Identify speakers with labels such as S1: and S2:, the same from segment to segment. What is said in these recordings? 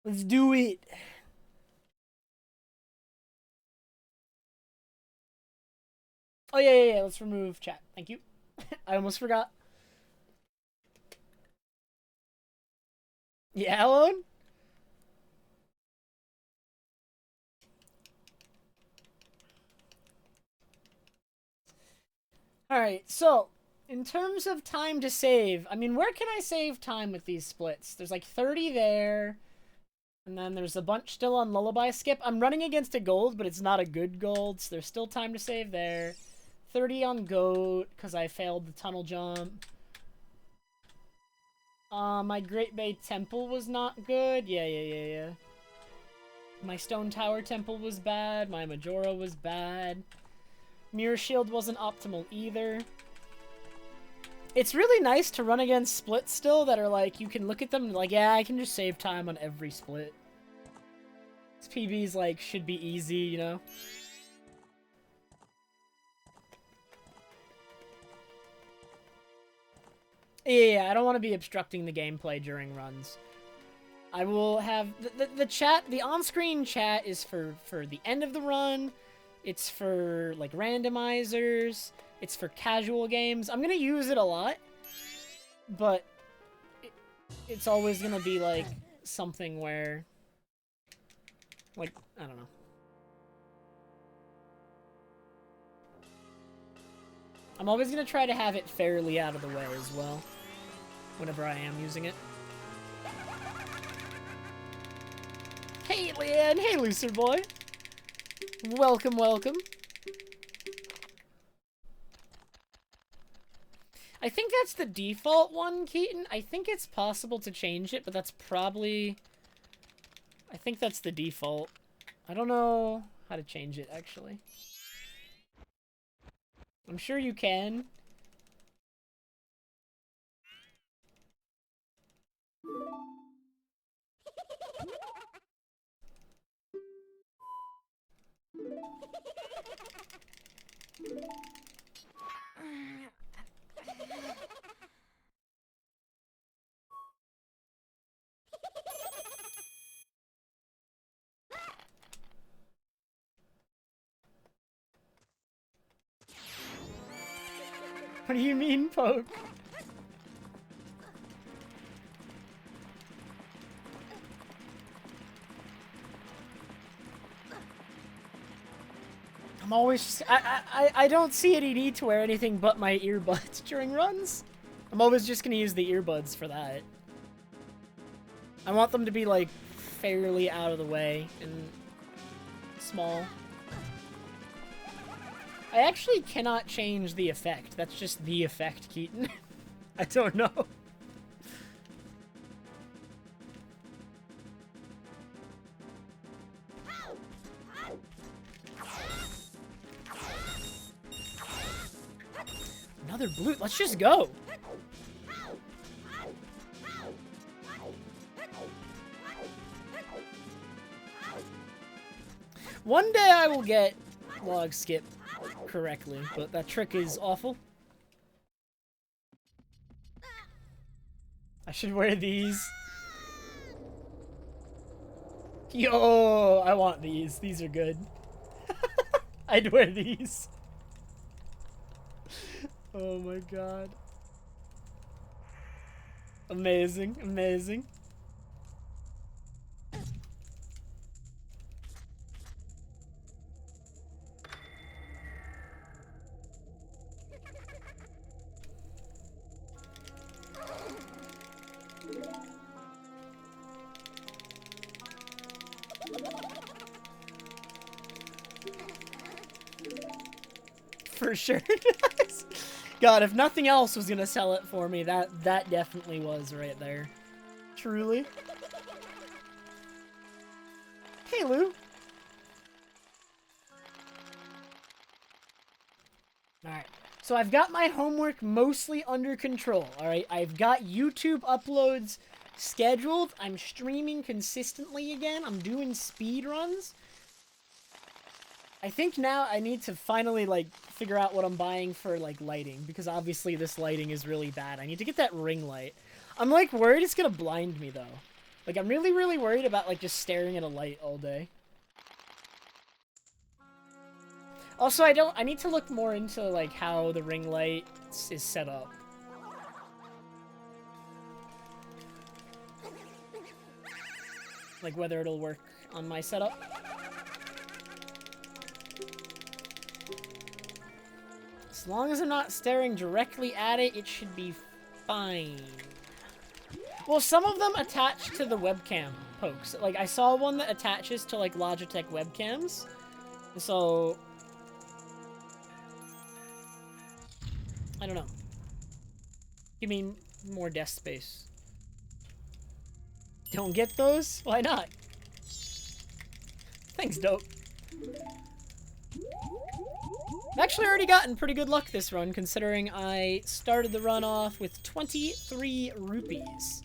S1: Let's do it. Oh, yeah. Let's remove chat. Thank you. I almost forgot. Yeah, Alan? Alright, so, in terms of time to save, I mean, where can I save time with these splits? There's like 30 there, and then there's a bunch still on Lullaby Skip. I'm running against a gold, but it's not a good gold, so there's still time to save there. 30 on Goat, because I failed the tunnel jump. My Great Bay Temple was not good. Yeah. My Stone Tower Temple was bad. My Majora was bad. Mirror Shield wasn't optimal either. It's really nice to run against splits still that are like, you can look at them and like, yeah, I can just save time on every split. This PB's like, should be easy, you know? Yeah, I don't want to be obstructing the gameplay during runs. I will have... The chat, the on-screen chat is for the end of the run. It's for, like, randomizers. It's for casual games. I'm gonna use it a lot. But it's always gonna be, like, something where... Like, I don't know. I'm always gonna try to have it fairly out of the way as well. Whenever I am using it. Hey, Leanne! Hey, Looser Boy! Welcome, welcome. I think that's the default one, Keaton. I think it's possible to change it, but that's probably... I think that's the default. I don't know how to change it, actually. I'm sure you can. What do you mean, poke? I'm always just, I don't see any need to wear anything but my earbuds during runs. I'm always just gonna use the earbuds for that. I want them to be, like, fairly out of the way and small. I actually cannot change the effect. That's just the effect, Keaton. I don't know. Another blue. Let's just go. One day I will get log skip correctly, but that trick is awful. I should wear these. Yo, I want these. These are good. I'd wear these. Oh my god. Amazing, amazing. For sure. God, if nothing else was gonna sell it for me, that definitely was right there. Truly. Hey, Lou. Alright. So I've got my homework mostly under control, alright? I've got YouTube uploads scheduled. I'm streaming consistently again. I'm doing speedruns. I think now I need to finally, like, figure out what I'm buying for, like, lighting. Because obviously this lighting is really bad. I need to get that ring light. I'm, like, worried it's gonna blind me, though. Like, I'm really, really worried about, like, just staring at a light all day. Also, I need to look more into, like, how the ring light is set up. Like, whether it'll work on my setup. As long as I'm not staring directly at it, it should be fine. Well, some of them attach to the webcam pokes. Like, I saw one that attaches to, like, Logitech webcams. So... I don't know. You mean more desk space? Don't get those? Why not? Thanks, dope. I've actually already gotten pretty good luck this run, considering I started the run off with 23 rupees.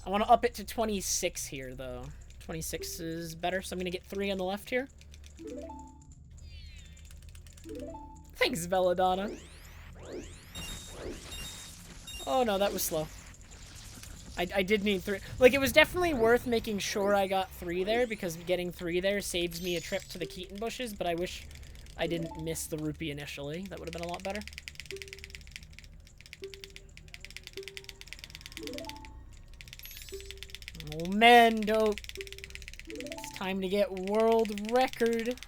S1: I want to up it to 26 here, though. 26 is better, so I'm going to get 3 on the left here. Thanks, Belladonna. Oh, no, that was slow. I did need 3. Like, it was definitely worth making sure I got 3 there, because getting 3 there saves me a trip to the Keaton bushes, but I wish I didn't miss the rupee initially. That would have been a lot better. Oh, man, dope. It's time to get world record.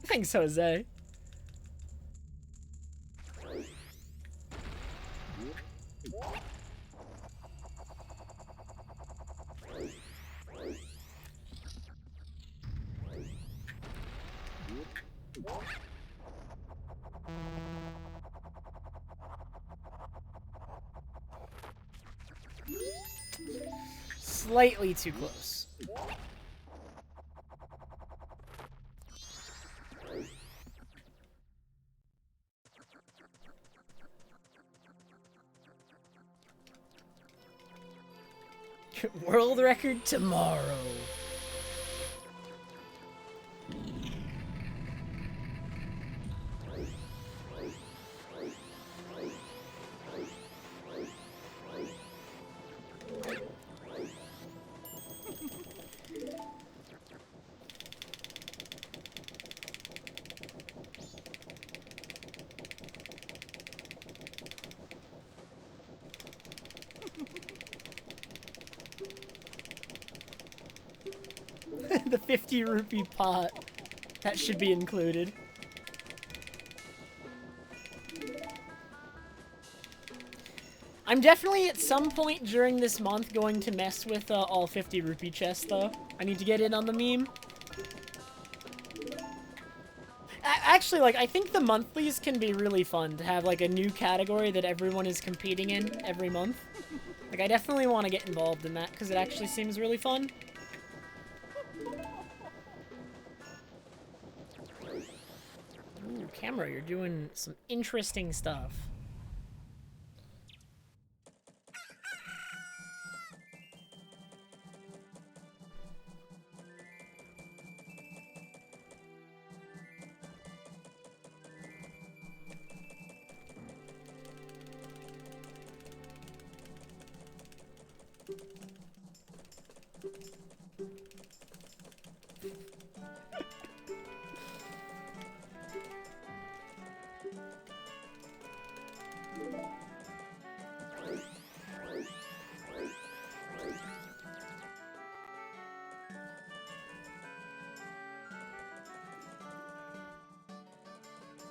S1: Thanks, Jose. Slightly too close. World record tomorrow. The 50 rupee pot. That should be included. I'm definitely at some point during this month going to mess with all 50 rupee chests, though. I need to get in on the meme. Actually, like, I think the monthlies can be really fun to have, like, a new category that everyone is competing in every month. Like, I definitely want to get involved in that, because it actually seems really fun. Ooh, camera, you're doing some interesting stuff.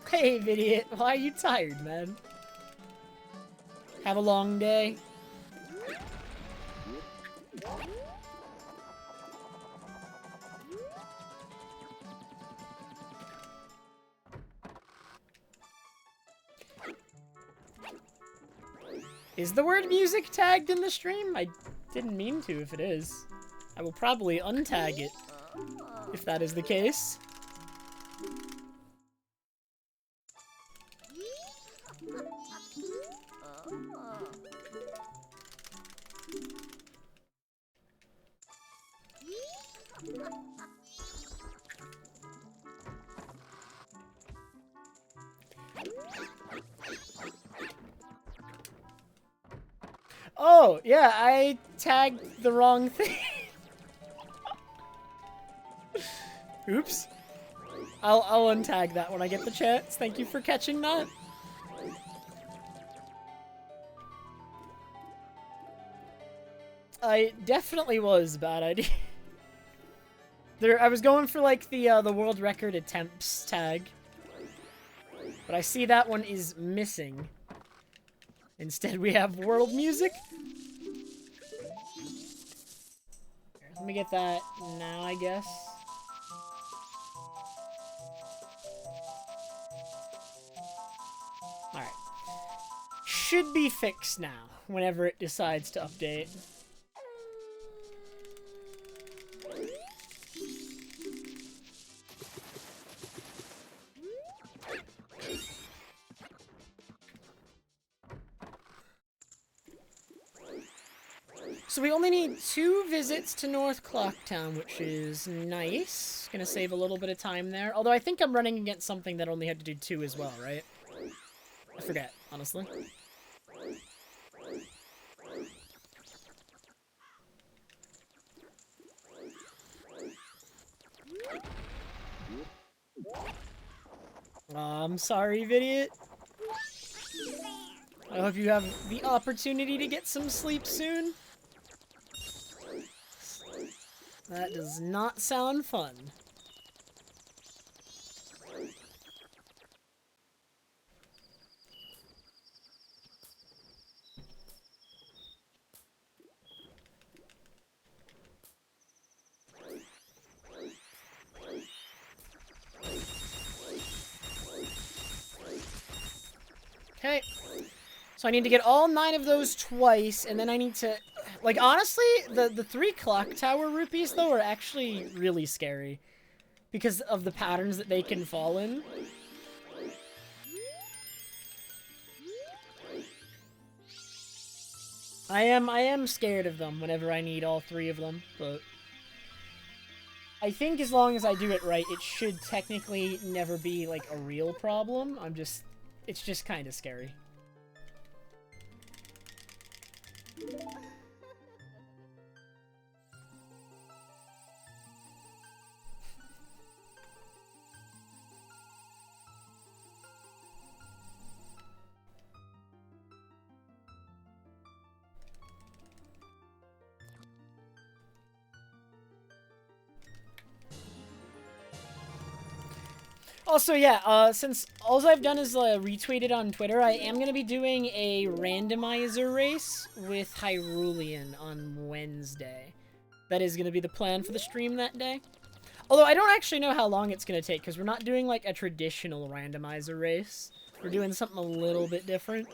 S1: Hey, idiot. Why are you tired, man? Have a long day? Is the word music tagged in the stream? I didn't mean to if it is. I will probably untag it if that is the case. Oh, yeah, I tagged the wrong thing. Oops. I'll untag that when I get the chance. Thank you for catching that. I definitely was a bad idea. I was going for like the world record attempts tag, but I see that one is missing. Instead, we have world music. Let me get that now, I guess. All right, should be fixed now. Whenever it decides to update. So we only need 2 visits to North Clocktown, which is nice. Gonna save a little bit of time there. Although I think I'm running against something that only had to do 2 as well, right? I forget, honestly. I'm sorry, Vidiot. I hope you have the opportunity to get some sleep soon. That does not sound fun. Okay. So I need to get all 9 of those twice, and then I need to... Like, honestly, the 3 clock tower rupees, though, are actually really scary. Because of the patterns that they can fall in. I am scared of them whenever I need all 3 of them, but... I think as long as I do it right, it should technically never be, like, a real problem. It's just kind of scary. Also, yeah, since all I've done is retweet it on Twitter, I am going to be doing a randomizer race with Hyrulean on Wednesday. That is going to be the plan for the stream that day. Although I don't actually know how long it's going to take, because we're not doing, like, a traditional randomizer race. We're doing something a little bit different.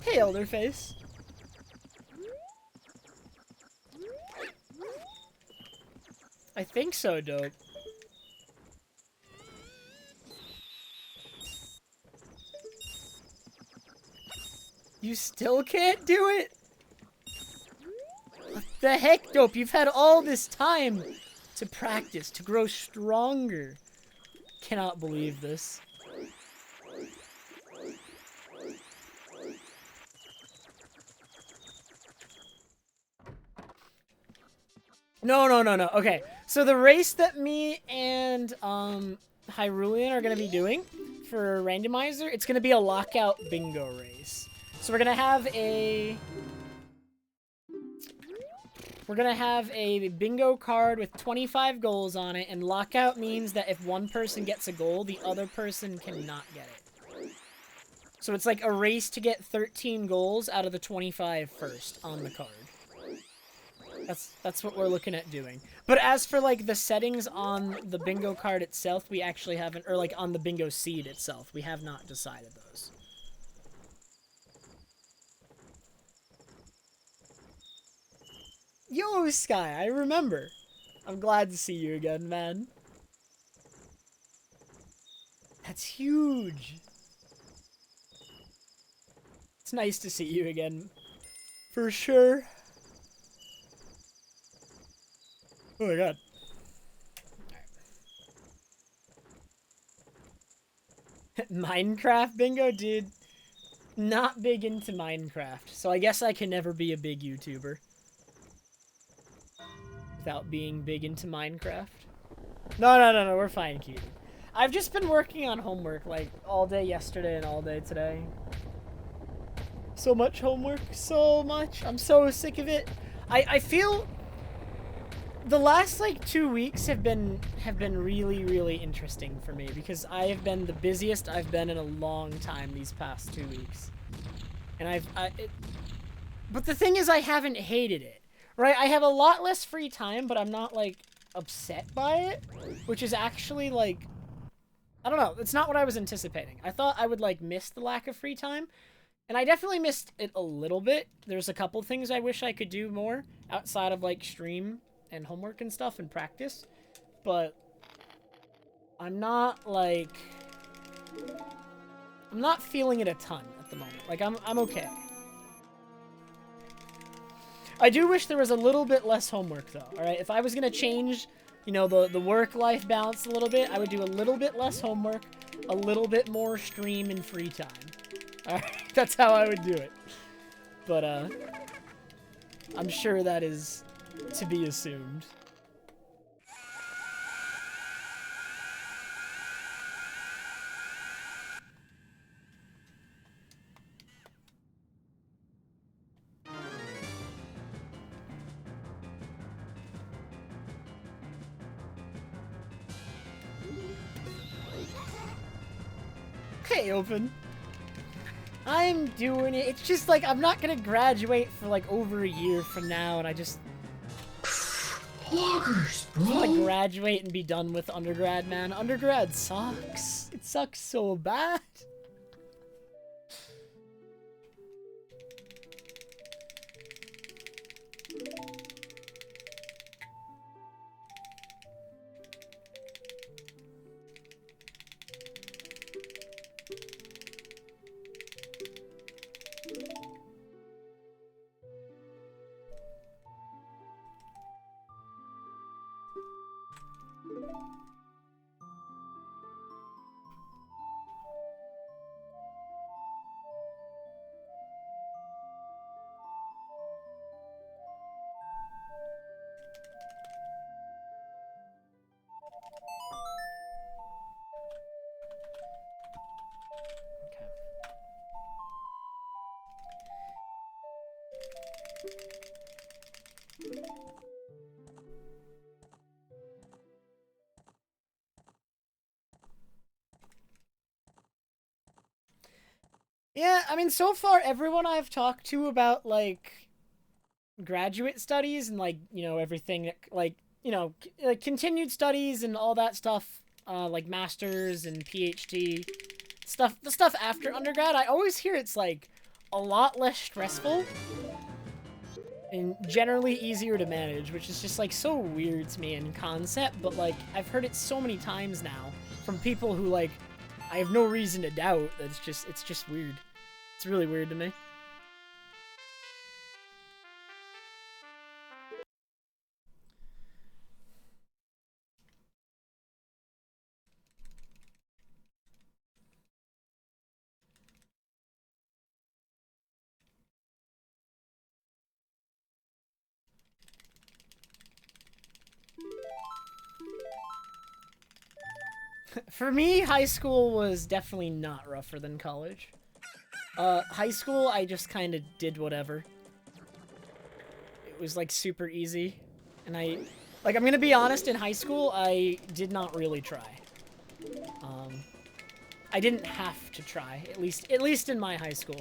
S1: Hey, Elderface. I think so, Dope. You still can't do it? What the heck, Dope? You've had all this time to practice, to grow stronger. Cannot believe this. No. Okay, so the race that me and Hyrulean are gonna be doing for randomizer, it's gonna be a lockout bingo race. So we're gonna have a bingo card with 25 goals on it, and lockout means that if one person gets a goal, the other person cannot get it. So it's like a race to get 13 goals out of the 25 first on the card. That's what we're looking at doing. But as for, like, the settings on the bingo card itself, we actually haven't, or, like, on the bingo seed itself, we have not decided those. Yo, Sky, I remember. I'm glad to see you again, man. That's huge. It's nice to see you again. For sure. Oh my god. Minecraft bingo? Dude, not big into Minecraft. So I guess I can never be a big YouTuber. Without being big into Minecraft. No, we're fine, Keaton. I've just been working on homework, like, all day yesterday and all day today. So much homework, so much. I'm so sick of it. I feel the last like 2 weeks have been really, really interesting for me because I have been the busiest I've been in a long time these past 2 weeks. And but the thing is I haven't hated it. Right? I have a lot less free time, but I'm not like upset by it, which is actually like, I don't know, it's not what I was anticipating. I thought I would like miss the lack of free time, and I definitely missed it a little bit. There's a couple things I wish I could do more outside of like stream and homework and stuff and practice, but I'm not feeling it a ton at the moment. Like I'm okay. I do wish there was a little bit less homework, though, alright? If I was gonna change, you know, the work-life balance a little bit, I would do a little bit less homework, a little bit more stream and free time. Alright? That's how I would do it. But, I'm sure that is to be assumed. Okay, open. I'm doing it. It's just like I'm not gonna graduate for like over a year from now, and I just
S2: Loggers, bro.
S1: want to graduate and be done with undergrad, man. Undergrad sucks. It sucks so bad. Yeah, I mean, so far, everyone I've talked to about, like, graduate studies and, like, you know, everything, like, you know, like, continued studies and all that stuff, like, masters and PhD, the stuff after undergrad, I always hear it's, like, a lot less stressful and generally easier to manage, which is just, like, so weird to me in concept, but, like, I've heard it so many times now from people who, like, I have no reason to doubt that it's just weird. It's really weird to me. For me, high school was definitely not rougher than college. High school, I just kind of did whatever. It was, like, super easy. And I'm gonna be honest, in high school, I did not really try. I didn't have to try, at least in my high school.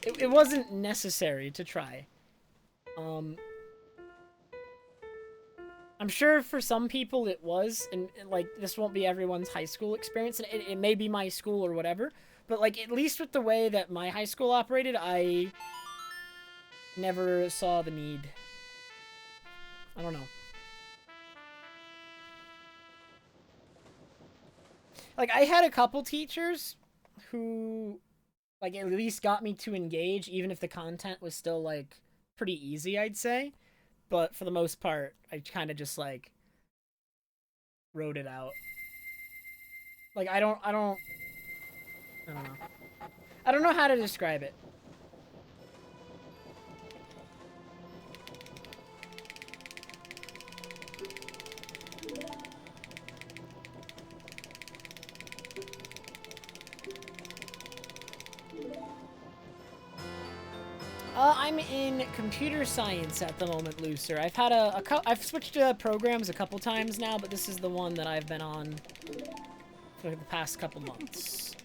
S1: It wasn't necessary to try. I'm sure for some people it was, and like, this won't be everyone's high school experience, and it may be my school or whatever, but, like, at least with the way that my high school operated, I never saw the need. I don't know. Like, I had a couple teachers who, like, at least got me to engage, even if the content was still, like, pretty easy, I'd say. But for the most part, I kind of just, like, wrote it out. Like, I don't know. I don't know how to describe it. I'm in computer science at the moment, Looser. I've had I've switched programs a couple times now, but this is the one that I've been on for the past couple months.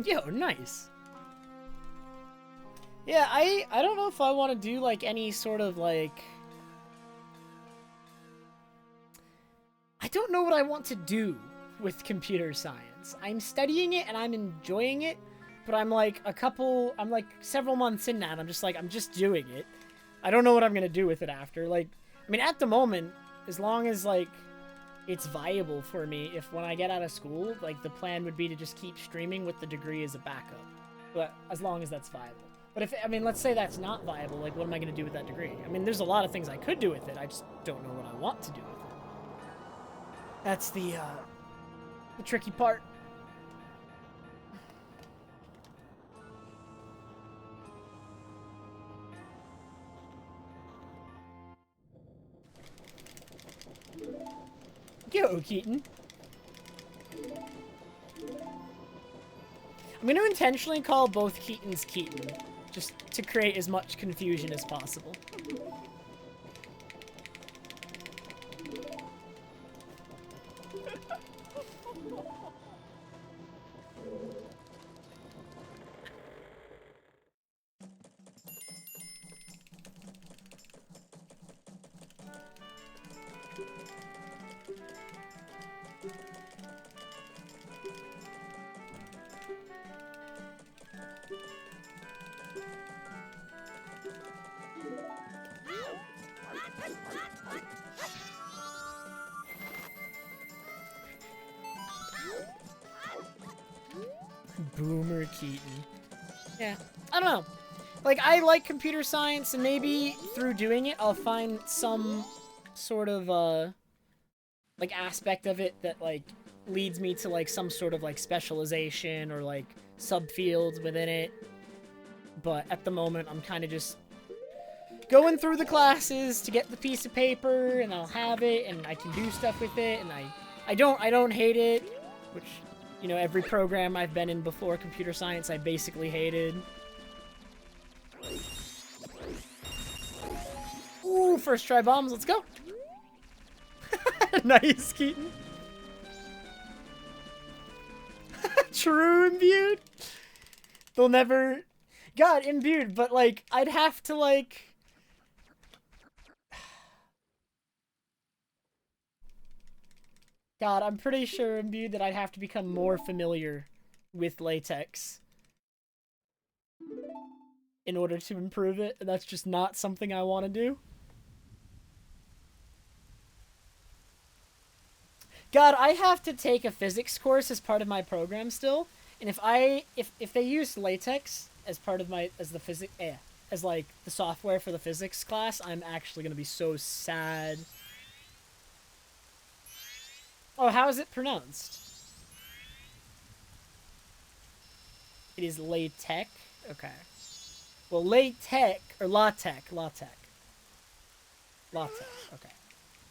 S1: Yo, nice. Yeah, I don't know if I want to do, like, any sort of, like... I don't know what I want to do with computer science. I'm studying it and I'm enjoying it, but I'm like several months in now and I'm just doing it. I don't know what I'm going to do with it after. Like, I mean, at the moment, as long as, like, it's viable for me, if when I get out of school, like, the plan would be to just keep streaming with the degree as a backup. But as long as that's viable. But if, I mean, let's say that's not viable, like, what am I going to do with that degree? I mean, there's a lot of things I could do with it, I just don't know what I want to do with it. That's the tricky part. Yo, Keaton. I'm going to intentionally call both Keatons Keaton, just to create as much confusion as possible. Boomer Keaton. Yeah, I don't know. Like, I like computer science, and maybe through doing it, I'll find some sort of, like, aspect of it that, like, leads me to, like, some sort of, like, specialization or, like, subfields within it. But at the moment, I'm kind of just going through the classes to get the piece of paper, and I'll have it, and I can do stuff with it, and I don't hate it, which, you know, every program I've been in before computer science, I basically hated. Ooh, first try bombs, let's go. Nice, Keaton. True, imbued. They'll never... God, imbued, but, like, I'd have to, like... God, I'm pretty sure, imbued, that I'd have to become more familiar with latex in order to improve it, and that's just not something I want to do. God, I have to take a physics course as part of my program still, and if they use latex as part of my as like the software for the physics class, I'm actually gonna be so sad. Oh, how is it pronounced? It is latex. Okay. Well, latex or latex. Okay.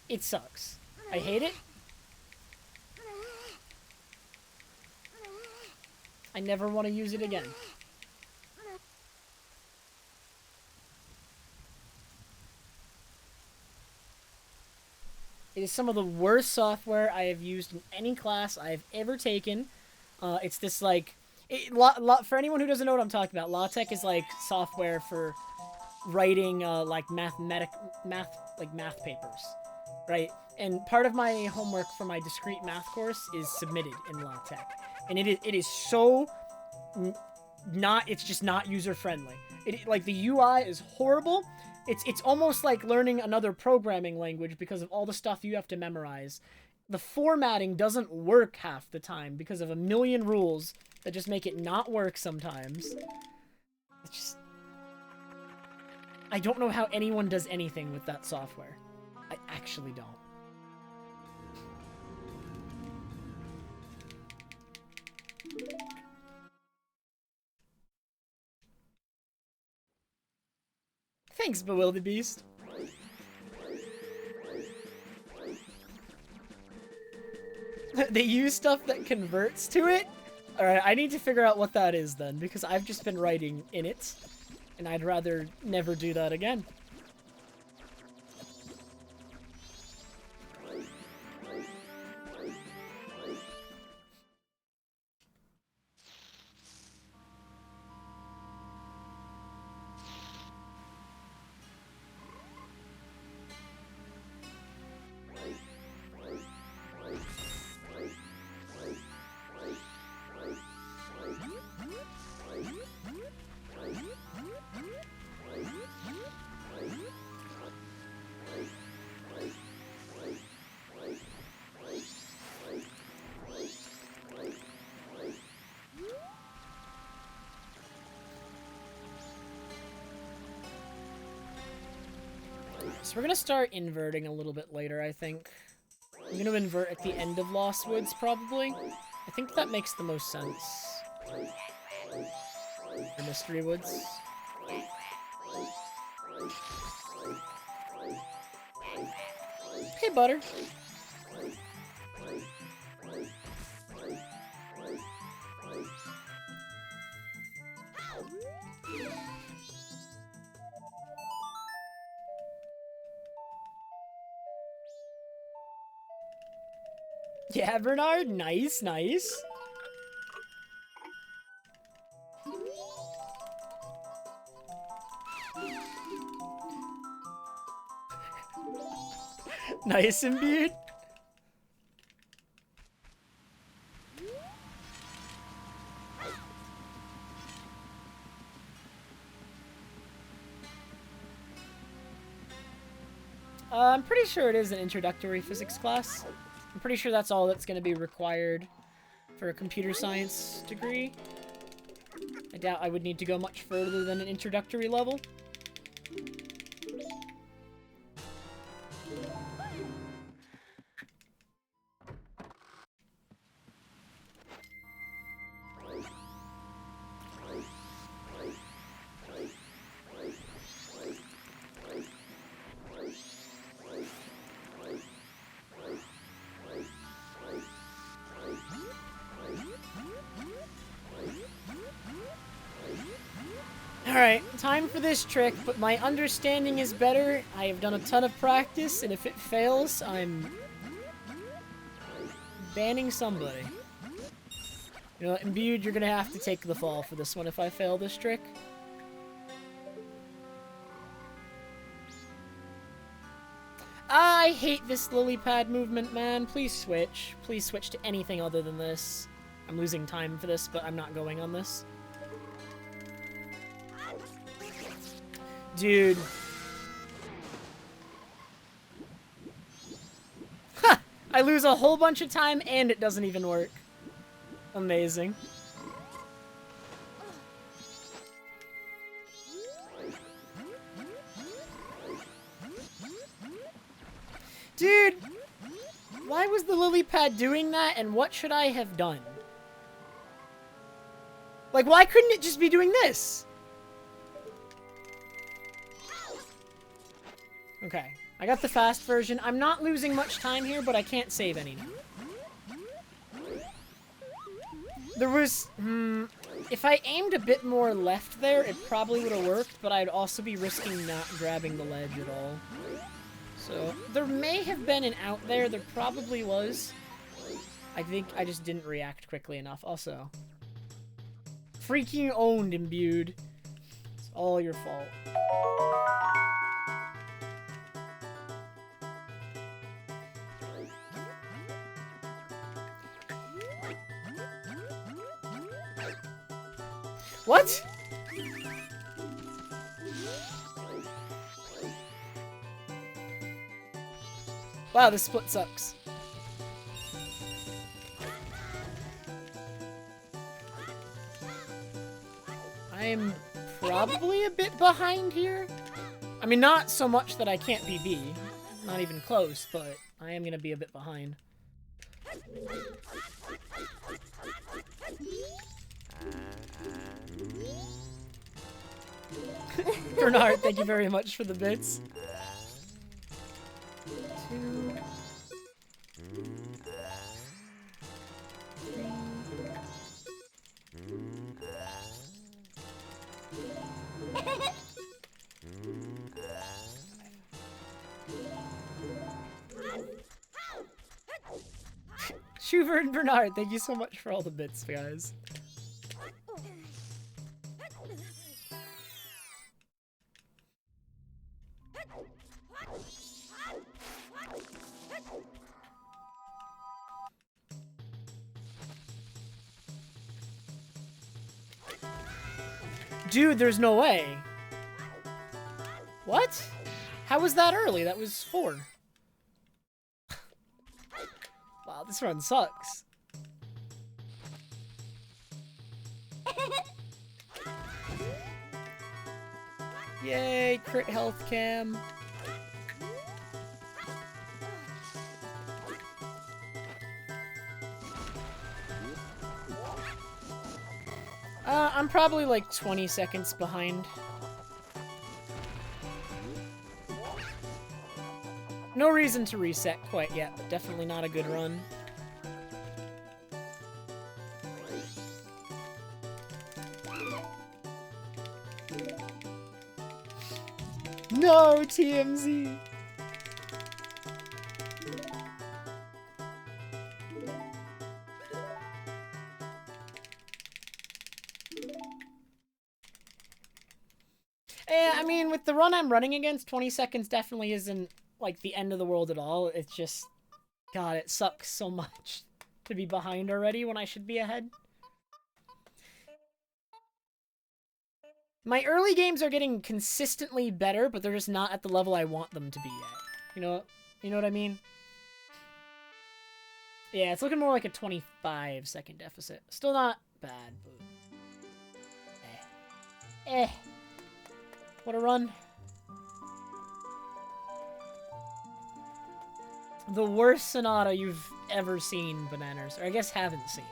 S1: It sucks. I hate it. I never want to use it again. It is some of the worst software I have used in any class I've ever taken. It's this, like... for anyone who doesn't know what I'm talking about, LaTeX is, like, software for writing like math papers, right? And part of my homework for my discrete math course is submitted in LaTeX, and it is so not, it's just not user friendly. Like the UI is horrible. It's almost like learning another programming language because of all the stuff you have to memorize. The formatting doesn't work half the time because of a million rules that just make it not work sometimes. It's just, I don't know how anyone does anything with that software. I actually don't. Thanks, Bewilderbeast. They use stuff that converts to it? Alright, I need to figure out what that is then, because I've just been writing in it, and I'd rather never do that again. So we're gonna start inverting a little bit later, I think. I'm gonna invert at the end of Lost Woods, probably. I think that makes the most sense. The Mystery Woods. Hey, Butter. Yeah, Bernard, nice, nice. Nice, Imbued. I'm pretty sure it is an introductory physics class. I'm pretty sure that's all that's going to be required for a computer science degree. I doubt I would need to go much further than an introductory level. Alright, time for this trick, but my understanding is better. I have done a ton of practice, and if it fails, I'm banning somebody. You know, Imbued, you're gonna have to take the fall for this one if I fail this trick. I hate this lily pad movement, man. Please switch. Please switch to anything other than this. I'm losing time for this, but I'm not going on this. Dude. Ha! I lose a whole bunch of time and it doesn't even work. Amazing. Dude! Why was the lily pad doing that and what should I have done? Like, why couldn't it just be doing this? Okay, I got the fast version. I'm not losing much time here, but I can't save any now. There was, if I aimed a bit more left there, it probably would have worked, but I'd also be risking not grabbing the ledge at all. So, there may have been an out there. There probably was. I think I just didn't react quickly enough. Also, freaking owned, Imbued. All your fault. What? Wow, this split sucks. I'm probably a bit behind here. I mean, not so much that I can't PB. Not even close, but I am gonna be a bit behind. Bernard, thank you very much for the bits. 2, 3. Schuver and Bernard, thank you so much for all the bits, guys. Dude, there's no way. What? How was that early? That was 4. Wow, this run sucks. Yay, crit health cam. I'm probably like 20 seconds behind. No reason to reset quite yet, but definitely not a good run. No, TMZ! I mean, with the run I'm running against, 20 seconds definitely isn't, like, the end of the world at all. It's just... God, it sucks so much to be behind already when I should be ahead. My early games are getting consistently better, but they're just not at the level I want them to be at. You know what I mean? Yeah, it's looking more like a 25-second deficit. Still not bad, but... What a run. The worst Sonata you've ever seen, Bananas. Or I guess haven't seen.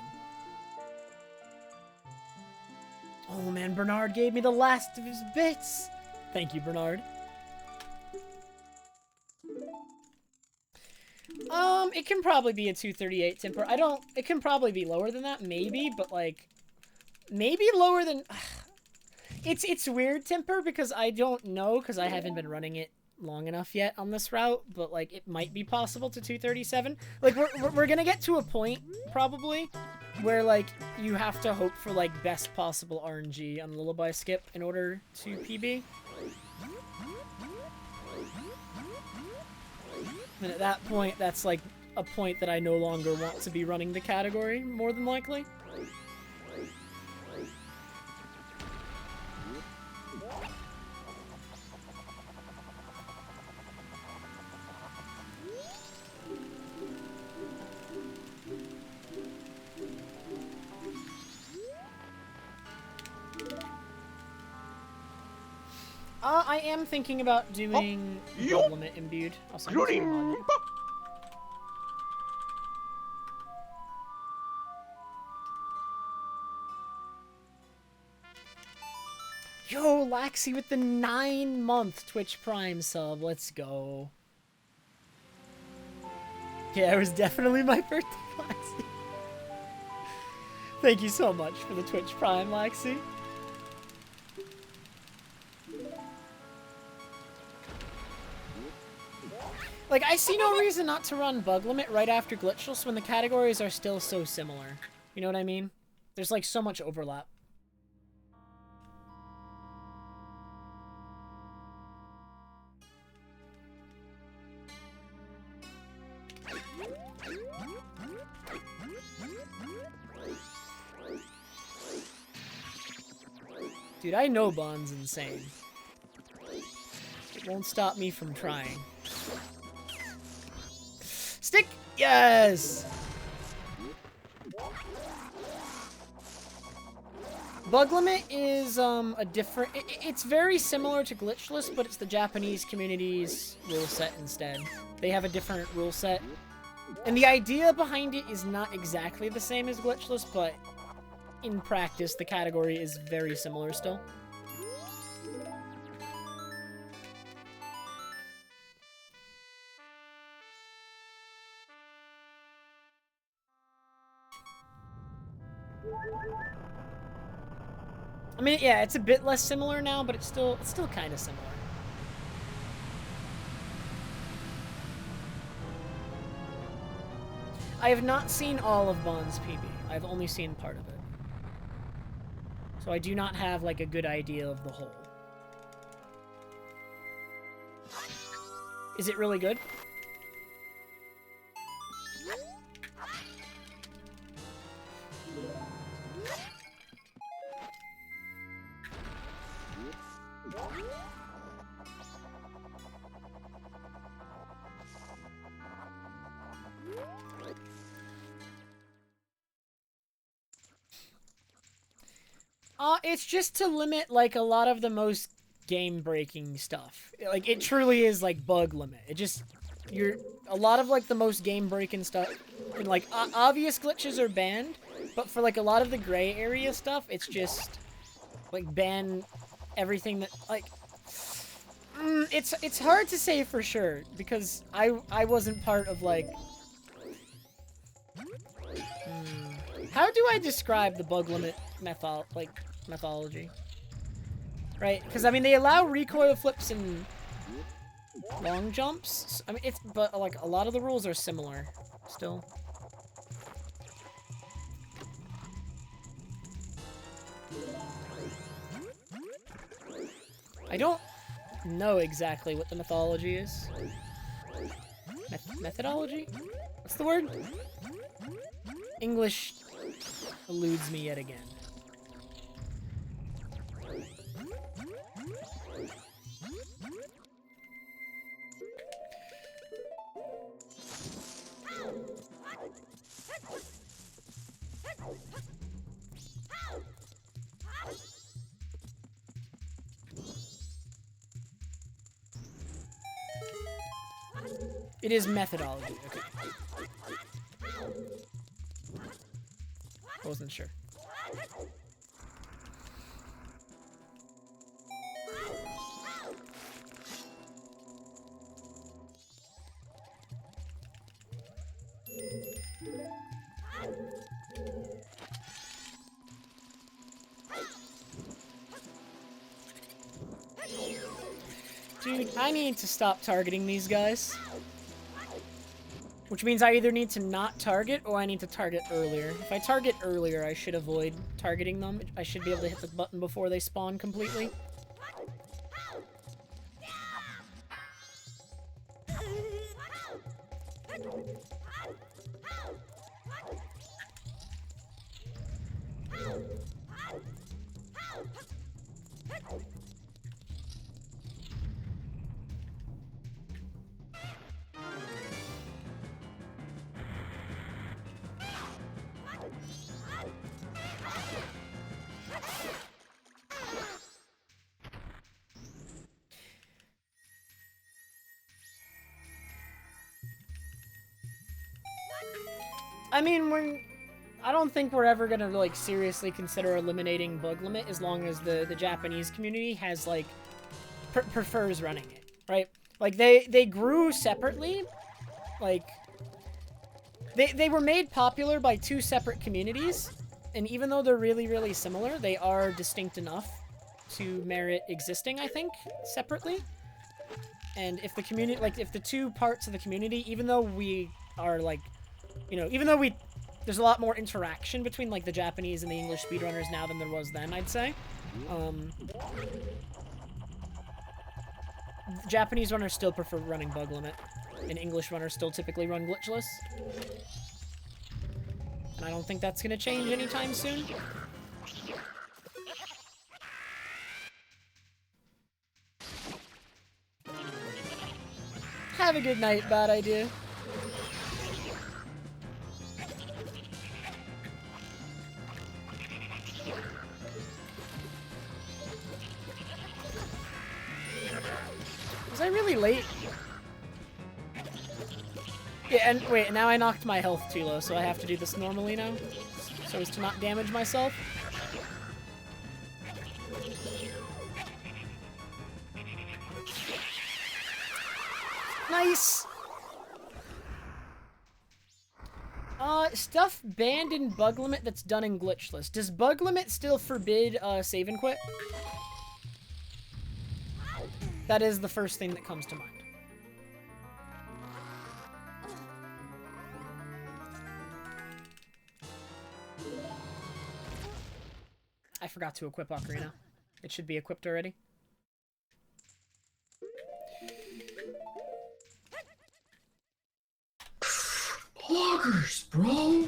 S1: Oh man, Bernard gave me the last of his bits. Thank you, Bernard. It can probably be a 238 temper. It can probably be lower than that, maybe, but like, maybe lower than... It's weird, Temper, because I don't know, because I haven't been running it long enough yet on this route, but, like, it might be possible to 237. Like, we're gonna get to a point, probably, where, like, you have to hope for, like, best possible RNG on Lullaby Skip in order to PB. And at that point, that's, like, a point that I no longer want to be running the category, more than likely. I am thinking about doing Double Limit Imbued. I'll send it to you, Mod. Yo, Laxi with the 9-month Twitch Prime sub. Let's go. Yeah, it was definitely my birthday, Laxi. Thank you so much for the Twitch Prime, Laxi. Like, I see no reason not to run Bug Limit right after Glitchless when the categories are still so similar. You know what I mean? There's, like, so much overlap. Dude, I know Bond's insane. It won't stop me from trying. Stick! Yes! Bug Limit is a different... It's very similar to Glitchless, but it's the Japanese community's rule set instead. They have a different rule set. And the idea behind it is not exactly the same as Glitchless, but in practice, the category is very similar still. I mean, yeah, it's a bit less similar now, but it's still kind of similar. I have not seen all of Bond's PB. I've only seen part of it. So I do not have, like, a good idea of the whole. Is it really good? It's just to limit, like, a lot of the most game-breaking stuff. Like, it truly is, like, bug limit. It just... a lot of, like, the most game-breaking stuff... And, like, obvious glitches are banned, but for, like, a lot of the gray area stuff, it's just... Like, ban everything that... Like... It's hard to say for sure, because I wasn't part of, like... How do I describe the bug limit methodology? Right, because, I mean, they allow recoil flips and long jumps. I mean, but, like, a lot of the rules are similar, still. I don't know exactly what the methodology is. Methodology? What's the word? English eludes me yet again. It is methodology, okay. I wasn't sure. Dude, I need to stop targeting these guys. Which means I either need to not target, or I need to target earlier. If I target earlier, I should avoid targeting them. I should be able to hit the button before they spawn completely. I mean, I don't think we're ever gonna, like, seriously consider eliminating bug limit as long as the Japanese community has, like, prefers running it, right? Like, they grew separately. Like, they were made popular by two separate communities, and even though they're really, really similar, they are distinct enough to merit existing, I think, separately. And if the community, like, if the two parts of the community, even though we are, like, you know, even though there's a lot more interaction between, like, the Japanese and the English speedrunners now than there was then, I'd say. Japanese runners still prefer running bug limit, and English runners still typically run glitchless. And I don't think that's gonna change anytime soon. Have a good night, bad idea. Was I really late? Yeah, and wait, now I knocked my health too low, so I have to do this normally now? So as to not damage myself? Nice! Stuff banned in bug limit that's done in glitchless. Does bug limit still forbid, save and quit? That is the first thing that comes to mind. I forgot to equip Ocarina. It should be equipped already.
S2: Bloggers, bro!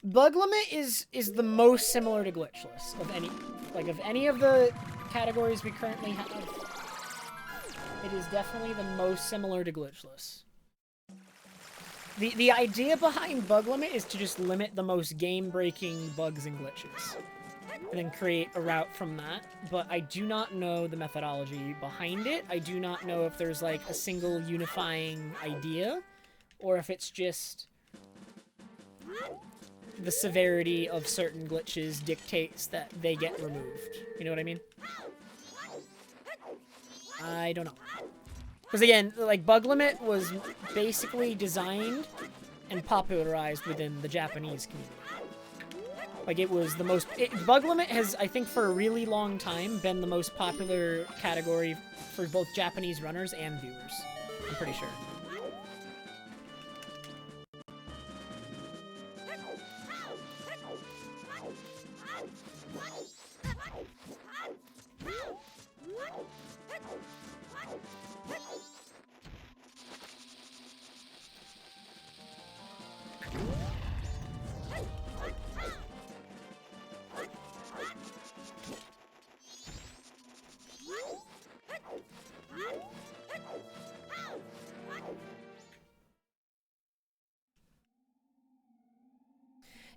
S1: Bug limit is the most similar to glitchless of any of the categories we currently have. It is definitely the most similar to glitchless. The idea behind bug limit is to just limit the most game-breaking bugs and glitches, and then create a route from that. But I do not know the methodology behind it. I do not know if there's like a single unifying idea, or if it's just the severity of certain glitches dictates that they get removed. You know what I mean? I don't know. Because again, like, bug limit was basically designed and popularized within the Japanese community. Like, it was the most... bug limit has, I think, for a really long time, been the most popular category for both Japanese runners and viewers. I'm pretty sure.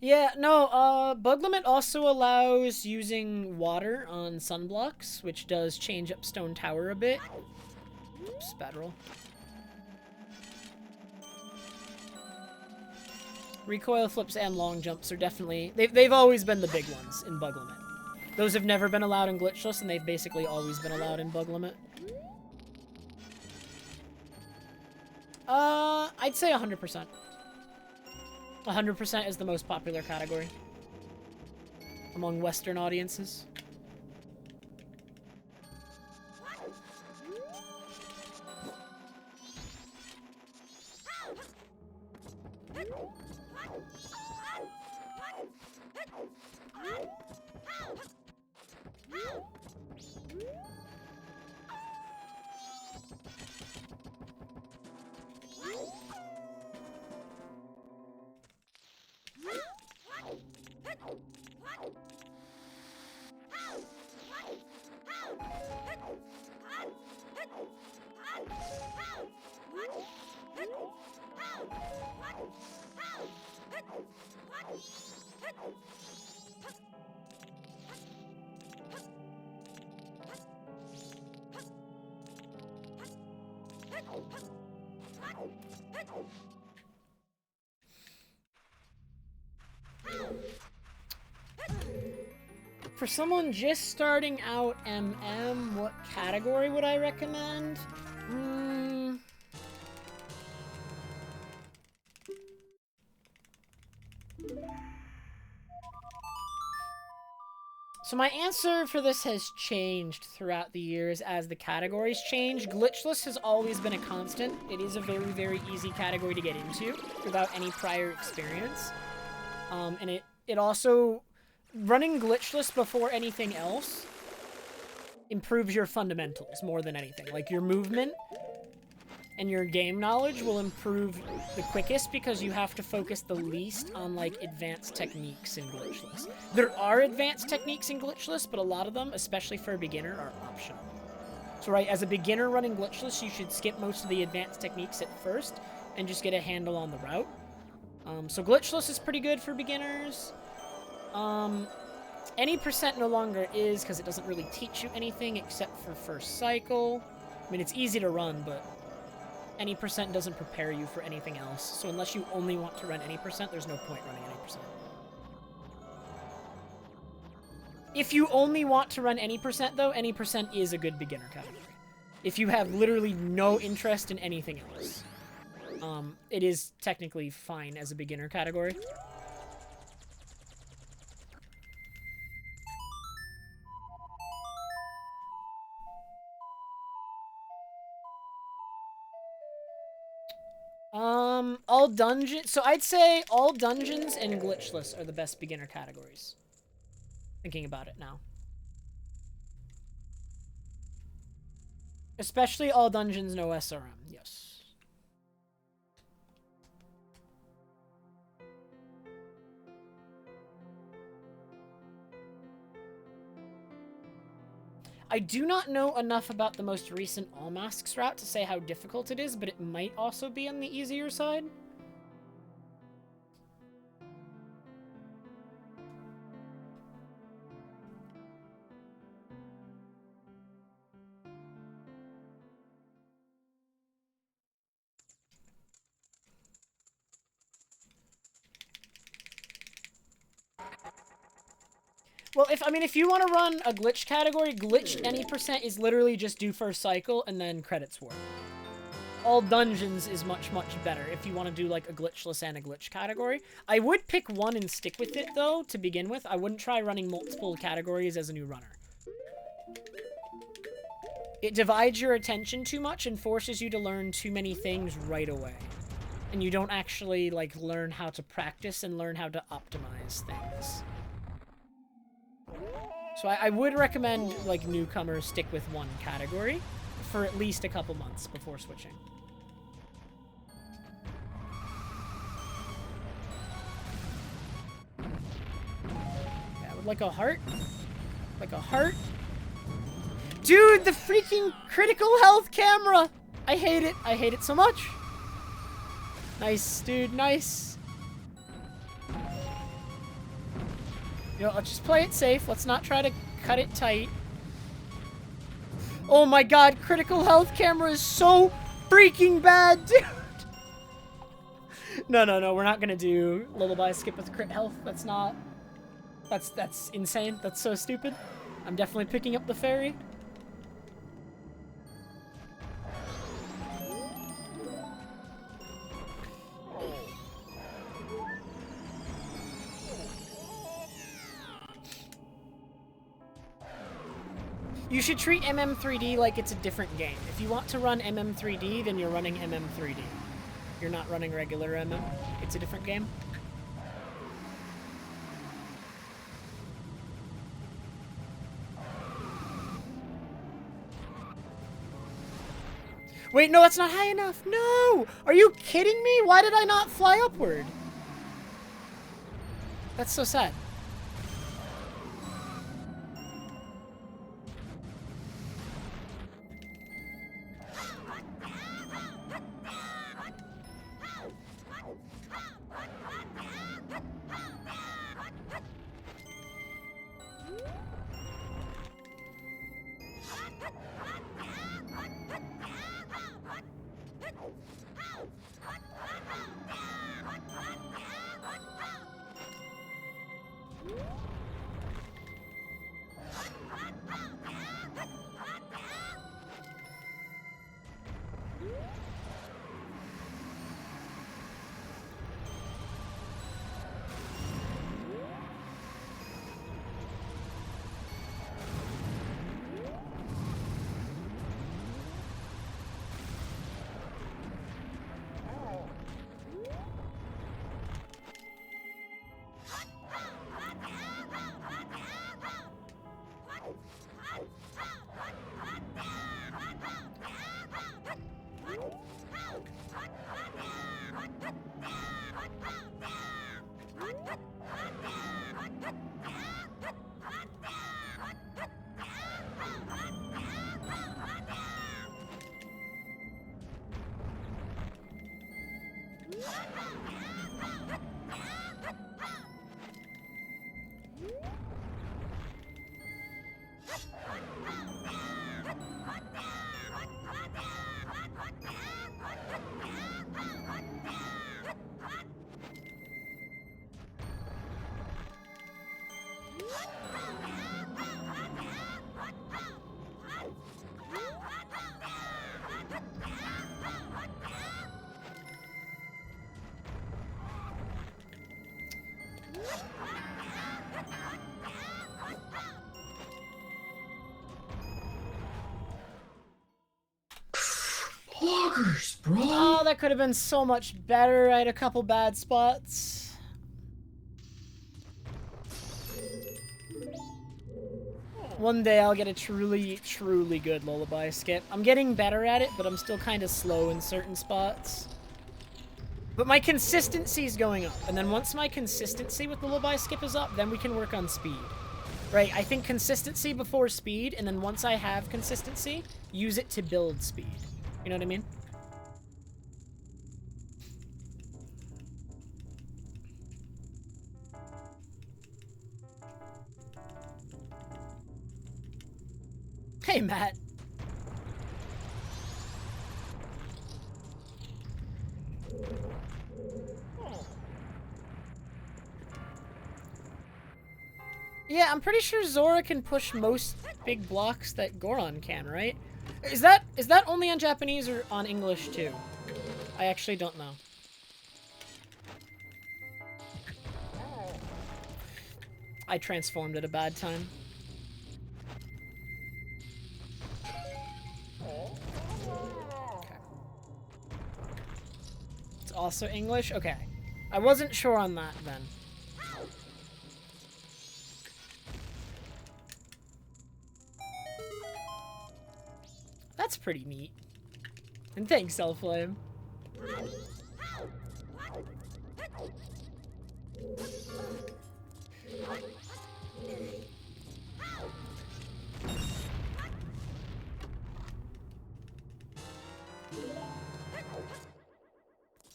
S1: Yeah, no, bug limit also allows using water on sunblocks, which does change up Stone Tower a bit. Oops, bad roll. Recoil flips and long jumps are definitely... They've always been the big ones in bug limit. Those have never been allowed in glitchless, and they've basically always been allowed in bug limit. I'd say 100%. 100% is the most popular category among Western audiences. For someone just starting out MM, what category would I recommend? So my answer for this has changed throughout the years as the categories change. Glitchless has always been a constant. It is a very, very easy category to get into without any prior experience. And it also... Running glitchless before anything else improves your fundamentals more than anything. Like your movement and your game knowledge will improve the quickest because you have to focus the least on, like, advanced techniques in Glitchless. There are advanced techniques in Glitchless, but a lot of them, especially for a beginner, are optional. So, right, as a beginner running Glitchless, you should skip most of the advanced techniques at first and just get a handle on the route. So Glitchless is pretty good for beginners. Any percent no longer is, because it doesn't really teach you anything except for first cycle. I mean, it's easy to run, but any percent doesn't prepare you for anything else. So unless you only want to run any percent, there's no point running any percent. If you only want to run any percent, though, any percent is a good beginner category. If you have literally no interest in anything else, it is technically fine as a beginner category. All dungeons. So I'd say all dungeons and Glitchless are the best beginner categories. Thinking about it now. Especially all dungeons, no SRM. Yes. I do not know enough about the most recent All Masks route to say how difficult it is, but it might also be on the easier side. Well, if you want to run a glitch category, glitched any percent is literally just do first cycle and then credits work. All dungeons is much, much better if you want to do, like, a glitchless and a glitch category. I would pick one and stick with it, though, to begin with. I wouldn't try running multiple categories as a new runner. It divides your attention too much and forces you to learn too many things right away. And you don't actually, like, learn how to practice and learn how to optimize things. So I would recommend, like, newcomers stick with one category for at least a couple months before switching. Yeah, with, like, a heart. Like a heart. Dude, the freaking critical health camera! I hate it. I hate it so much. Nice, dude. Nice. You know, let's just play it safe. Let's not try to cut it tight. Oh my god, critical health camera is so freaking bad, dude! No, we're not gonna do Lullaby skip with crit health. That's not... That's insane. That's so stupid. I'm definitely picking up the fairy. You should treat MM3D like it's a different game. If you want to run MM3D, then you're running MM3D. You're not running regular MM. It's a different game. Wait, no, that's not high enough. No! Are you kidding me? Why did I not fly upward? That's so sad.
S2: Poggers, bro.
S1: Oh, that could have been so much better. I had a couple bad spots. One day I'll get a truly, truly good lullaby skip. I'm getting better at it, but I'm still kind of slow in certain spots. But my consistency is going up. And then once my consistency with lullaby skip is up, then we can work on speed. Right, I think consistency before speed, and then once I have consistency, use it to build speed. You know what I mean? Hey, Matt. Yeah, I'm pretty sure Zora can push most big blocks that Goron can, right? Is that only on Japanese or on English too? I actually don't know. I transformed at a bad time. Okay. It's also English? Okay. I wasn't sure on that then. That's pretty neat. And thanks, Selflame. I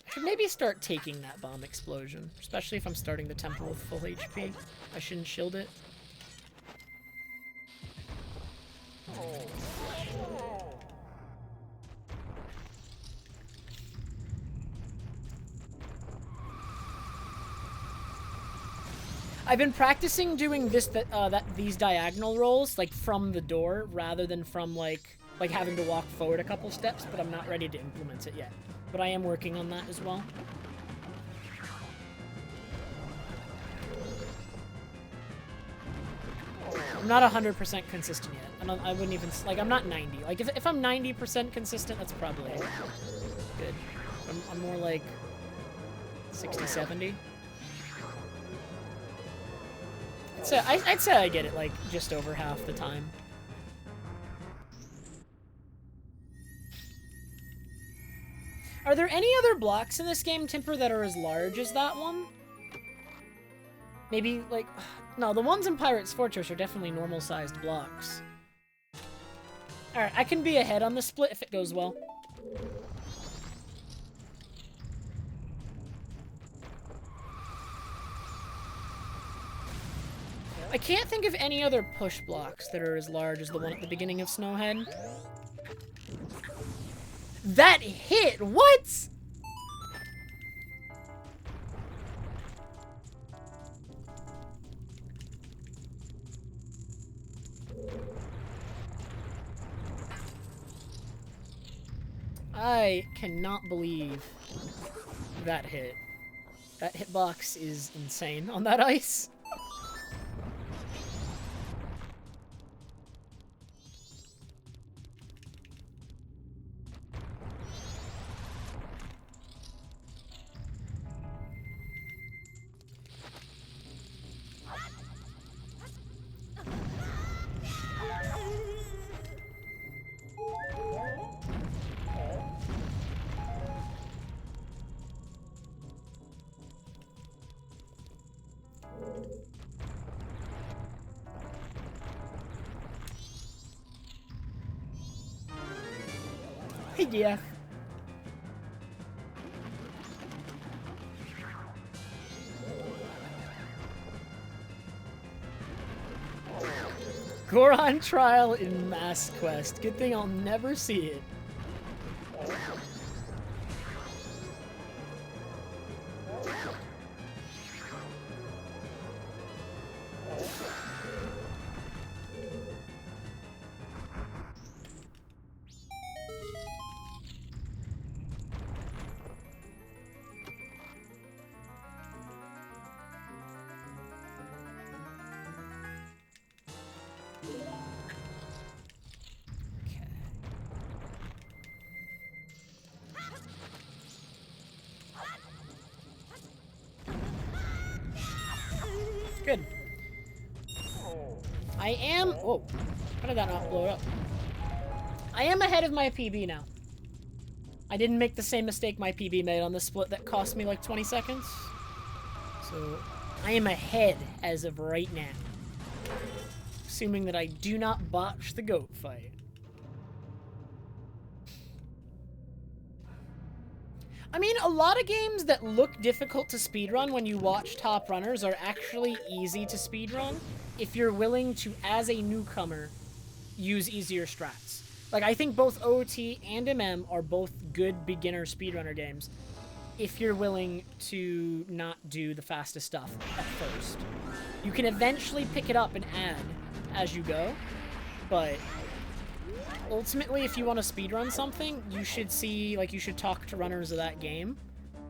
S1: should maybe start taking that bomb explosion, especially if I'm starting the temple with full HP. I shouldn't shield it. I've been practicing doing these diagonal rolls like from the door rather than from like having to walk forward a couple steps, but I'm not ready to implement it yet. But I am working on that as well. I'm not 100% consistent yet. I wouldn't even, like, I'm not 90. Like, if I'm 90% consistent, that's probably good. I'm more like 60, 70. I'd say I get it, like, just over half the time. Are there any other blocks in this game, Timper, that are as large as that one? Maybe, like... No, the ones in Pirate's Fortress are definitely normal-sized blocks. Alright, I can be ahead on the split if it goes well. I can't think of any other push blocks that are as large as the one at the beginning of Snowhead. That hit! What?! I cannot believe that hit. That hitbox is insane on that ice. Hey, yeah. Goron trial in Mass Quest. Good thing I'll never see it. Good. I am... Whoa. How did that not blow up? I am ahead of my PB now. I didn't make the same mistake my PB made on the split that cost me like 20 seconds. So, I am ahead as of right now. Assuming that I do not botch the goat fight. I mean, a lot of games that look difficult to speedrun when you watch top runners are actually easy to speedrun if you're willing to, as a newcomer, use easier strats. Like, I think both OOT and MM are both good beginner speedrunner games if you're willing to not do the fastest stuff at first. You can eventually pick it up and add as you go, but ultimately, if you want to speedrun something, you should see, like, you should talk to runners of that game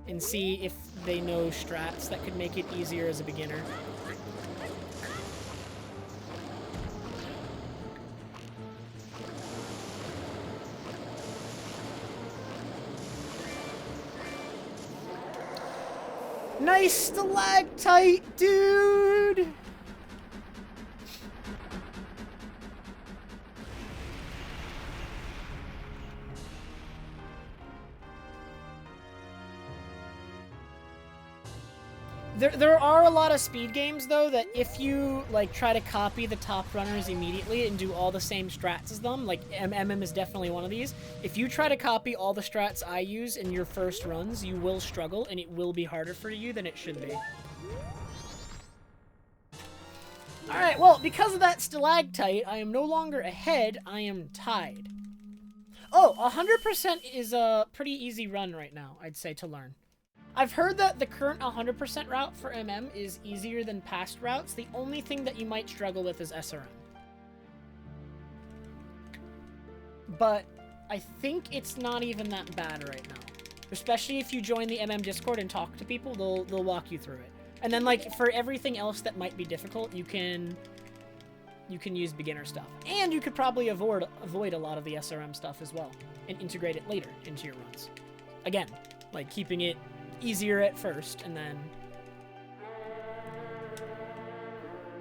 S1: and see if they know strats that could make it easier as a beginner. Nice stalactite, dude! There are a lot of speed games, though, that if you, like, try to copy the top runners immediately and do all the same strats as them, like, MM is definitely one of these. If you try to copy all the strats I use in your first runs, you will struggle, and it will be harder for you than it should be. Alright, well, because of that stalactite, I am no longer ahead, I am tied. Oh, 100% is a pretty easy run right now, I'd say, to learn. I've heard that the current 100% route for MM is easier than past routes. The only thing that you might struggle with is SRM. But I think it's not even that bad right now. Especially if you join the MM Discord and talk to people, they'll walk you through it. And then, like, for everything else that might be difficult, you can use beginner stuff. And you could probably avoid a lot of the SRM stuff as well and integrate it later into your runs. Again, like, keeping it easier at first, and then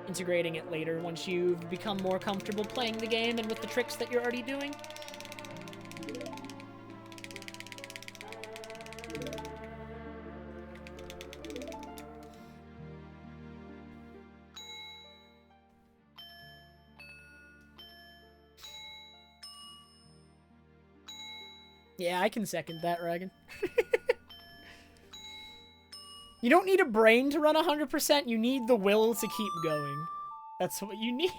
S1: integrating it later once you've become more comfortable playing the game and with the tricks that you're already doing. Yeah, I can second that, Reagan. You don't need a brain to run 100%, you need the will to keep going. That's what you need.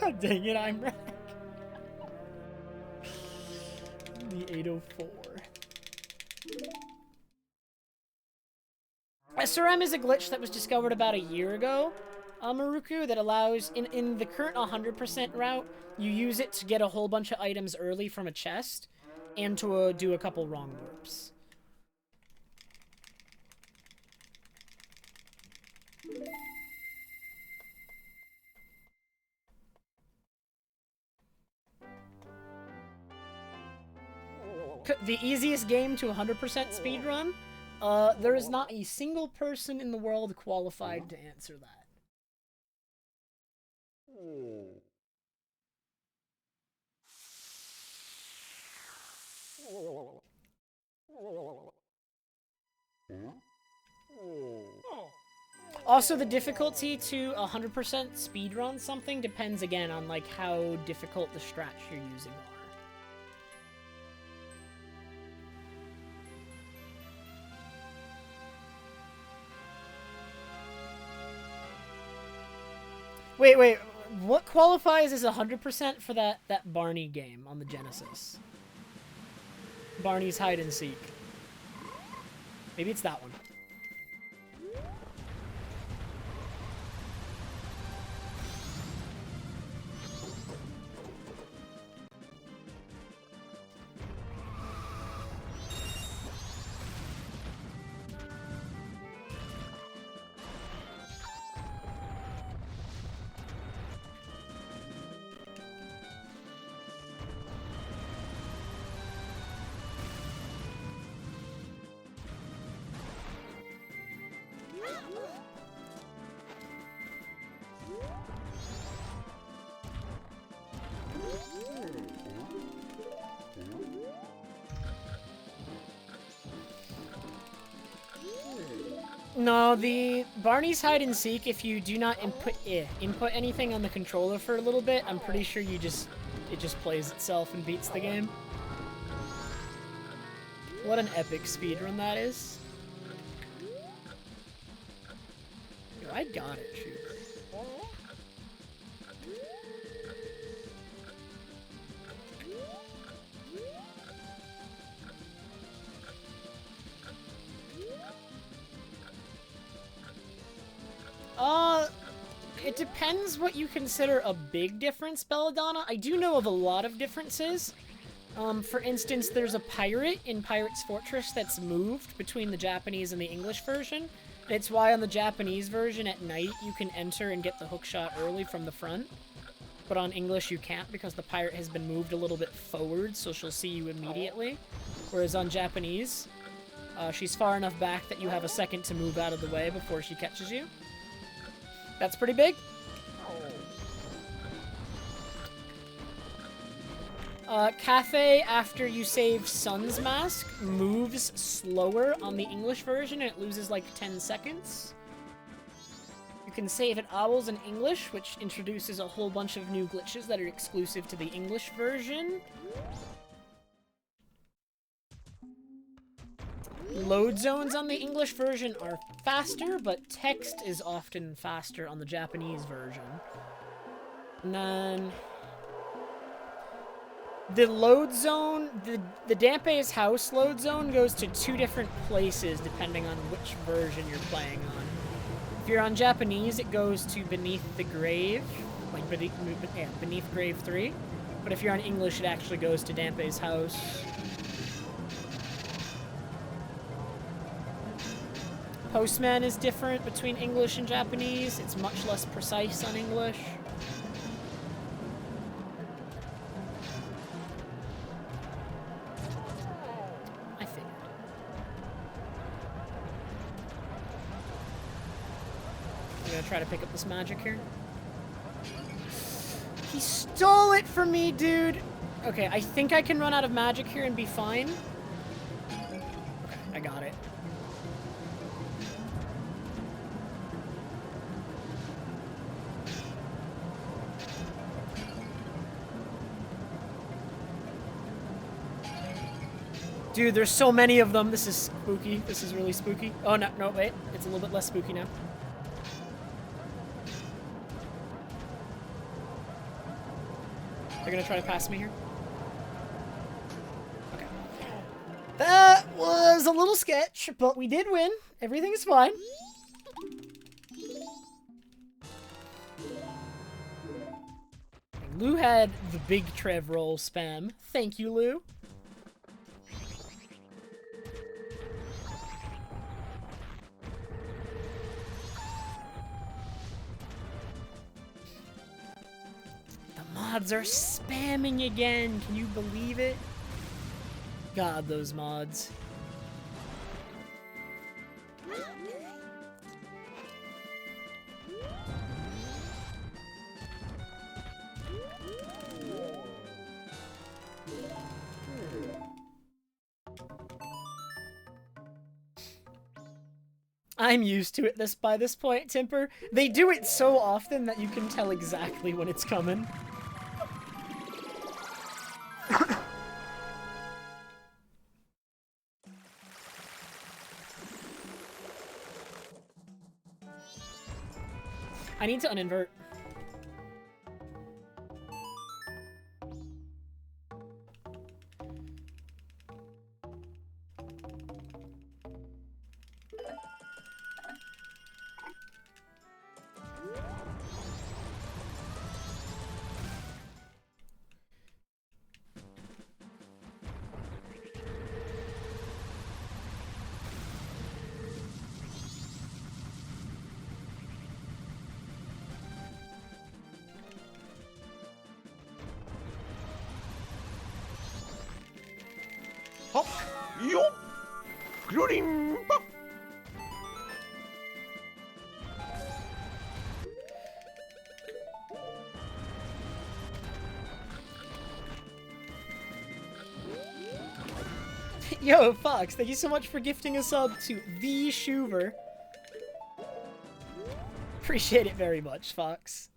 S1: God dang it, I'm right. The 804. SRM is a glitch that was discovered about a year ago, Maruku, that allows, in the current 100% route, you use it to get a whole bunch of items early from a chest, and to do a couple wrong warps. The easiest game to 100% speedrun? There is not a single person in the world qualified to answer that. Also, the difficulty to 100% speedrun something depends again on like how difficult the strats you're using are. Wait, what qualifies as 100% for that Barney game on the Genesis? Barney's Hide and Seek. Maybe it's that one. No, the Barney's Hide and Seek, if you do not input anything on the controller for a little bit, I'm pretty sure it just plays itself and beats the game. What an epic speedrun that is. Yo, I got it, shoot. It depends what you consider a big difference, Belladonna. I do know of a lot of differences. For instance, there's a pirate in Pirate's Fortress that's moved between the Japanese and the English version. It's why on the Japanese version at night you can enter and get the hookshot early from the front. But on English you can't because the pirate has been moved a little bit forward, so she'll see you immediately. Whereas on Japanese, she's far enough back that you have a second to move out of the way before she catches you. That's pretty big. Cafe, after you save Sun's Mask, moves slower on the English version, and it loses like 10 seconds. You can save at Owls in English, which introduces a whole bunch of new glitches that are exclusive to the English version. Load zones on the English version are faster, but text is often faster on the Japanese version. And then the load zone, the Dampe's house load zone goes to 2 different places depending on which version you're playing on. If you're on Japanese, it goes to Beneath the Grave, like Beneath Grave 3. But if you're on English, it actually goes to Dampe's house. Postman is different between English and Japanese. It's much less precise on English. I figured. I'm gonna try to pick up this magic here. He stole it from me, dude! Okay, I think I can run out of magic here and be fine. Okay, I got it. Dude, there's so many of them. This is spooky. This is really spooky. Oh, no, wait. It's a little bit less spooky now. They're gonna try to pass me here. Okay. That was a little sketch, but we did win. Everything is fine. Lou had the big Trev roll spam. Thank you, Lou. Mods are spamming again. Can you believe it? God, those mods. I'm used to it by this point, Timper. They do it so often that you can tell exactly when it's coming. I need to uninvert.
S3: Hop, yo, gluting, pop.
S1: Yo, Fox, thank you so much for gifting a sub to the Shuver. Appreciate it very much, Fox.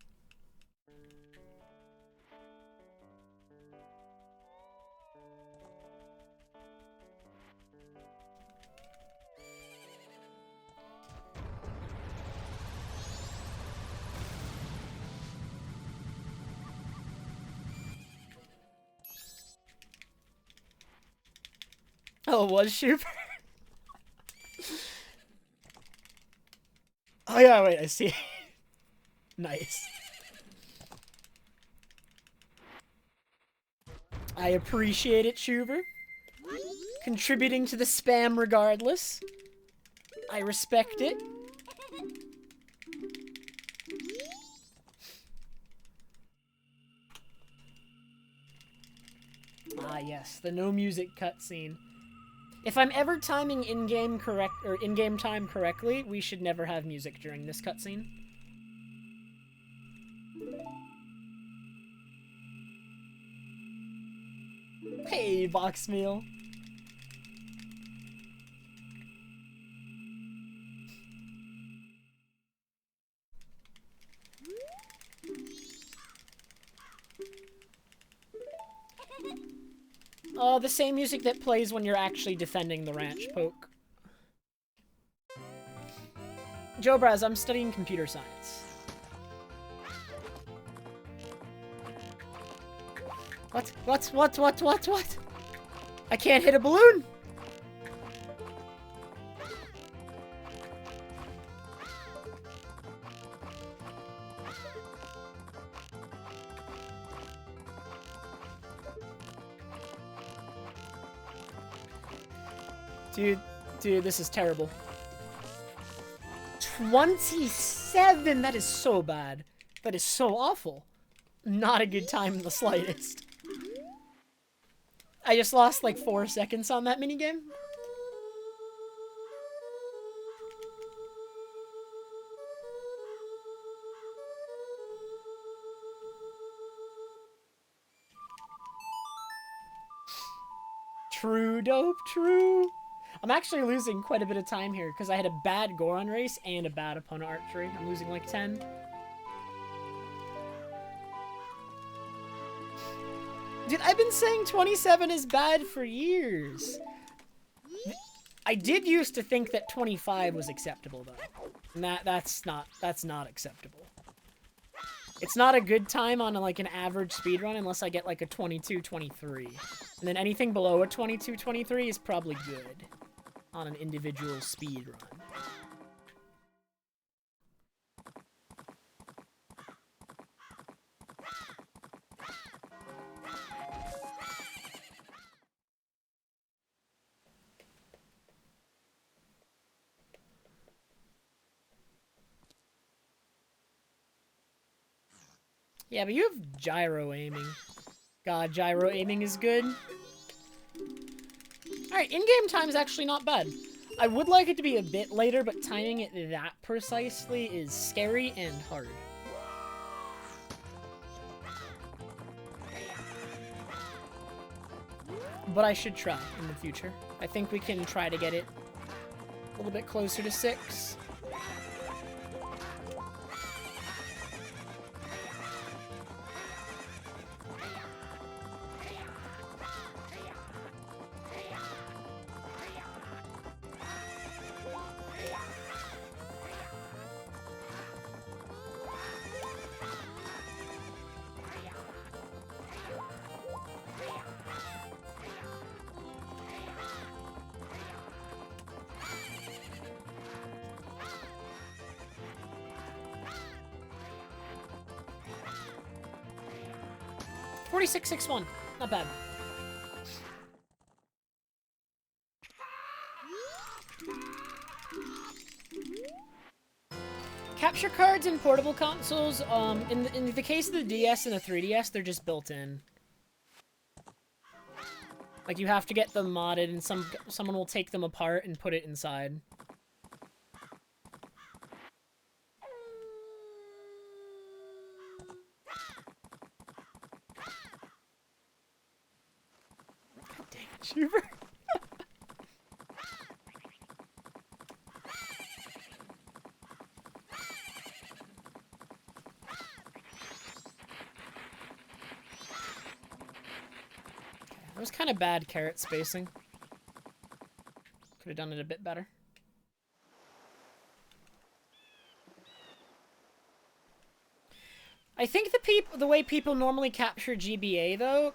S1: Oh, it was Shuver? Oh yeah, wait, I see. Nice. I appreciate it, Shuver. Contributing to the spam regardless. I respect it. Ah yes, the no music cutscene. If I'm ever timing in-game time correctly, we should never have music during this cutscene. Hey, Voxmeal. Oh, the same music that plays when you're actually defending the ranch, Poke. Joe Braz, I'm studying computer science. What? I can't hit a balloon! Dude, this is terrible. 27! That is so bad. That is so awful. Not a good time in the slightest. I just lost like 4 seconds on that minigame. True, Dope, true. I'm actually losing quite a bit of time here because I had a bad Goron race and a bad opponent archery. I'm losing like 10. Dude, I've been saying 27 is bad for years. I did used to think that 25 was acceptable though. And that's not acceptable. It's not a good time on like an average speedrun unless I get like a 22-23. And then anything below a 22-23 is probably good on an individual speedrun. Yeah, but you have gyro aiming. God, gyro aiming is good. Alright, in-game time is actually not bad. I would like it to be a bit later, but timing it that precisely is scary and hard. But I should try in the future. I think we can try to get it A little bit closer to 6. $46.61. Not bad. Capture cards in portable consoles, in the case of the DS and the 3DS, they're just built in. Like, you have to get them modded, and someone will take them apart and put it inside. God dang it, Chuber. That was kind of bad carrot spacing. Could have done it a bit better. I think the way people normally capture GBA though,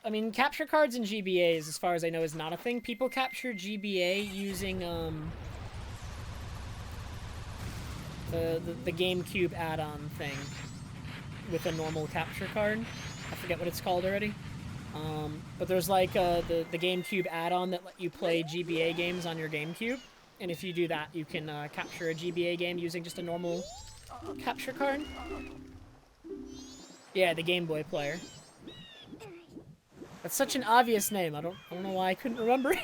S1: I mean, capture cards in GBAs, as far as I know, is not a thing. People capture GBA using the GameCube add-on thing with a normal capture card. I forget what it's called already. But there's like the GameCube add-on that let you play GBA games on your GameCube, and if you do that, you can capture a GBA game using just a normal capture card. Yeah, the Game Boy player. That's such an obvious name. I don't know why I couldn't remember it.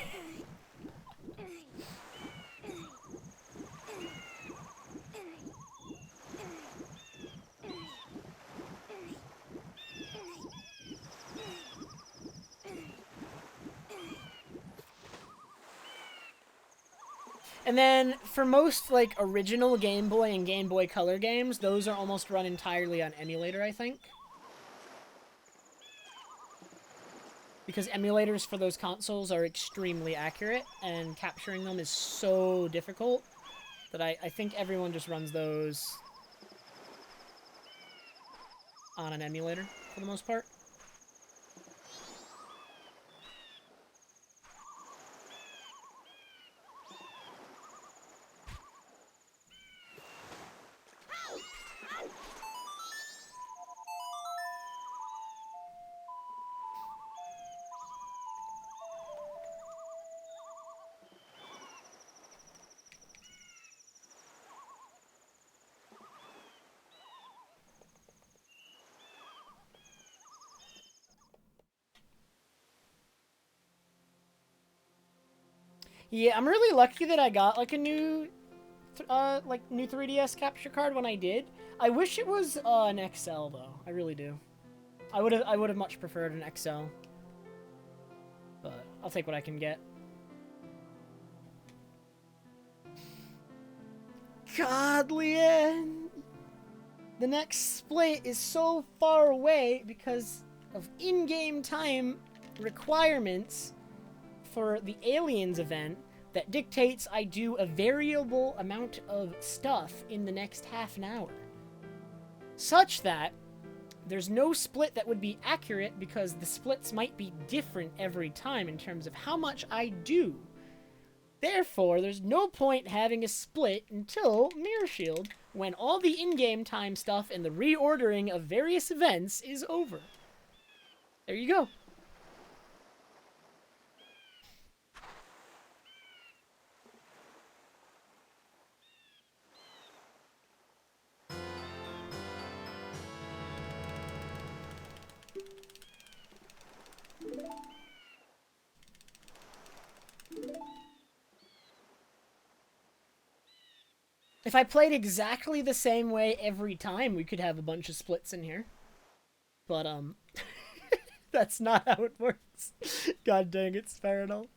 S1: And then, for most, like, original Game Boy and Game Boy Color games, those are almost run entirely on emulator, I think. Because emulators for those consoles are extremely accurate, and capturing them is so difficult that I think everyone just runs those on an emulator, for the most part. Yeah, I'm really lucky that I got, like, a new 3DS capture card when I did. I wish it was an XL, though. I really do. I would have much preferred an XL. But I'll take what I can get. God, Leanne! The next split is so far away because of in-game time requirements for the Aliens event that dictates I do a variable amount of stuff in the next half an hour. Such that there's no split that would be accurate because the splits might be different every time in terms of how much I do. Therefore, there's no point having a split until Mirror Shield, when all the in-game time stuff and the reordering of various events is over. There you go. If I played exactly the same way every time, we could have a bunch of splits in here. But, that's not how it works. God dang it, Sparadol.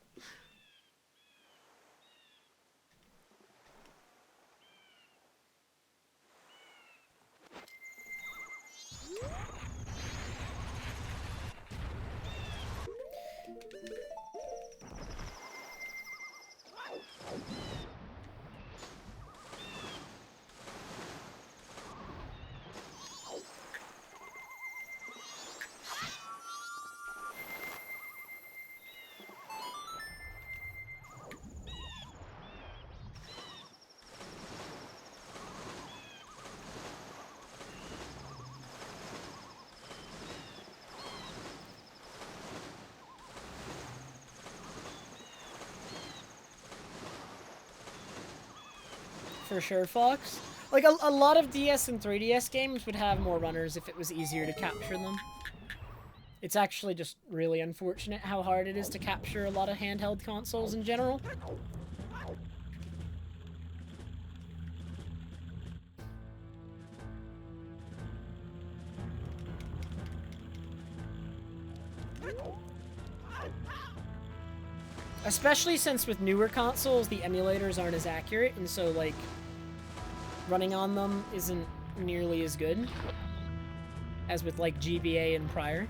S1: For sure, Fox. Like, a lot of DS and 3DS games would have more runners if it was easier to capture them. It's actually just really unfortunate how hard it is to capture a lot of handheld consoles in general. Especially since with newer consoles, the emulators aren't as accurate, and so, like, running on them isn't nearly as good as with, like, GBA and prior.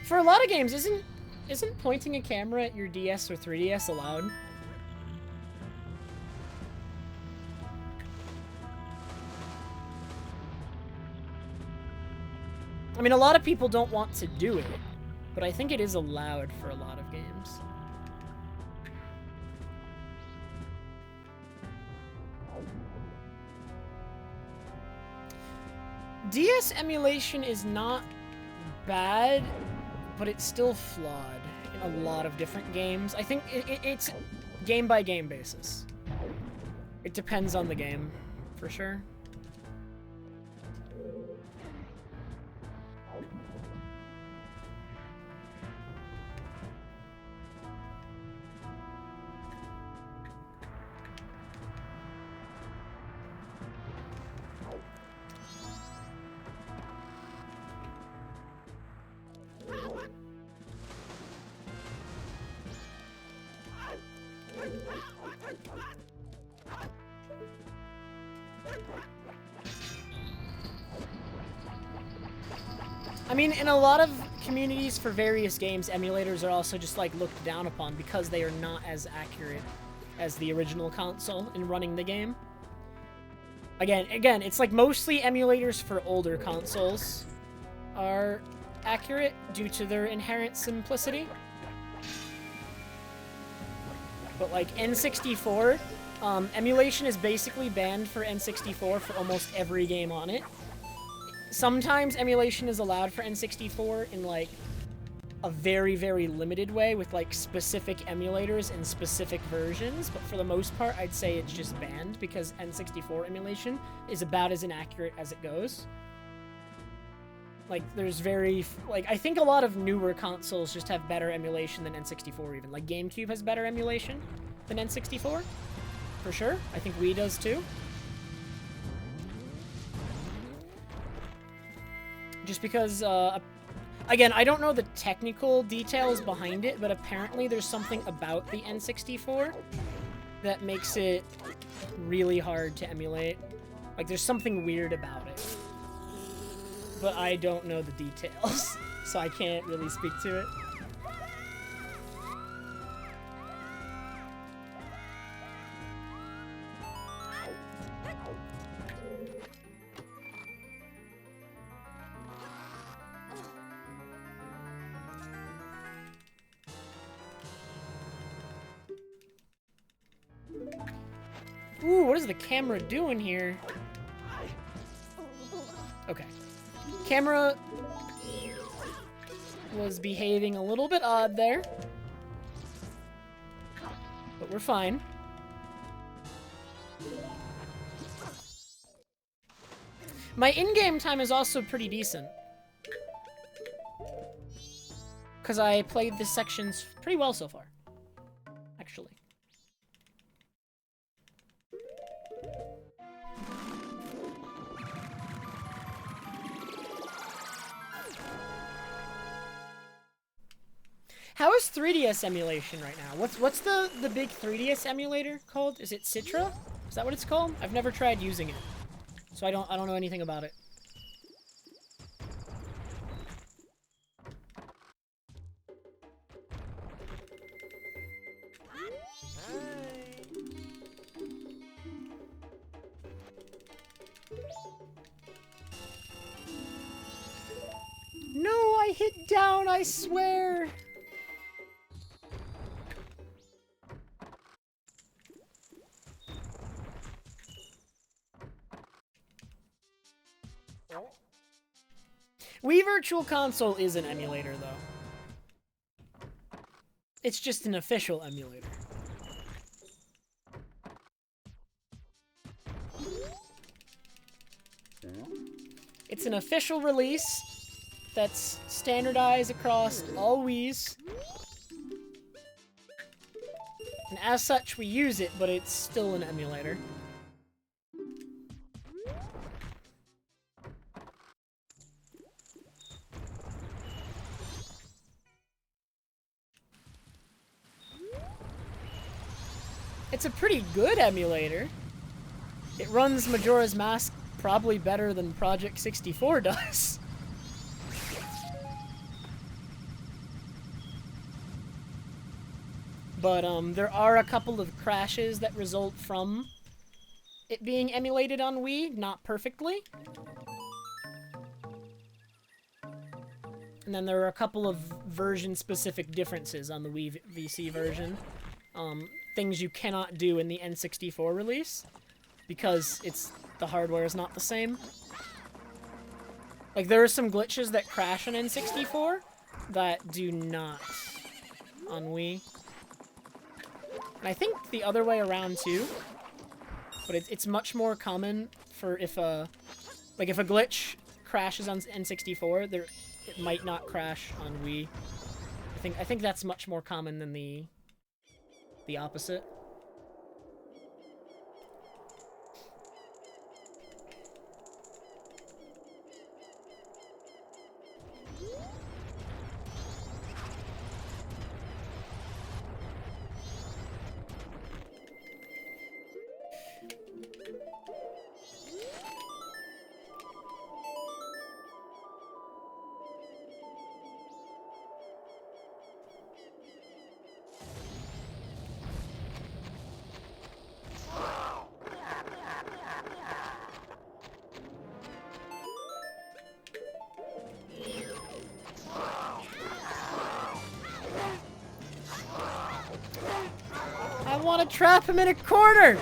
S1: For a lot of games, isn't pointing a camera at your DS or 3DS allowed? I mean, a lot of people don't want to do it, but I think it is allowed for a lot of games. DS emulation is not bad, but it's still flawed in a lot of different games. I think it's game-by-game basis. It depends on the game, for sure. I mean, in a lot of communities for various games, emulators are also just, like, looked down upon because they are not as accurate as the original console in running the game. Again, it's, like, mostly emulators for older consoles are accurate due to their inherent simplicity. But, like, N64, emulation is basically banned for N64 for almost every game on it. Sometimes emulation is allowed for N64 in, like, a very, very limited way with, like, specific emulators and specific versions, but for the most part, I'd say it's just banned because N64 emulation is about as inaccurate as it goes. Like, there's I think a lot of newer consoles just have better emulation than N64 even. Like, GameCube has better emulation than N64, for sure. I think Wii does too. Just because, again, I don't know the technical details behind it, but apparently there's something about the N64 that makes it really hard to emulate. Like, there's something weird about it. But I don't know the details, so I can't really speak to it. Ooh, what is the camera doing here? Okay. Camera was behaving a little bit odd there. But we're fine. My in-game time is also pretty decent. Because I played the sections pretty well so far. Actually. How is 3DS emulation right now? What's the big 3DS emulator called? Is it Citra? Is that what it's called? I've never tried using it, so I don't know anything about it. No, I hit down, I swear! Wii Virtual Console is an emulator, though. It's just an official emulator. It's an official release that's standardized across all Wiis. And as such, we use it, but it's still an emulator. It's a pretty good emulator. It runs Majora's Mask probably better than Project 64 does. But there are a couple of crashes that result from it being emulated on Wii, not perfectly. And then there are a couple of version-specific differences on the Wii VC version. Things you cannot do in the N64 release, because the hardware is not the same. Like, there are some glitches that crash on N64 that do not on Wii. And I think the other way around too, but it's much more common for if a glitch crashes on N64, it might not crash on Wii. I think that's much more common than the opposite. I want to trap him in a corner!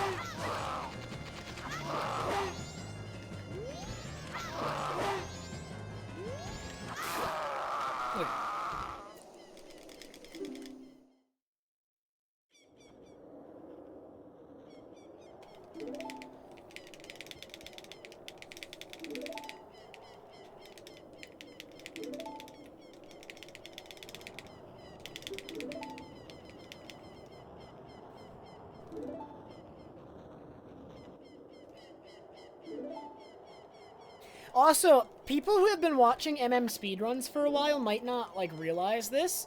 S1: Also, people who have been watching speedruns for a while might not, like, realize this,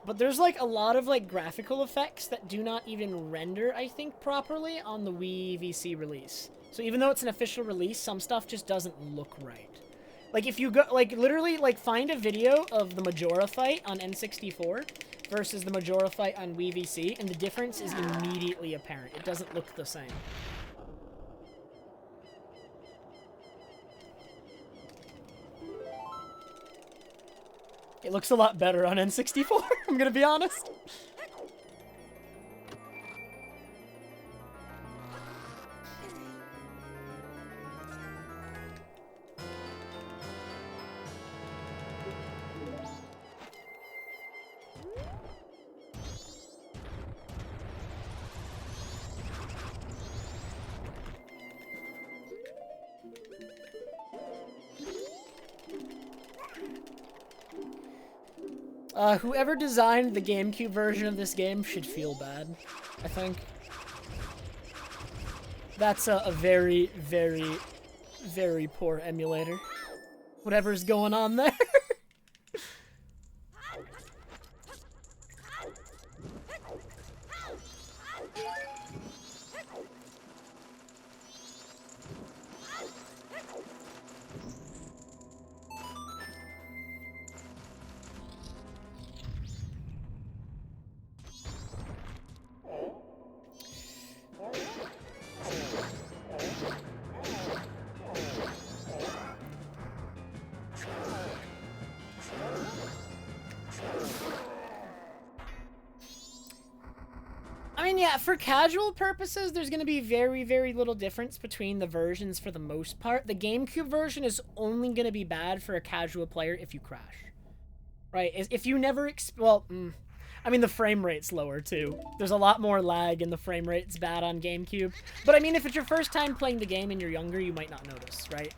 S1: but there's, like, a lot of, like, graphical effects that do not even render, I think, properly on the Wii VC release. So even though it's an official release, some stuff just doesn't look right. Like, if you go, like, literally, like, find a video of the Majora fight on N64 versus the Majora fight on Wii VC, and the difference is immediately apparent. It doesn't look the same. It looks a lot better on N64, I'm gonna be honest. Whoever designed the GameCube version of this game should feel bad, I think. That's a very, very, very poor emulator. Whatever's going on there. yeah, for casual purposes, there's going to be very, very little difference between the versions for the most part. The GameCube version is only going to be bad for a casual player if you crash. Right? If you never... I mean, the frame rate's lower, too. There's a lot more lag, and the frame rate's bad on GameCube. But, I mean, if it's your first time playing the game and you're younger, you might not notice, right?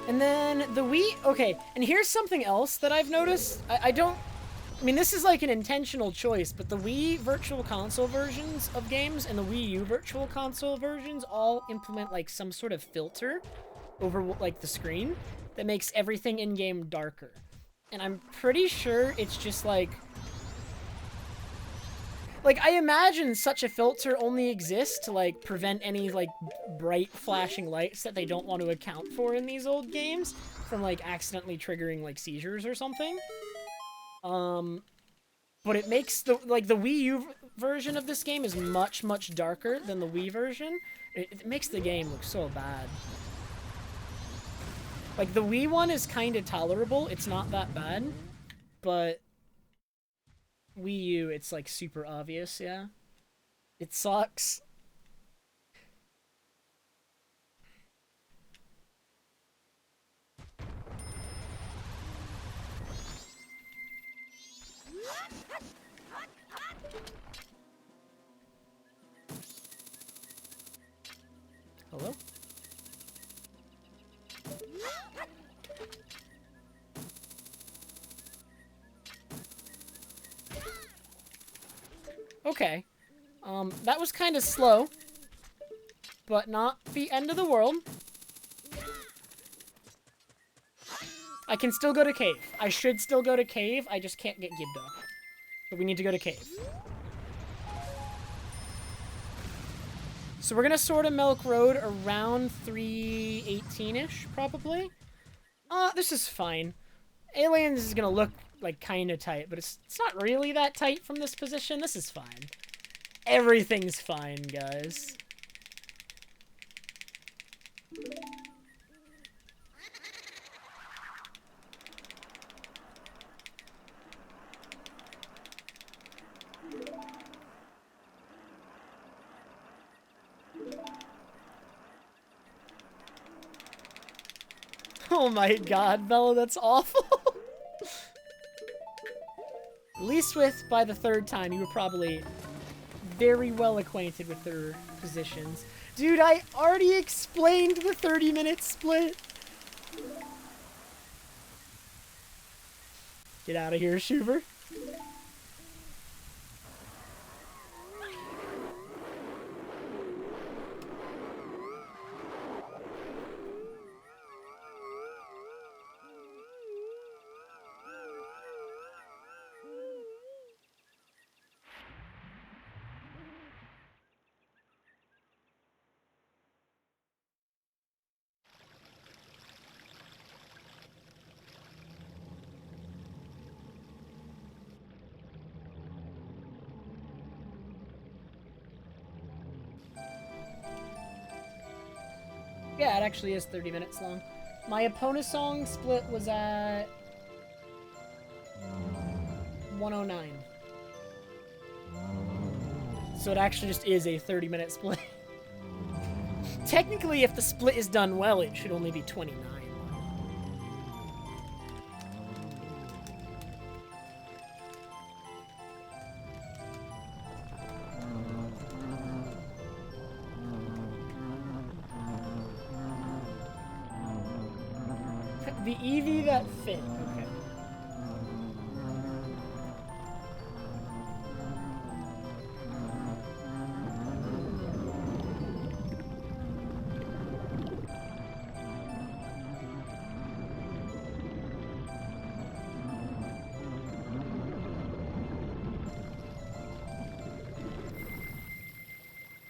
S1: And then the Wii... Okay, and here's something else that I've noticed. I mean, this is like an intentional choice, but the Wii Virtual Console versions of games and the Wii U Virtual Console versions all implement, like, some sort of filter over, like, the screen that makes everything in-game darker. And I'm pretty sure it's just, like, I imagine such a filter only exists to, like, prevent any, like, bright flashing lights that they don't want to account for in these old games from, like, accidentally triggering, like, seizures or something. But it makes the Wii U version of this game is much, much darker than the Wii version. It makes the game look so bad. Like, the Wii one is kind of tolerable. It's not that bad. But Wii U, it's, like, super obvious, yeah. It sucks. Hello? Okay. That was kind of slow, but not the end of the world. I can still go to cave. I should still go to cave. I just can't get Gibdo. But we need to go to cave. So we're gonna sort of Milk Road around 318-ish, probably. This is fine. Aliens is gonna look, like, kind of tight, but it's not really that tight from this position. This is fine. Everything's fine, guys. Oh my god, Bella, that's awful. At least by the third time, you were probably very well acquainted with their positions. Dude, I already explained the 30-minute split. Get out of here, Schubert. Yeah, it actually is 30 minutes long. My opponent song split was at 109. So it actually just is a 30-minute split. Technically, if the split is done well, it should only be 29. the Eevee that fit. Okay.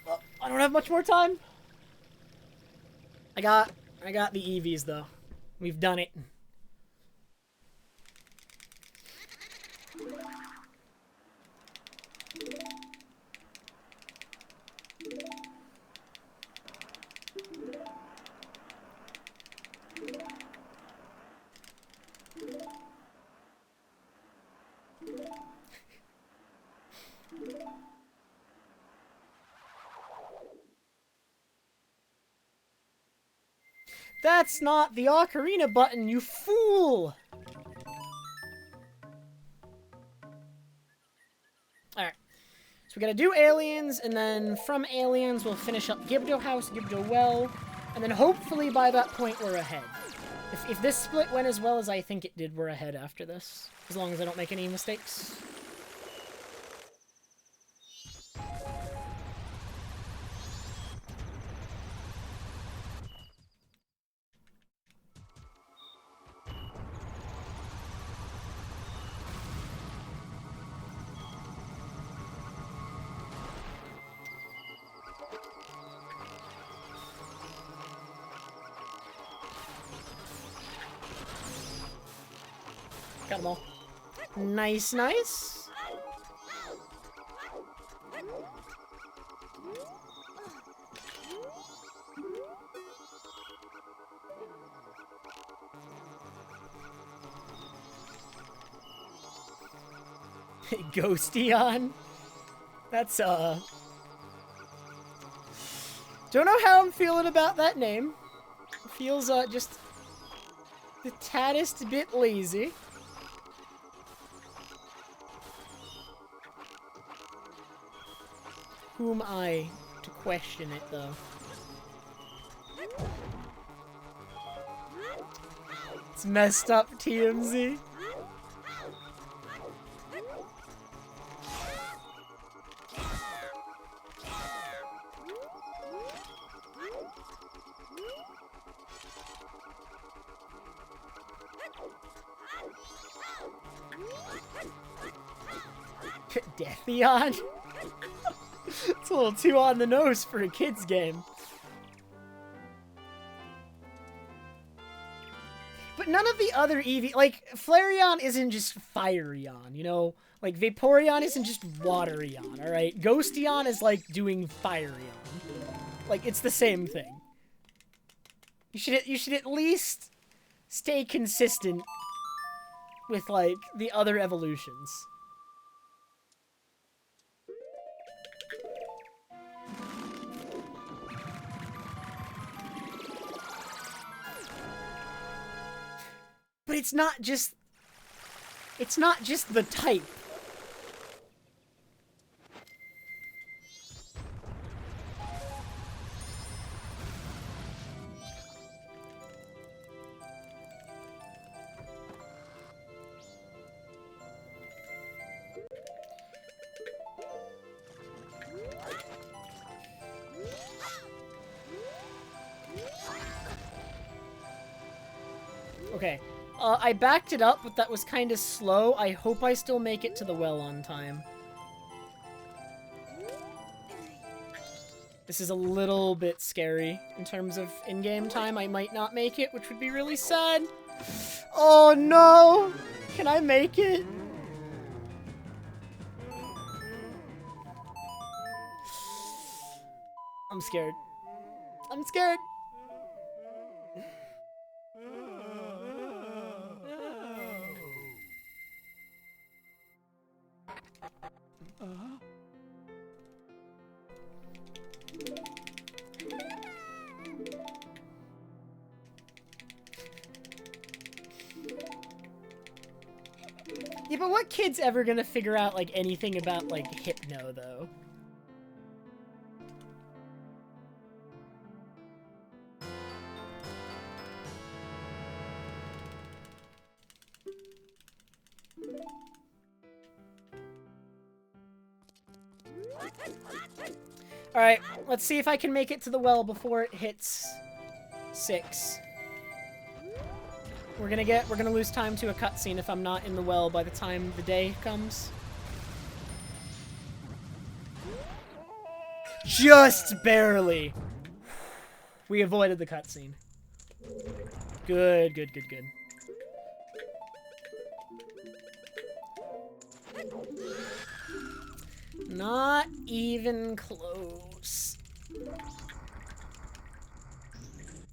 S1: Well, I don't have much more time. I got the Eevees though. We've done it. That's not the ocarina button, you fool! Alright. So we gotta do aliens, and then from aliens we'll finish up Gibdo House, Gibdo Well, and then hopefully by that point we're ahead. If this split went as well as I think it did, we're ahead after this. As long as I don't make any mistakes. Got them all. Nice, nice. Ghosteon. That's, Don't know how I'm feeling about that name. It feels, just the taddest bit lazy. Who am I to question it, though? It's messed up, TMZ. Deathion? It's a little too on the nose for a kid's game. But none of the other Eevee, like, Flareon isn't just Fireon, you know? Like, Vaporeon isn't just Watereon, alright? Ghosteon is, like, doing Fireon. Like, it's the same thing. You should at least stay consistent with, like, the other evolutions. But it's not just the type. Okay. I backed it up, but that was kind of slow. I hope I still make it to the well on time. This is a little bit scary in terms of in-game time. I might not make it, which would be really sad. Oh no! Can I make it? I'm scared. I'm scared. Yeah, but what kid's ever gonna figure out, like, anything about, like, Hypno, though? Alright, let's see if I can make it to the well before it hits 6. We're gonna lose time to a cutscene if I'm not in the well by the time the day comes. Just barely. We avoided the cutscene. Good, good, good, good. Not even close.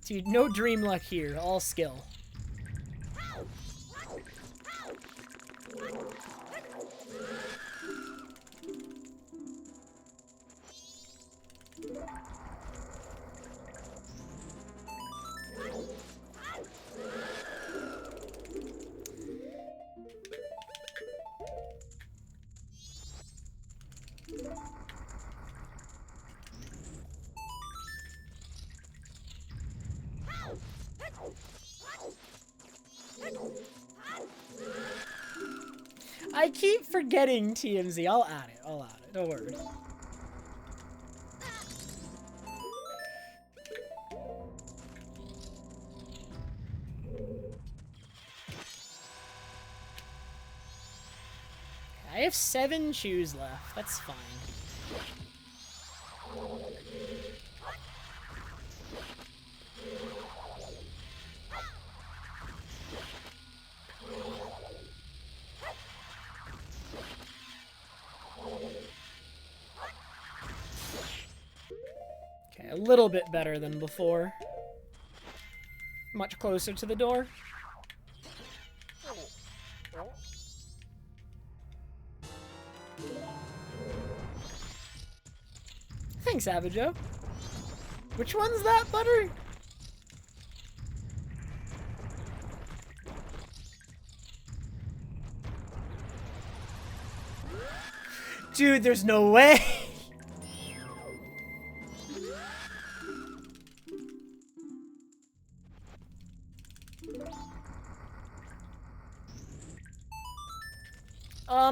S1: Dude, no dream luck here. All skill. I keep forgetting TMZ. I'll add it. I'll add it. Don't worry. I have 7 shoes left. That's fine. Okay, a little bit better than before. Much closer to the door. Thanks, Avajo. Which one's that, Butter? Dude, there's no way.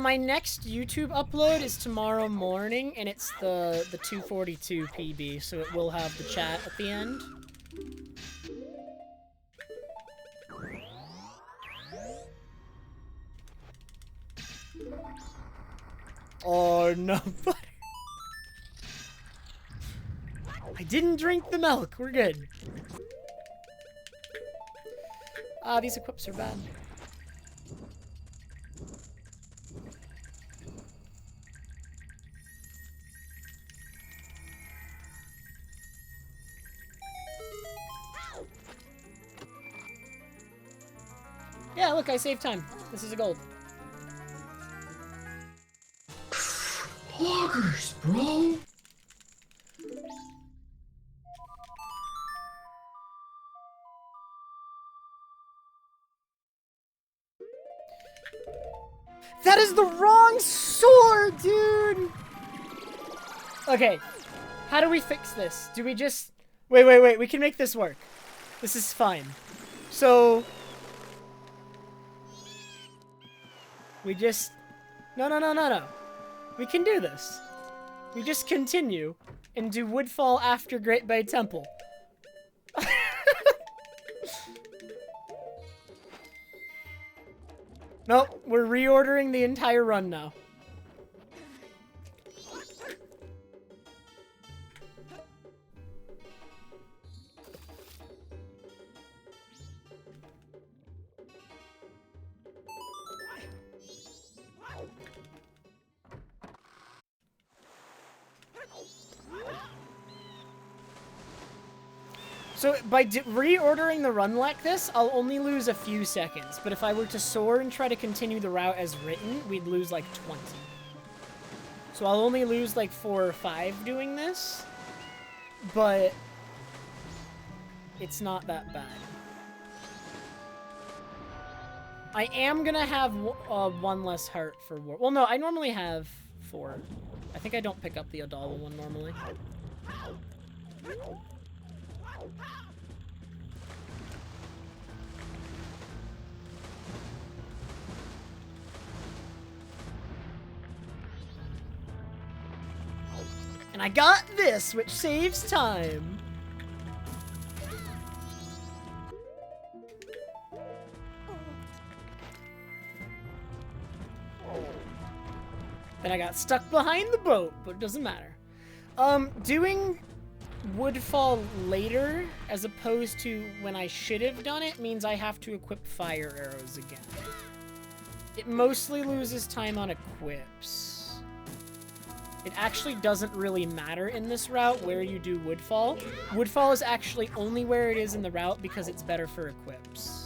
S1: My next YouTube upload is tomorrow morning, and it's the 242 PB, so it will have the chat at the end. Oh no, Butter. I didn't drink the milk. We're good. Ah, these equips are bad. Yeah, look, I saved time. This is a gold.
S2: Loggers, bro.
S1: That is the wrong sword, dude! Okay, how do we fix this? Do we just... Wait, we can make this work. This is fine. So... we just... No. We can do this. We just continue and do Woodfall after Great Bay Temple. Nope, we're reordering the entire run now. So, by reordering the run like this, I'll only lose a few seconds. But if I were to soar and try to continue the route as written, we'd lose like 20. So I'll only lose like 4 or 5 doing this. But it's not that bad. I am gonna have 1 less heart for war. Well, no, I normally have 4. I think I don't pick up the Adala one normally. And I got this, which saves time. Then I got stuck behind the boat, but it doesn't matter. Doing Woodfall later, as opposed to when I should have done it, means I have to equip fire arrows again. It mostly loses time on equips. It actually doesn't really matter in this route where you do Woodfall. Woodfall is actually only where it is in the route because it's better for equips.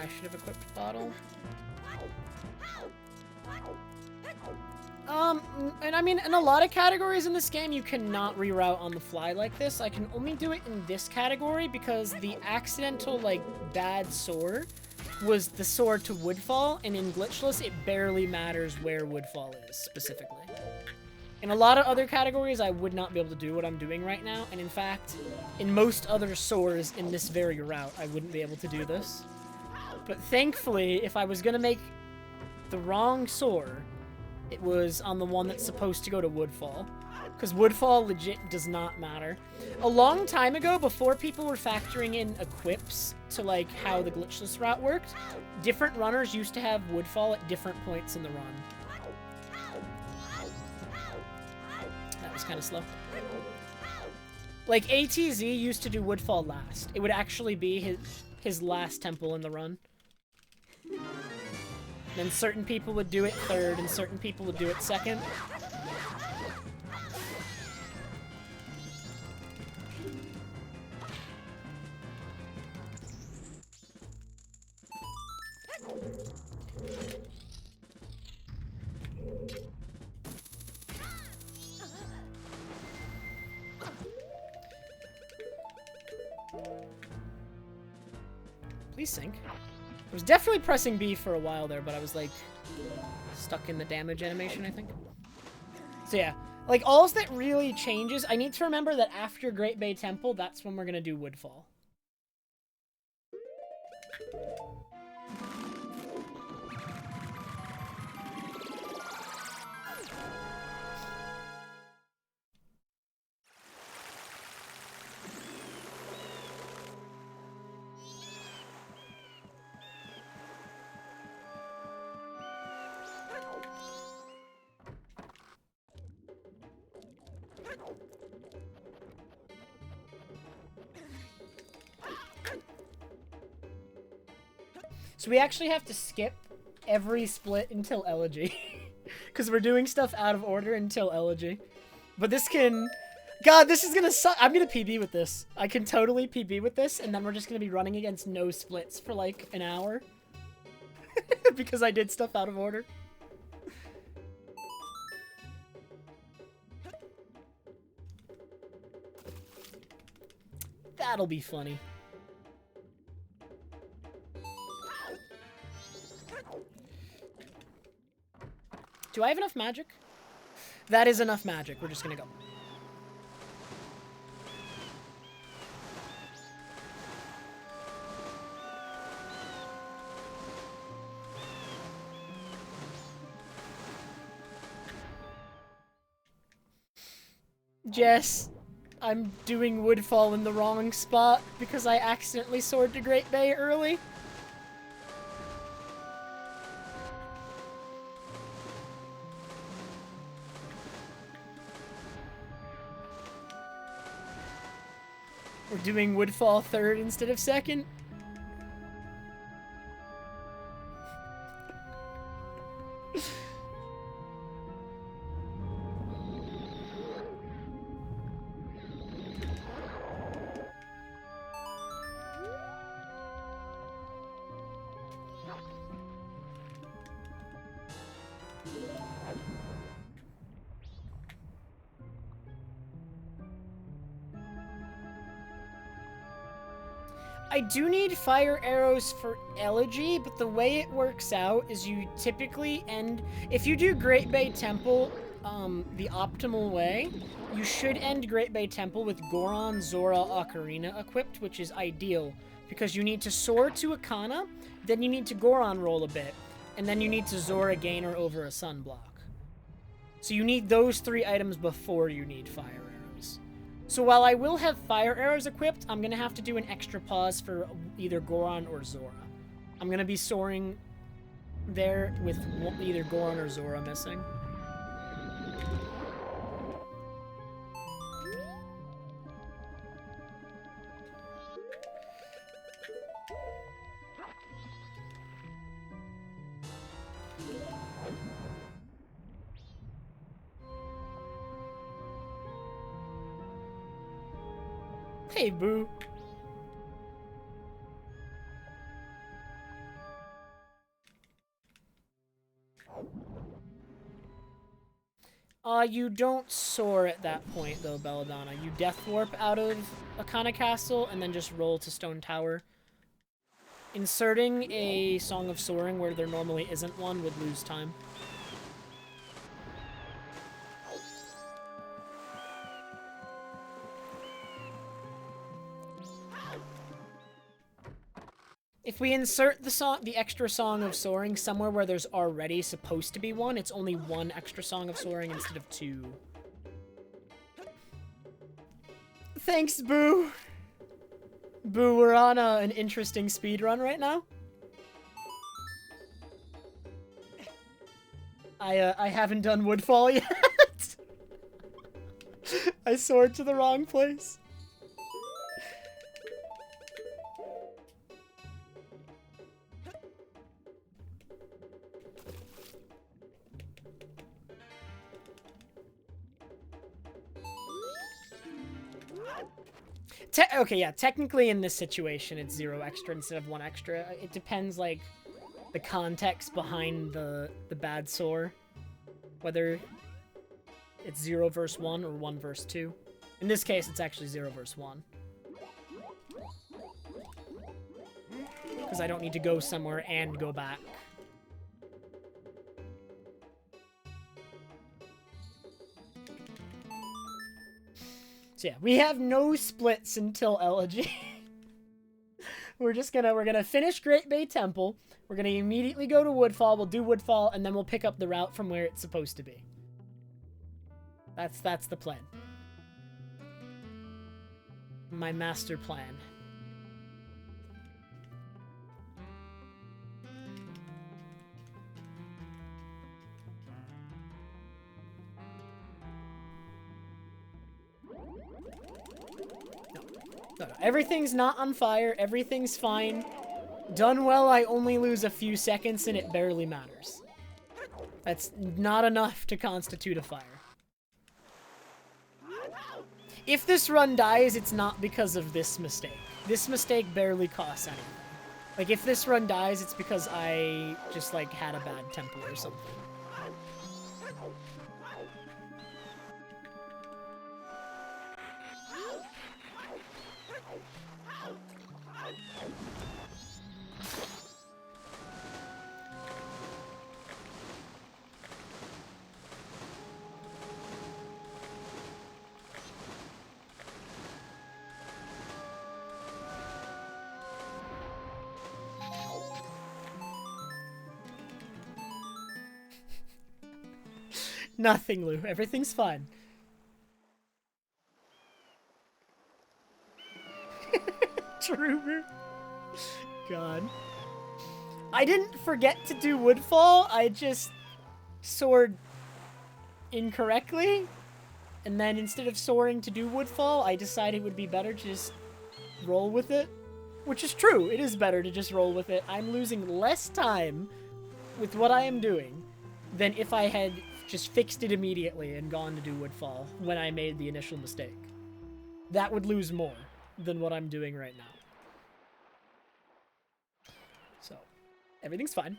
S1: I should have equipped bottle. And I mean, in a lot of categories in this game, you cannot reroute on the fly like this. I can only do it in this category because the accidental, like, bad sword was the sword to Woodfall, and in Glitchless, it barely matters where Woodfall is, specifically. In a lot of other categories, I would not be able to do what I'm doing right now, and in fact, in most other swords in this very route, I wouldn't be able to do this. But thankfully, if I was gonna make the wrong sword, it was on the one that's supposed to go to Woodfall. Because Woodfall legit does not matter. A long time ago, before people were factoring in equips to, like, how the Glitchless route worked, different runners used to have Woodfall at different points in the run. That was kind of slow. Like, ATZ used to do Woodfall last. It would actually be his last temple in the run. Then certain people would do it third, and certain people would do it second. Please sink. I was definitely pressing B for a while there, but I was, like, stuck in the damage animation, I think. So yeah, like, all that really changes, I need to remember that after Great Bay Temple, that's when we're gonna do Woodfall. So we actually have to skip every split until Elegy. Because we're doing stuff out of order until Elegy. But this can... God, this is gonna suck. I'm gonna PB with this. I can totally PB with this, and then we're just gonna be running against no splits for like an hour. Because I did stuff out of order. That'll be funny. Do I have enough magic? That is enough magic. We're just gonna go. Jess, I'm doing Woodfall in the wrong spot because I accidentally soared to Great Bay early. We're doing Woodfall third instead of second. I do need fire arrows for Elegy, but the way it works out is you typically end... If you do Great Bay Temple the optimal way, you should end Great Bay Temple with Goron, Zora, Ocarina equipped, which is ideal, because you need to soar to Akana, then you need to Goron roll a bit, and then you need to Zora Gainer over a Sunblock. So you need those 3 items before you need fire arrows. So while I will have fire arrows equipped, I'm going to have to do an extra pause for either Goron or Zora. I'm going to be soaring there with either Goron or Zora missing. Hey, Boo. You don't soar at that point, though, Belladonna. You Death Warp out of Akana Castle and then just roll to Stone Tower. Inserting a Song of Soaring where there normally isn't one would lose time. If we insert the extra Song of Soaring somewhere where there's already supposed to be one, it's only 1 extra Song of Soaring instead of 2. Thanks, Boo! Boo, we're on an interesting speedrun right now. I haven't done Woodfall yet. I soared to the wrong place. Okay, yeah, technically in this situation it's 0 extra instead of 1 extra. It depends, like, the context behind the bad soar. Whether it's 0 versus 1 or 1 versus 2. In this case, it's actually 0 versus 1. Because I don't need to go somewhere and go back. So yeah, we have no splits until Elegy. we're gonna finish Great Bay Temple. We're gonna immediately go to Woodfall. We'll do Woodfall, and then we'll pick up the route from where it's supposed to be. That's the plan. My master plan. No, everything's not on fire. Everything's fine. Done well, I only lose a few seconds, and it barely matters. That's not enough to constitute a fire. If this run dies, it's not because of this mistake. This mistake barely costs anything. Like, if this run dies, it's because I just, like, had a bad temple or something. Nothing, Lou. Everything's fine. Trooper. God. I didn't forget to do Woodfall. I just soared incorrectly. And then instead of soaring to do Woodfall, I decided it would be better to just roll with it. Which is true. It is better to just roll with it. I'm losing less time with what I am doing than if I had just fixed it immediately and gone to do Woodfall when I made the initial mistake. That would lose more than what I'm doing right now. So, everything's fine.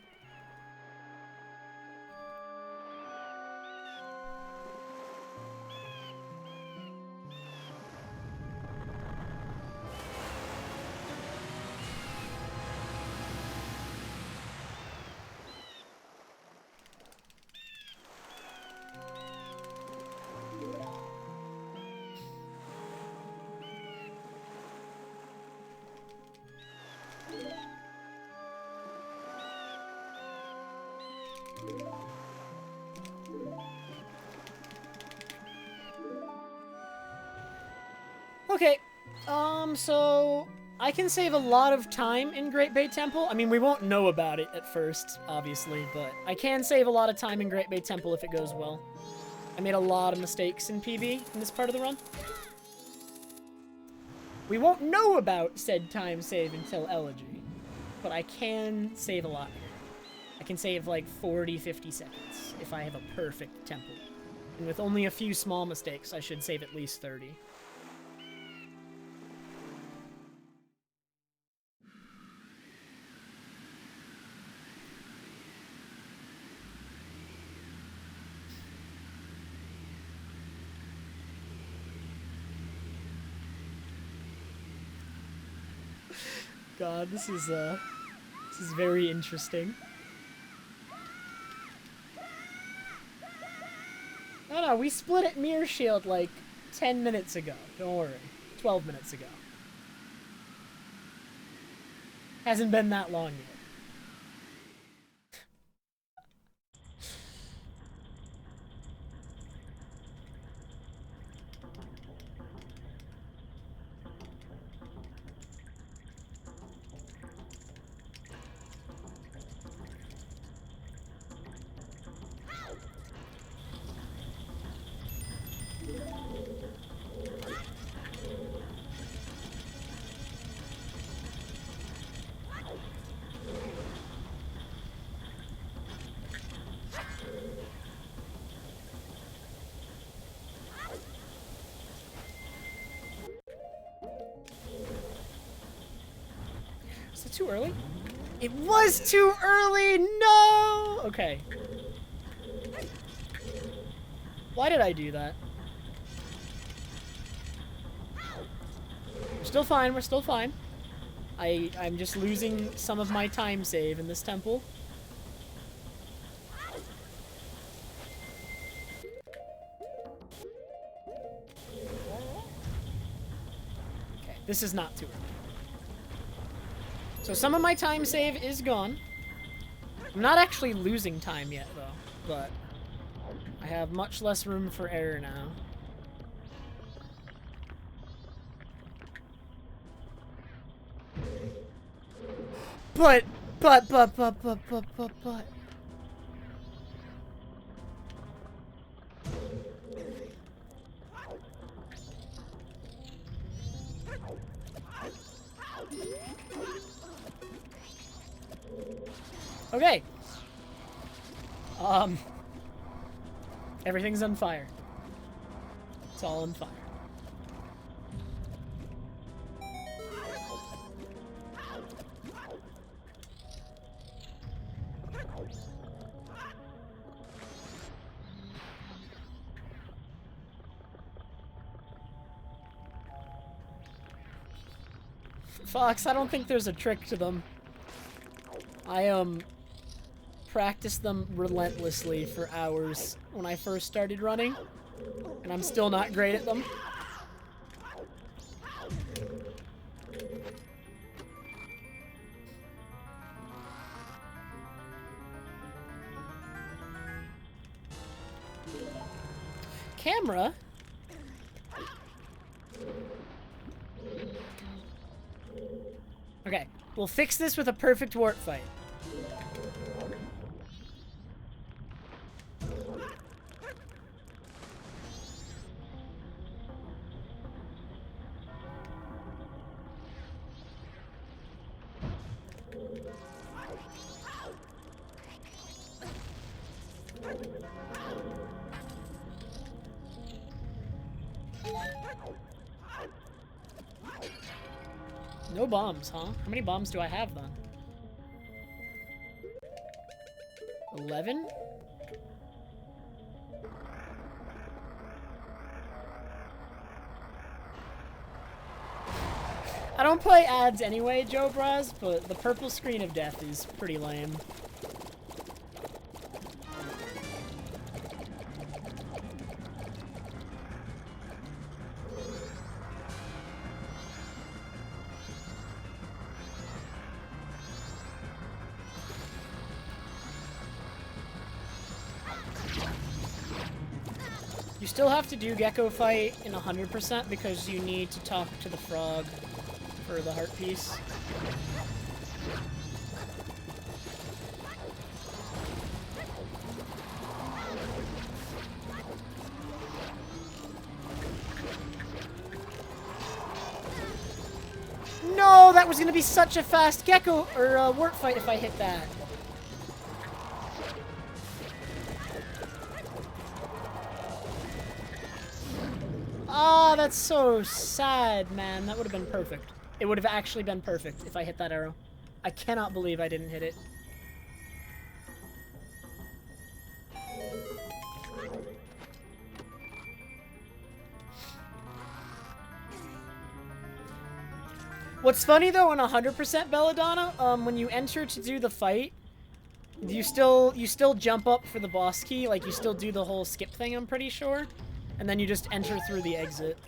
S1: Okay, so I can save a lot of time in Great Bay Temple. I mean, we won't know about it at first, obviously, but I can save a lot of time in Great Bay Temple if it goes well. I made a lot of mistakes in PB in this part of the run. We won't know about said time save until Elegy, but I can save a lot here. I can save like 40, 50 seconds if I have a perfect temple. And with only a few small mistakes, I should save at least 30. God, this is very interesting. No, we split at Mirror Shield like 10 minutes ago. Don't worry. 12 minutes ago. Hasn't been that long yet. Is it too early? It was too early! No! Okay. Why did I do that? We're still fine, we're still fine. I'm just losing some of my time save in this temple. Okay, this is not too early. So some of my time save is gone. I'm not actually losing time yet, though, but I have much less room for error now. But. Okay. Everything's on fire. It's all on fire. Fox, I don't think there's a trick to them. I, practiced them relentlessly for hours when I first started running, and I'm still not great at them. Camera? Okay, we'll fix this with a perfect warp fight. No bombs, huh? How many bombs do I have, then? 11? I don't play ads anyway, Joe Braz, but the purple screen of death is pretty lame. You still have to do Gecko Fight in 100% because you need to talk to the frog for the heart piece. No, that was gonna be such a fast Gecko or Wart fight if I hit that. Ah, that's so sad, man. That would have been perfect. It would have actually been perfect if I hit that arrow. I cannot believe I didn't hit it. What's funny though, on 100% Belladonna, when you enter to do the fight, you still jump up for the boss key, like you still do the whole skip thing, I'm pretty sure, and then you just enter through the exit.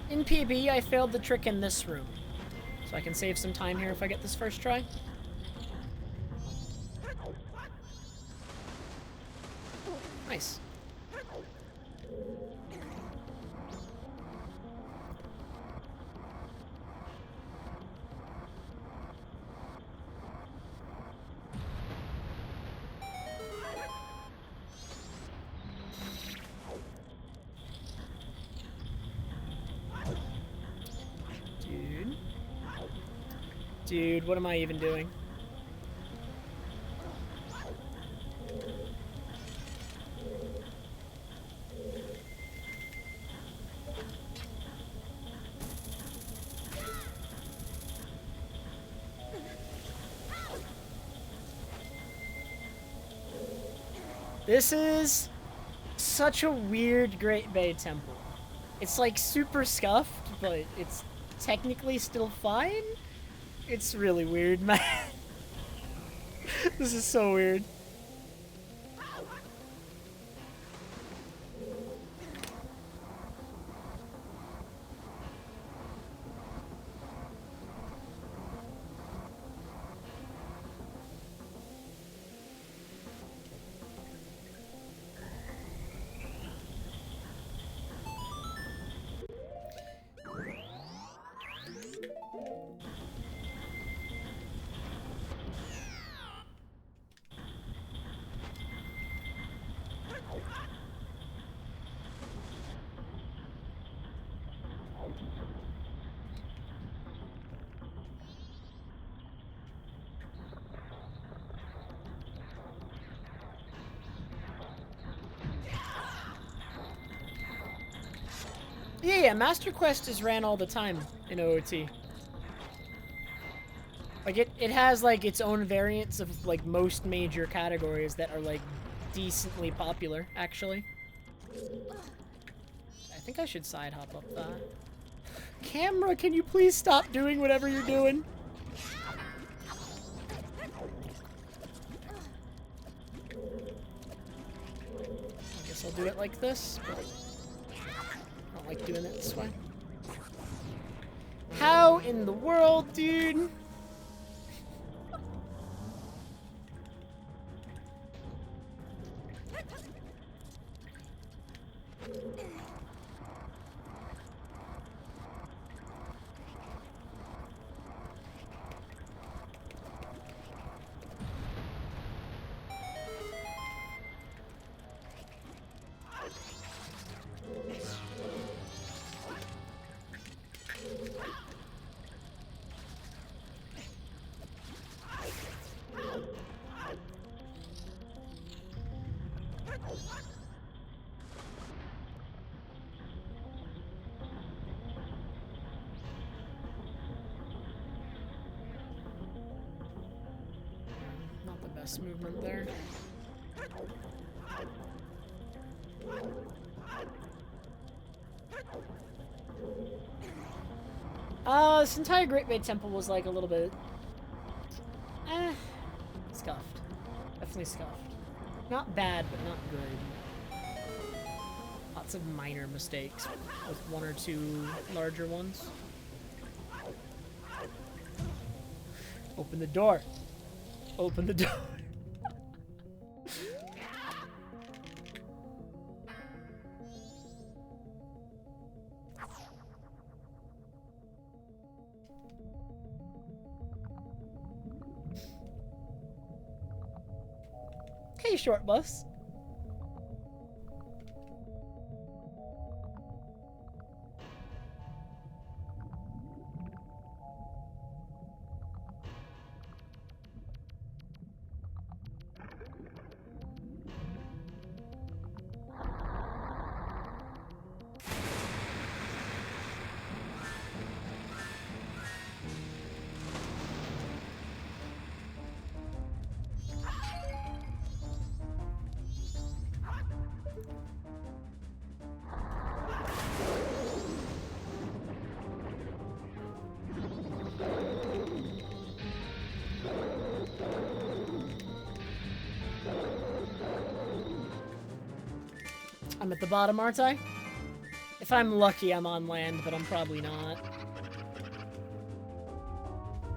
S1: In PB, I failed the trick in this room. So I can save some time here if I get this first try. Nice. Dude, what am I even doing? This is such a weird Great Bay Temple. It's like super scuffed, but it's technically still fine. It's really weird, man. This is so weird. Yeah, Master Quest is ran all the time in OOT. Like, it has, like, its own variants of, like, most major categories that are, like, decently popular, actually. I think I should side hop up that. Camera, can you please stop doing whatever you're doing? I guess I'll do it like this, but I don't like doing it this way. How in the world, dude? best movement there. This entire Great Bay Temple was like a little bit... scuffed. Definitely scuffed. Not bad, but not good. Lots of minor mistakes, with one or two larger ones. Open the door. Open the door. Hey, short bus. I'm at the bottom, aren't I? If I'm lucky, I'm on land, but I'm probably not.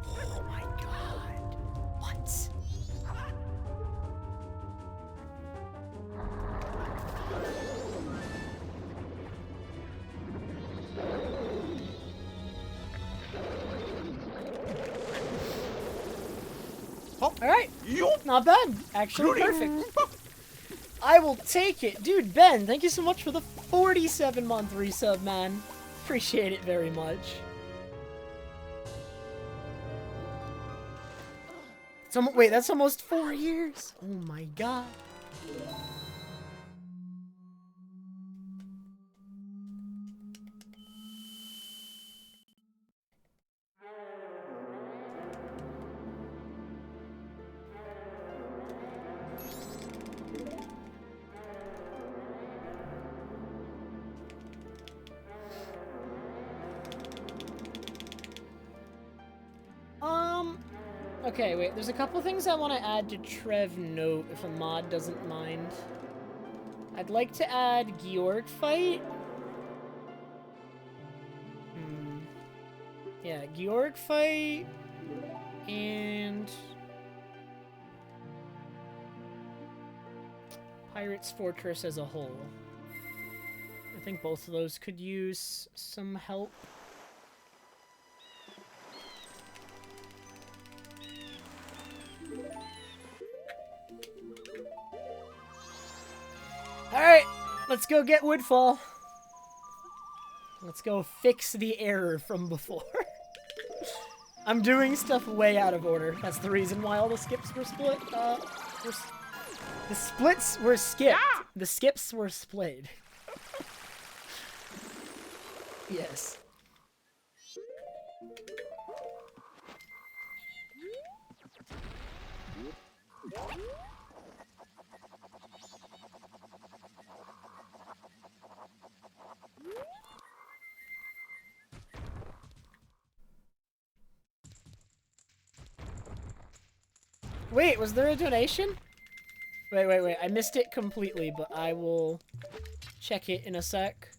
S1: Oh my god. What? Alright. Not bad. Actually perfect. I will take it. Dude, Ben, thank you so much for the 47-month resub, man. Appreciate it very much. Wait, that's almost 4 years. Oh my god. Okay, wait, there's a couple things I want to add to Trev Note, if a mod doesn't mind. I'd like to add Georg Fight. Yeah, Georg Fight, and Pirate's Fortress as a whole. I think both of those could use some help. Alright, let's go get Woodfall. Let's go fix the error from before. I'm doing stuff way out of order. That's the reason why all the skips were split. The splits were skipped. Yeah. The skips were splayed. Yes. Wait, was there a donation? Wait. I missed it completely, but I will check it in a sec.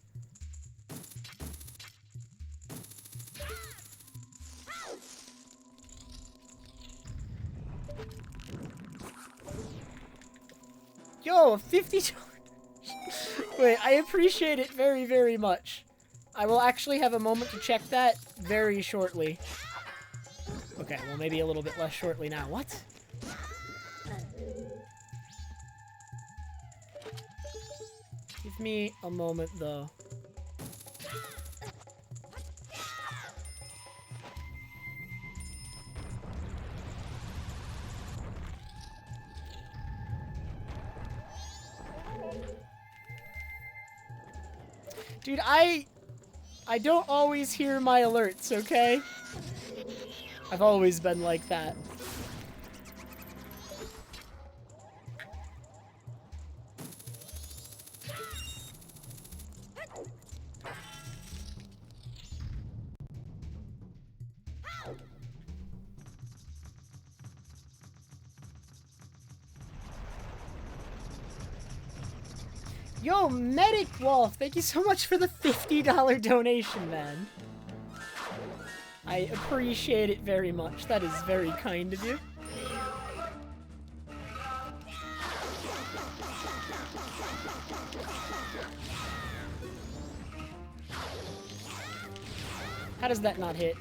S1: Yo, $50. Wait, I appreciate it very, very much. I will actually have a moment to check that very shortly. Okay, well, maybe a little bit less shortly now. What? Give me a moment, though. Dude, I don't always hear my alerts, okay? I've always been like that. Yo, Medic Wolf, thank you so much for the $50 donation, man. I appreciate it very much. That is very kind of you. How does that not hit?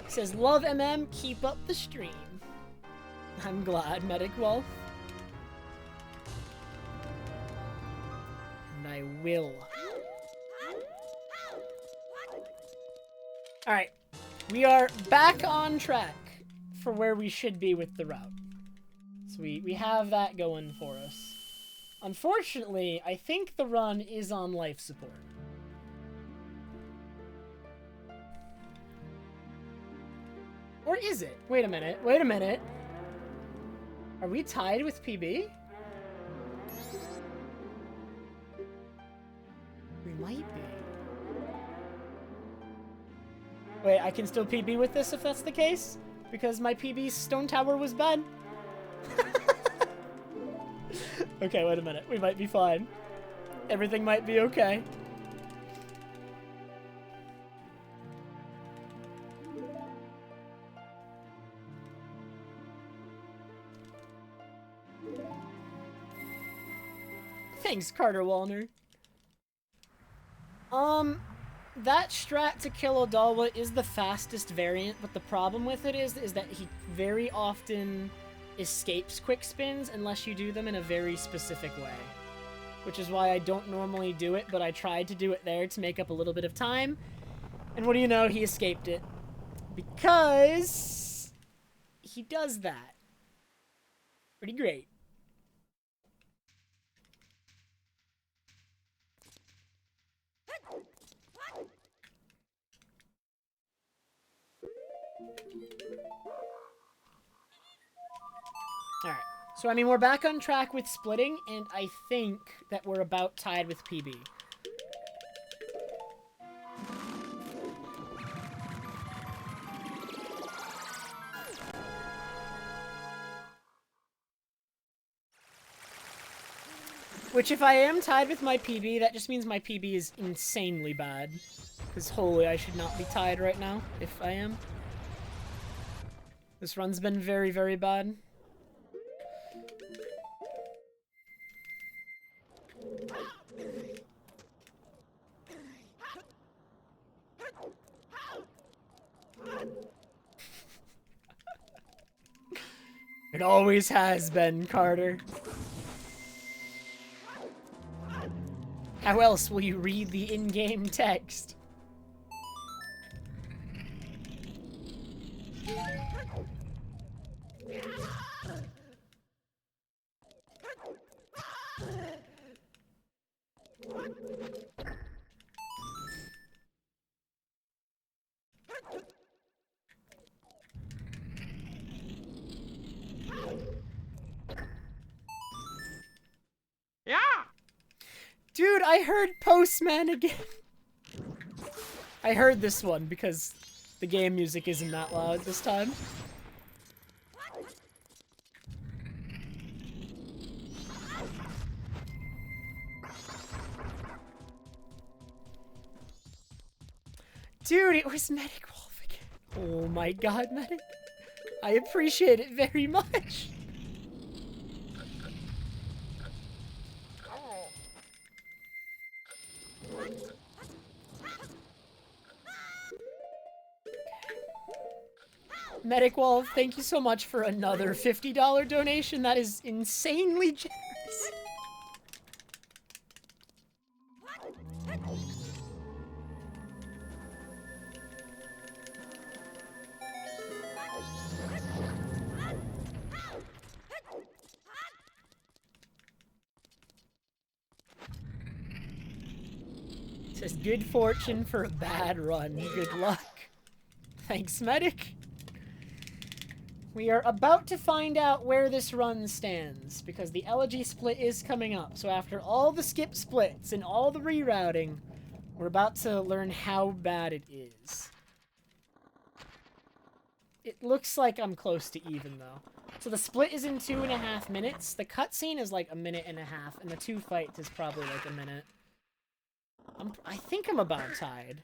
S1: Says, love MM, keep up the stream. I'm glad, Medic Wolf. And I will. Alright, we are back on track for where we should be with the route. So we have that going for us. Unfortunately, I think the run is on life support. Or is it? Wait a minute, wait a minute. Are we tied with PB? We might be. Wait, I can still PB with this if that's the case? Because my PB Stone Tower was bad? Okay, wait a minute. We might be fine. Everything might be okay. Thanks, Carter Wallner. That strat to kill Odalwa is the fastest variant, but the problem with it is that he very often escapes quick spins unless you do them in a very specific way. Which is why I don't normally do it, but I tried to do it there to make up a little bit of time. And what do you know? He escaped it. Because he does that. Pretty great. Alright, so I mean, we're back on track with splitting, and I think that we're about tied with PB. Which, if I am tied with my PB, that just means my PB is insanely bad. Because, holy, I should not be tied right now, if I am. This run's been very, very bad. It always has been, Carter. How else will you read the in-game text?
S3: Yeah.
S1: Dude, I heard Postman again. I heard this one because the game music isn't that loud this time. Dude, it was Medic Wolf again. Oh my god, Medic. I appreciate it very much. Medic Wolf, thank you so much for another $50 donation. That is insanely generous. It says, good fortune for a bad run. Good luck. Thanks, Medic. We are about to find out where this run stands, because the elegy split is coming up. So after all the skip splits and all the rerouting, we're about to learn how bad it is. It looks like I'm close to even, though. So the split is in 2.5 minutes. The cutscene is like 1.5 minutes, and the 2 fights is probably like 1 minute. I think I'm about tied.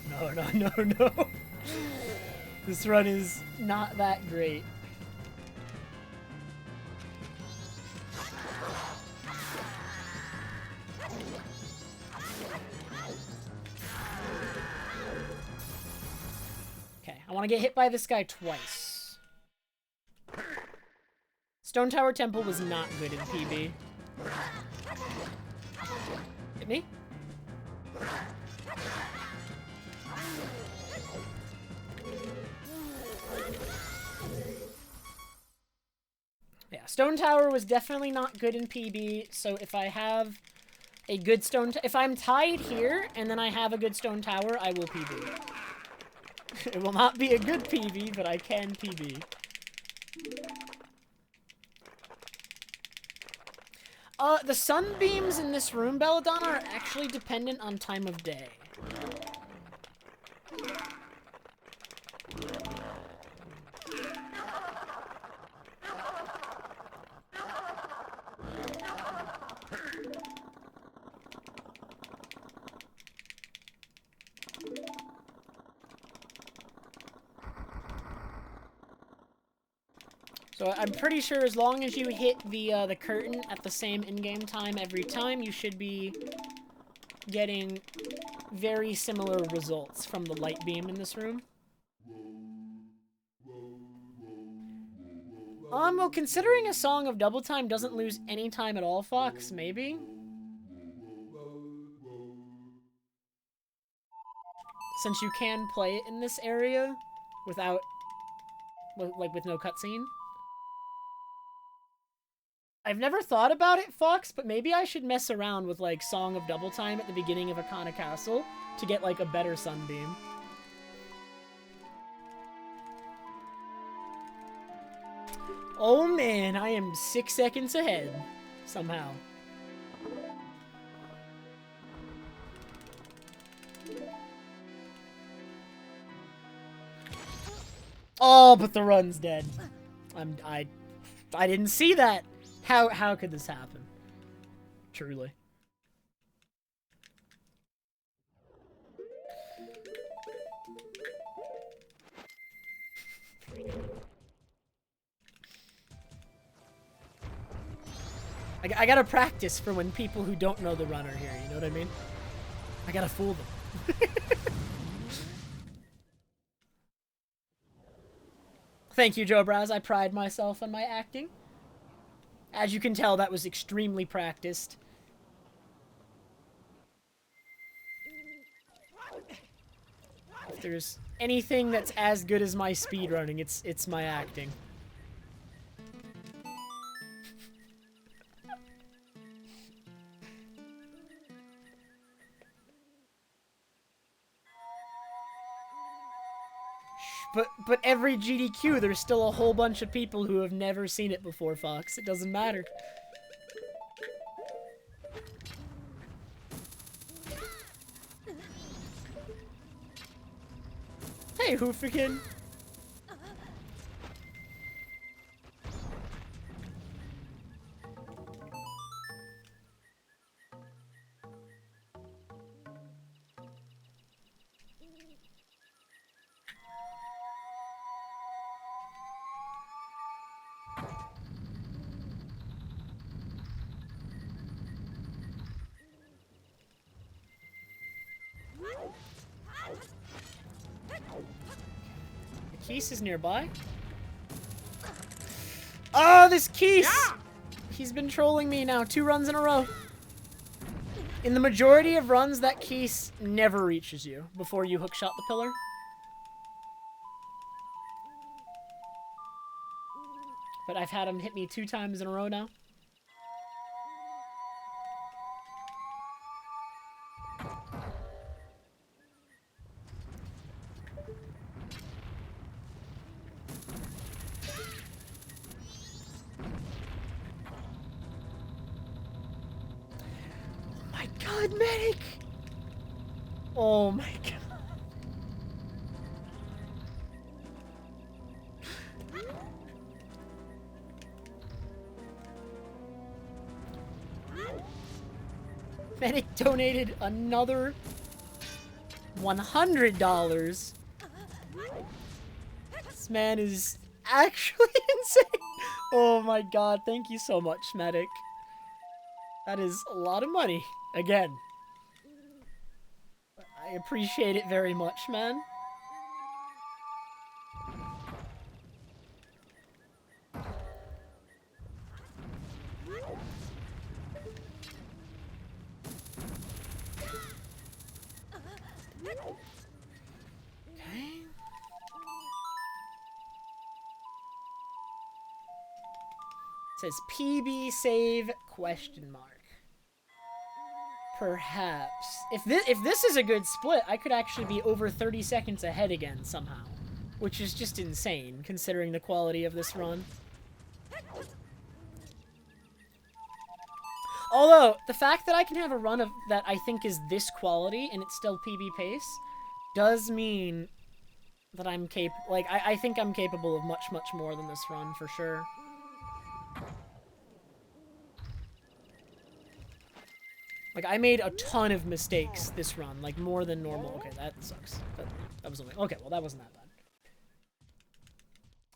S1: No. This run is not that great. Okay, I want to get hit by this guy twice. Stone Tower Temple was not good in PB. Hit me? Yeah, Stone Tower was definitely not good in PB, so if I have a good if I'm tied here, and then I have a good Stone Tower, I will PB. It will not be a good PB, but I can PB. The sunbeams in this room, Belladonna, are actually dependent on time of day. So I'm pretty sure as long as you hit the curtain at the same in-game time every time, you should be getting very similar results from the light beam in this room. Well, considering a Song of Double Time doesn't lose any time at all, Fox, maybe? Since you can play it in this area without, like, with no cutscene. I've never thought about it, Fox, but maybe I should mess around with, like, Song of Double Time at the beginning of Akana Castle to get, like, a better sunbeam. Oh man, I am 6 seconds ahead, somehow. Oh, but the run's dead. I didn't see that. How could this happen? Truly. I gotta practice for when people who don't know the run are here, you know what I mean? I gotta fool them. Thank you, Joe Braz. I pride myself on my acting. As you can tell, that was extremely practiced. If there's anything that's as good as my speedrunning, it's my acting. But every GDQ, there's still a whole bunch of people who have never seen it before, Fox. It doesn't matter. Hey, Hoofikin. Keese is nearby. Oh, this Keese!
S3: Yeah!
S1: He's been trolling me now 2 runs in a row. In the majority of runs, that Keese never reaches you before you hookshot the pillar. But I've had him hit me 2 times in a row now. God, medic! Oh my god. Medic donated another $100. This man is actually insane. Oh my god, thank you so much, Medic. That is a lot of money. Again. I appreciate it very much, man. Okay. It says PB save question mark. Perhaps. If this is a good split, I could actually be over 30 seconds ahead again somehow. Which is just insane, considering the quality of this run. Although, the fact that I can have a run of that I think is this quality, and it's still PB pace, does mean that I'm capable. Like, I think I'm capable of much, much more than this run, for sure. Like, I made a ton of mistakes this run, like, more than normal. Okay, that sucks. That was only... Okay, well, that wasn't that bad.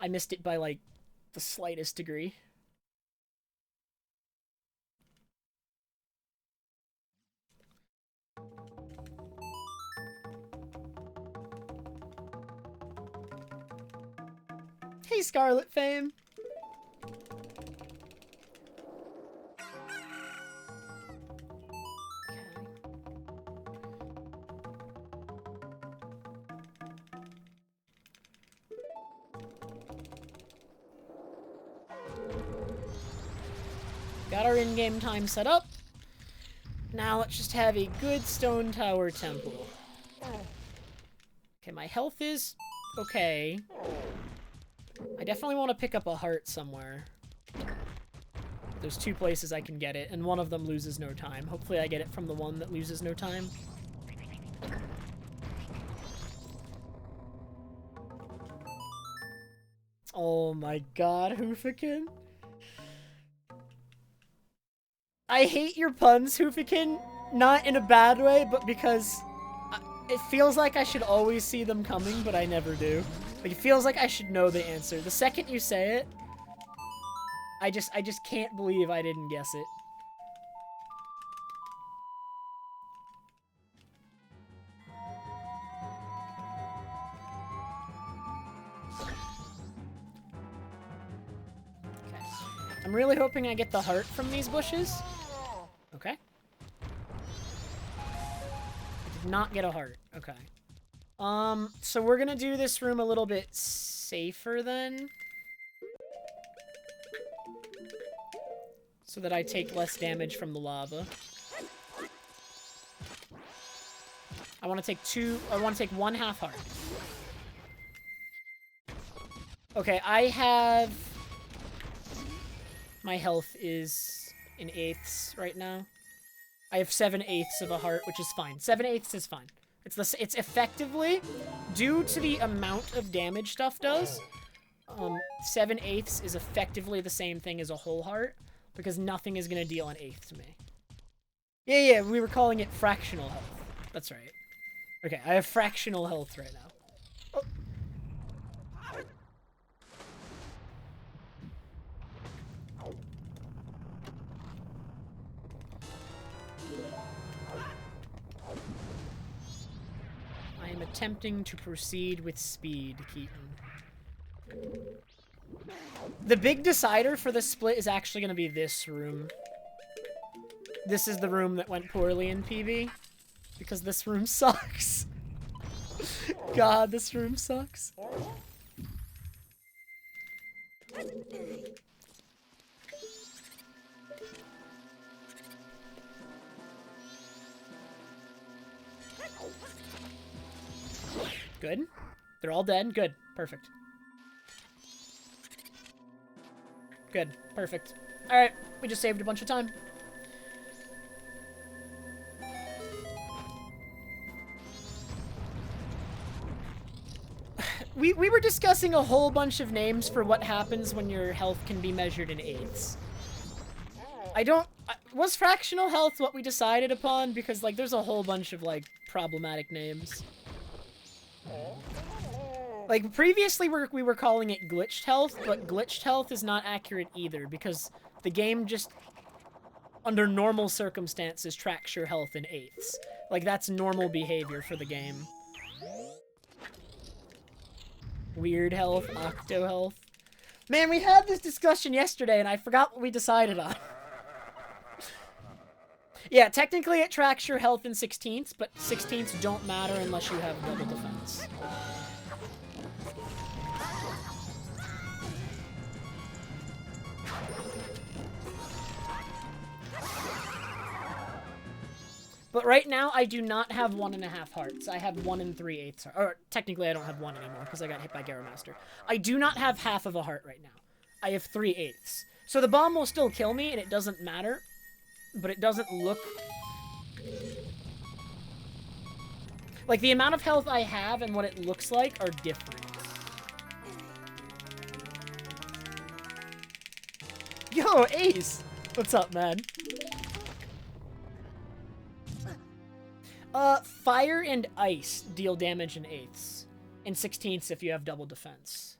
S1: I missed it by, like, the slightest degree. Hey, Scarlet Fame! Got our in-game time set up. Now let's just have a good stone tower temple. Okay, my health is okay. I definitely want to pick up a heart somewhere. There's two places I can get it, and one of them loses no time. Hopefully I get it from the one that loses no time. Oh my god, Hoofikin. I hate your puns, Hoofikin. Not in a bad way, but because it feels like I should always see them coming, but I never do. Like, it feels like I should know the answer. The second you say it, I just can't believe I didn't guess it. Okay. I'm really hoping I get the heart from these bushes. Okay. I did not get a heart. Okay. So we're gonna do this room a little bit safer then. So that I take less damage from the lava. I want to take one half heart. Okay, I have... My health is in eighths right now. I have 7/8 of a heart, which is fine. 7/8 is fine. It's effectively, due to the amount of damage stuff does, 7/8 is effectively the same thing as a whole heart, because nothing is gonna deal an eighth to me. Yeah, we were calling it fractional health. That's right. Okay, I have fractional health right now. Oh. I am attempting to proceed with speed, Keaton. The big decider for this split is actually going to be this room. This is the room that went poorly in PB. Because this room sucks. God, this room sucks. Good. They're all dead. Good. Perfect. Good. Perfect. Alright. We just saved a bunch of time. we were discussing a whole bunch of names for what happens when your health can be measured in eighths. Was fractional health what we decided upon? Because, like, there's a whole bunch of, like, problematic names. Like, previously we were calling it glitched health, but glitched health is not accurate either, because the game just, under normal circumstances, tracks your health in eighths. Like, that's normal behavior for the game. Weird health, octo health. Man, we had this discussion yesterday, and I forgot what we decided on. Yeah, technically it tracks your health in sixteenths, but sixteenths don't matter unless you have double defense. But right now, I do not have 1.5 hearts. I have 1 3/8 hearts. Or, technically, I don't have 1 anymore, because I got hit by Garo Master. I do not have half of a heart right now. I have 3/8. So the bomb will still kill me, and it doesn't matter. But it doesn't look... Like, the amount of health I have and what it looks like are different. Yo, Ace! What's up, man? Fire and ice deal damage in eighths. In sixteenths if you have double defense.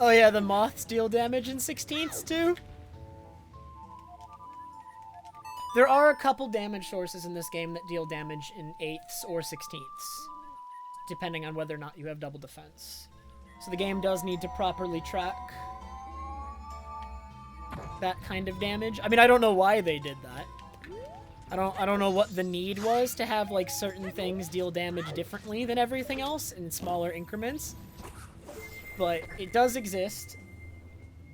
S1: Oh yeah, the moths deal damage in sixteenths too? There are a couple damage sources in this game that deal damage in eighths or sixteenths, depending on whether or not you have double defense. So the game does need to properly track that kind of damage. I mean, I don't know why they did that. I don't know what the need was to have, like, certain things deal damage differently than everything else in smaller increments. But it does exist.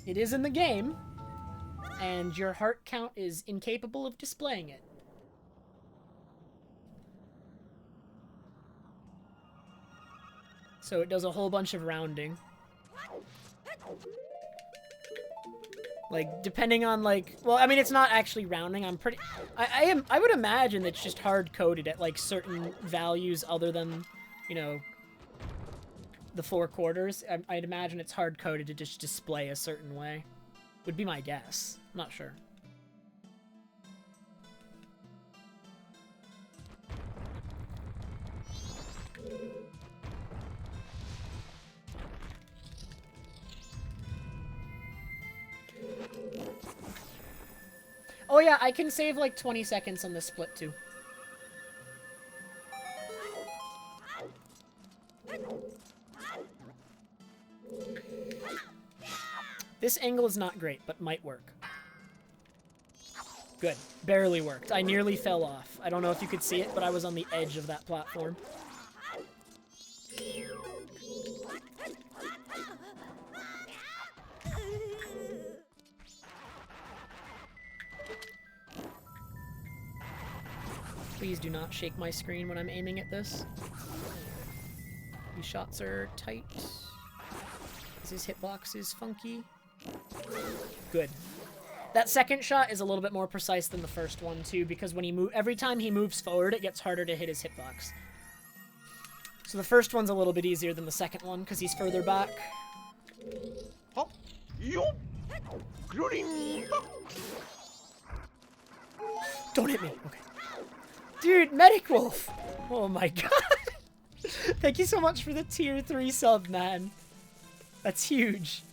S1: It is in the game. And your heart count is incapable of displaying it. So it does a whole bunch of rounding. Like, depending on, like... Well, I mean, it's not actually rounding. I'm pretty... I would imagine it's just hard-coded at, like, certain values other than, you know... the 4 quarters. I'd imagine it's hard-coded to just display a certain way. Would be my guess. I'm not sure. Oh yeah, I can save like 20 seconds on this split too. This angle is not great, but might work. Good. Barely worked. I nearly fell off. I don't know if you could see it, but I was on the edge of that platform. Please do not shake my screen when I'm aiming at this. These shots are tight. His hitbox is funky. Good. That second shot is a little bit more precise than the first one too, because when he every time he moves forward, it gets harder to hit his hitbox. So the first one's a little bit easier than the second one because he's further back.
S3: Oh, yo,
S1: Don't hit me. Okay. Dude, Medic Wolf. Oh my god. Thank you so much for the tier 3 sub, man. That's huge.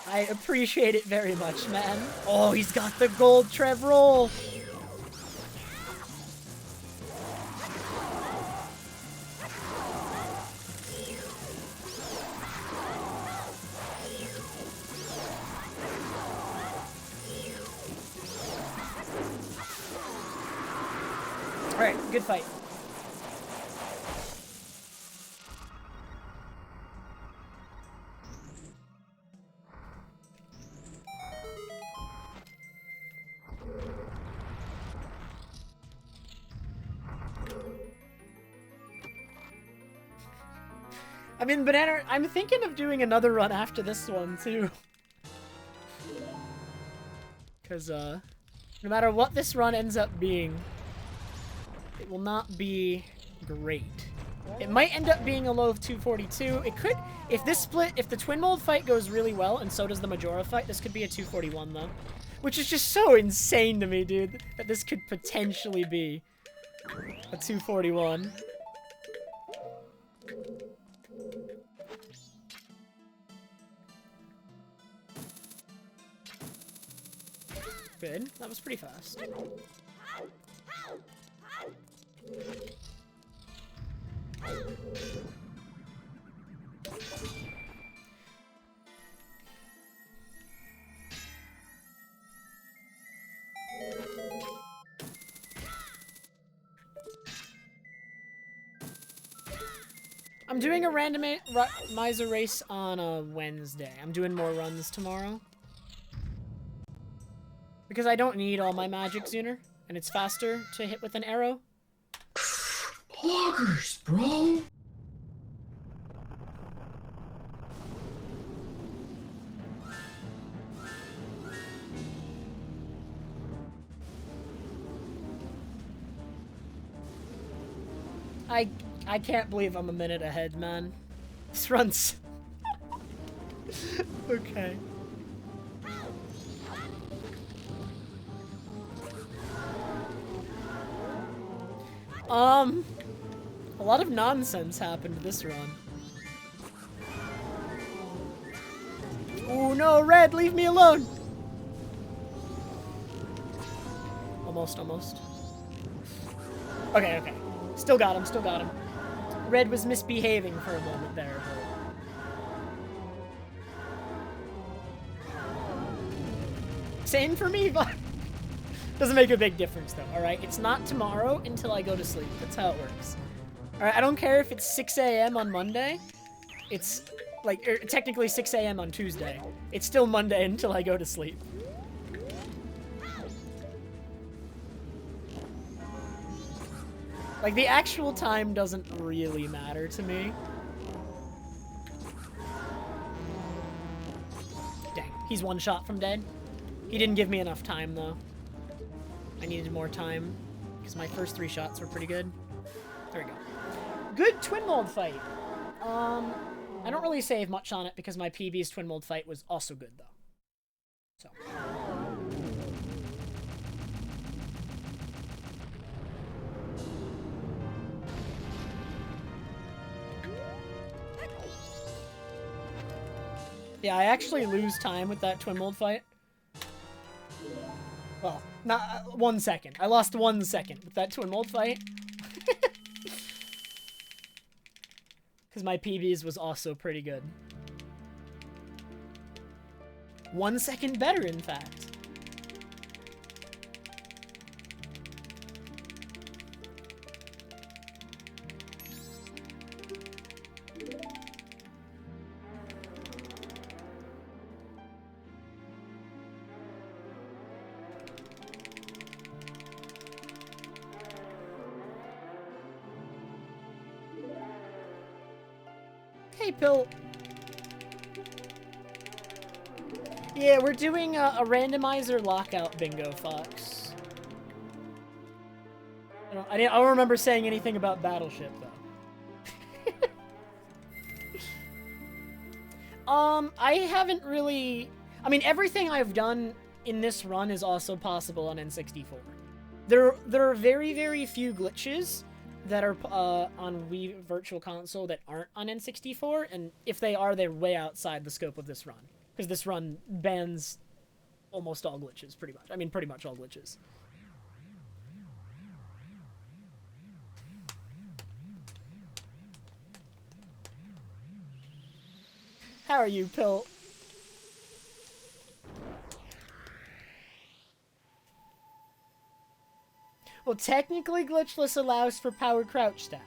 S1: I appreciate it very much, man. Oh, he's got the gold Trev roll. Alright, good fight. I mean, Banana, I'm thinking of doing another run after this one, too. Because, no matter what this run ends up being, it will not be great. It might end up being a low of 242. It could, if the twin mold fight goes really well, and so does the Majora fight, this could be a 241, though. Which is just so insane to me, dude, that this could potentially be a 241. Good. That was pretty fast. I'm doing a randomizer race on a Wednesday. I'm doing more runs tomorrow. Because I don't need all my magic sooner, and it's faster to hit with an arrow.
S2: Loggers, bro.
S1: I can't believe I'm a minute ahead, man. This runs... Okay. A lot of nonsense happened this run. Oh no, Red, leave me alone! Almost. Okay. Still got him, Red was misbehaving for a moment there, but... Same for me, but... Doesn't make a big difference, though, alright? It's not tomorrow until I go to sleep. That's how it works. Alright, I don't care if it's 6 a.m. on Monday. It's, like, technically 6 a.m. on Tuesday. It's still Monday until I go to sleep. Like, the actual time doesn't really matter to me. Dang, he's one shot from dead. He didn't give me enough time, though. I needed more time, because my first 3 shots were pretty good. There we go. Good twin mold fight. I don't really save much on it, because my PB's twin mold fight was also good, though. So... Yeah, I actually lose time with that twin mold fight. Well, not 1 second. I lost 1 second with that twin mold fight. Because my PB's was also pretty good. 1 second better, in fact. Hey, Pill. Yeah, we're doing a randomizer lockout bingo, Fox. I don't remember saying anything about Battleship, though. I haven't really... I mean, everything I've done in this run is also possible on N64. There are very, very few glitches that are on Wii Virtual Console that aren't on N64, and if they are, they're way outside the scope of this run. Because this run bans almost all glitches, pretty much. I mean, pretty much all glitches. How are you, Pill? Well, technically, Glitchless allows for power crouch stab,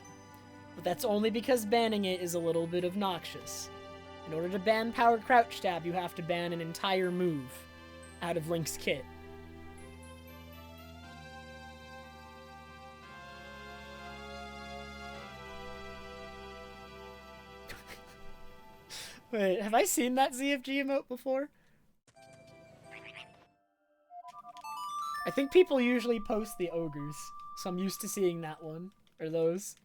S1: but that's only because banning it is a little bit obnoxious. In order to ban power crouch stab, you have to ban an entire move out of Link's kit. Wait, have I seen that ZFG emote before? I think people usually post the ogres, so I'm used to seeing that one, or those.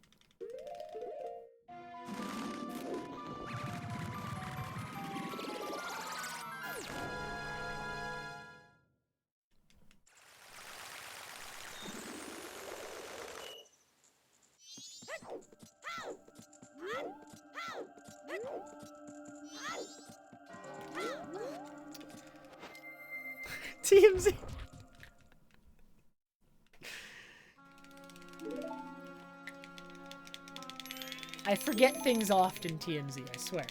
S1: TMZ. I forget things often, TMZ, I swear.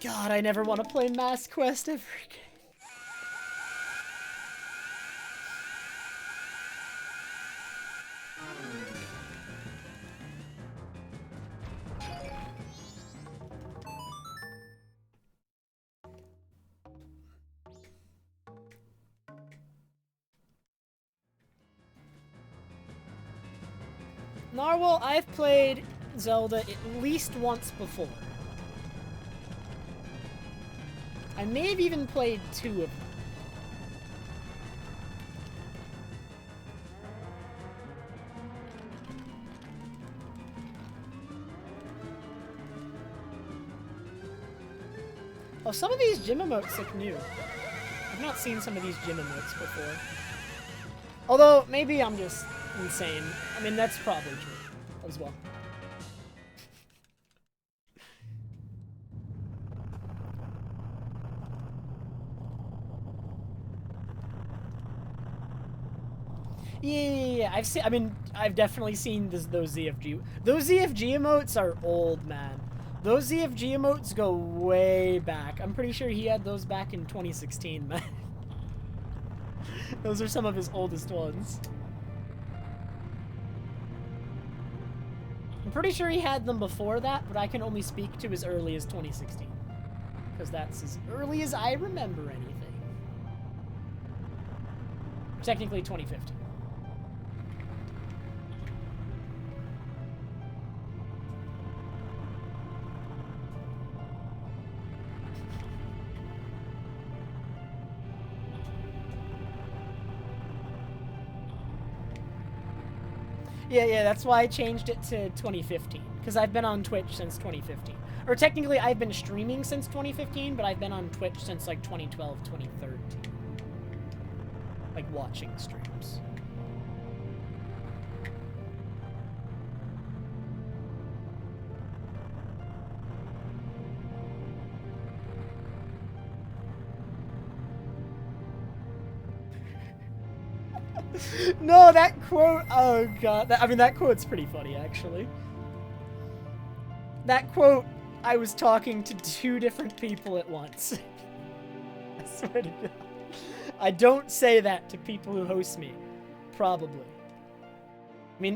S1: God, I never want to play Mass Quest ever again. Narwhal, I've played Zelda at least once before. I may have even played 2 of them. Oh, some of these gym emotes look new. I've not seen some of these gym emotes before. Although, maybe I'm just insane. I mean, that's probably true as well. Yeah. I've definitely seen those ZFG. Those ZFG emotes are old, man. Those ZFG emotes go way back. I'm pretty sure he had those back in 2016, man. Those are some of his oldest ones. I'm pretty sure he had them before that, but I can only speak to as early as 2016. Because that's as early as I remember anything. Technically 2015. Yeah, that's why I changed it to 2015. Because I've been on Twitch since 2015. Or technically, I've been streaming since 2015, but I've been on Twitch since, like, 2012, 2013. Like, watching streams. No, that quote, oh god, that quote's pretty funny, actually. That quote, I was talking to 2 different people at once. I swear to god. I don't say that to people who host me. Probably.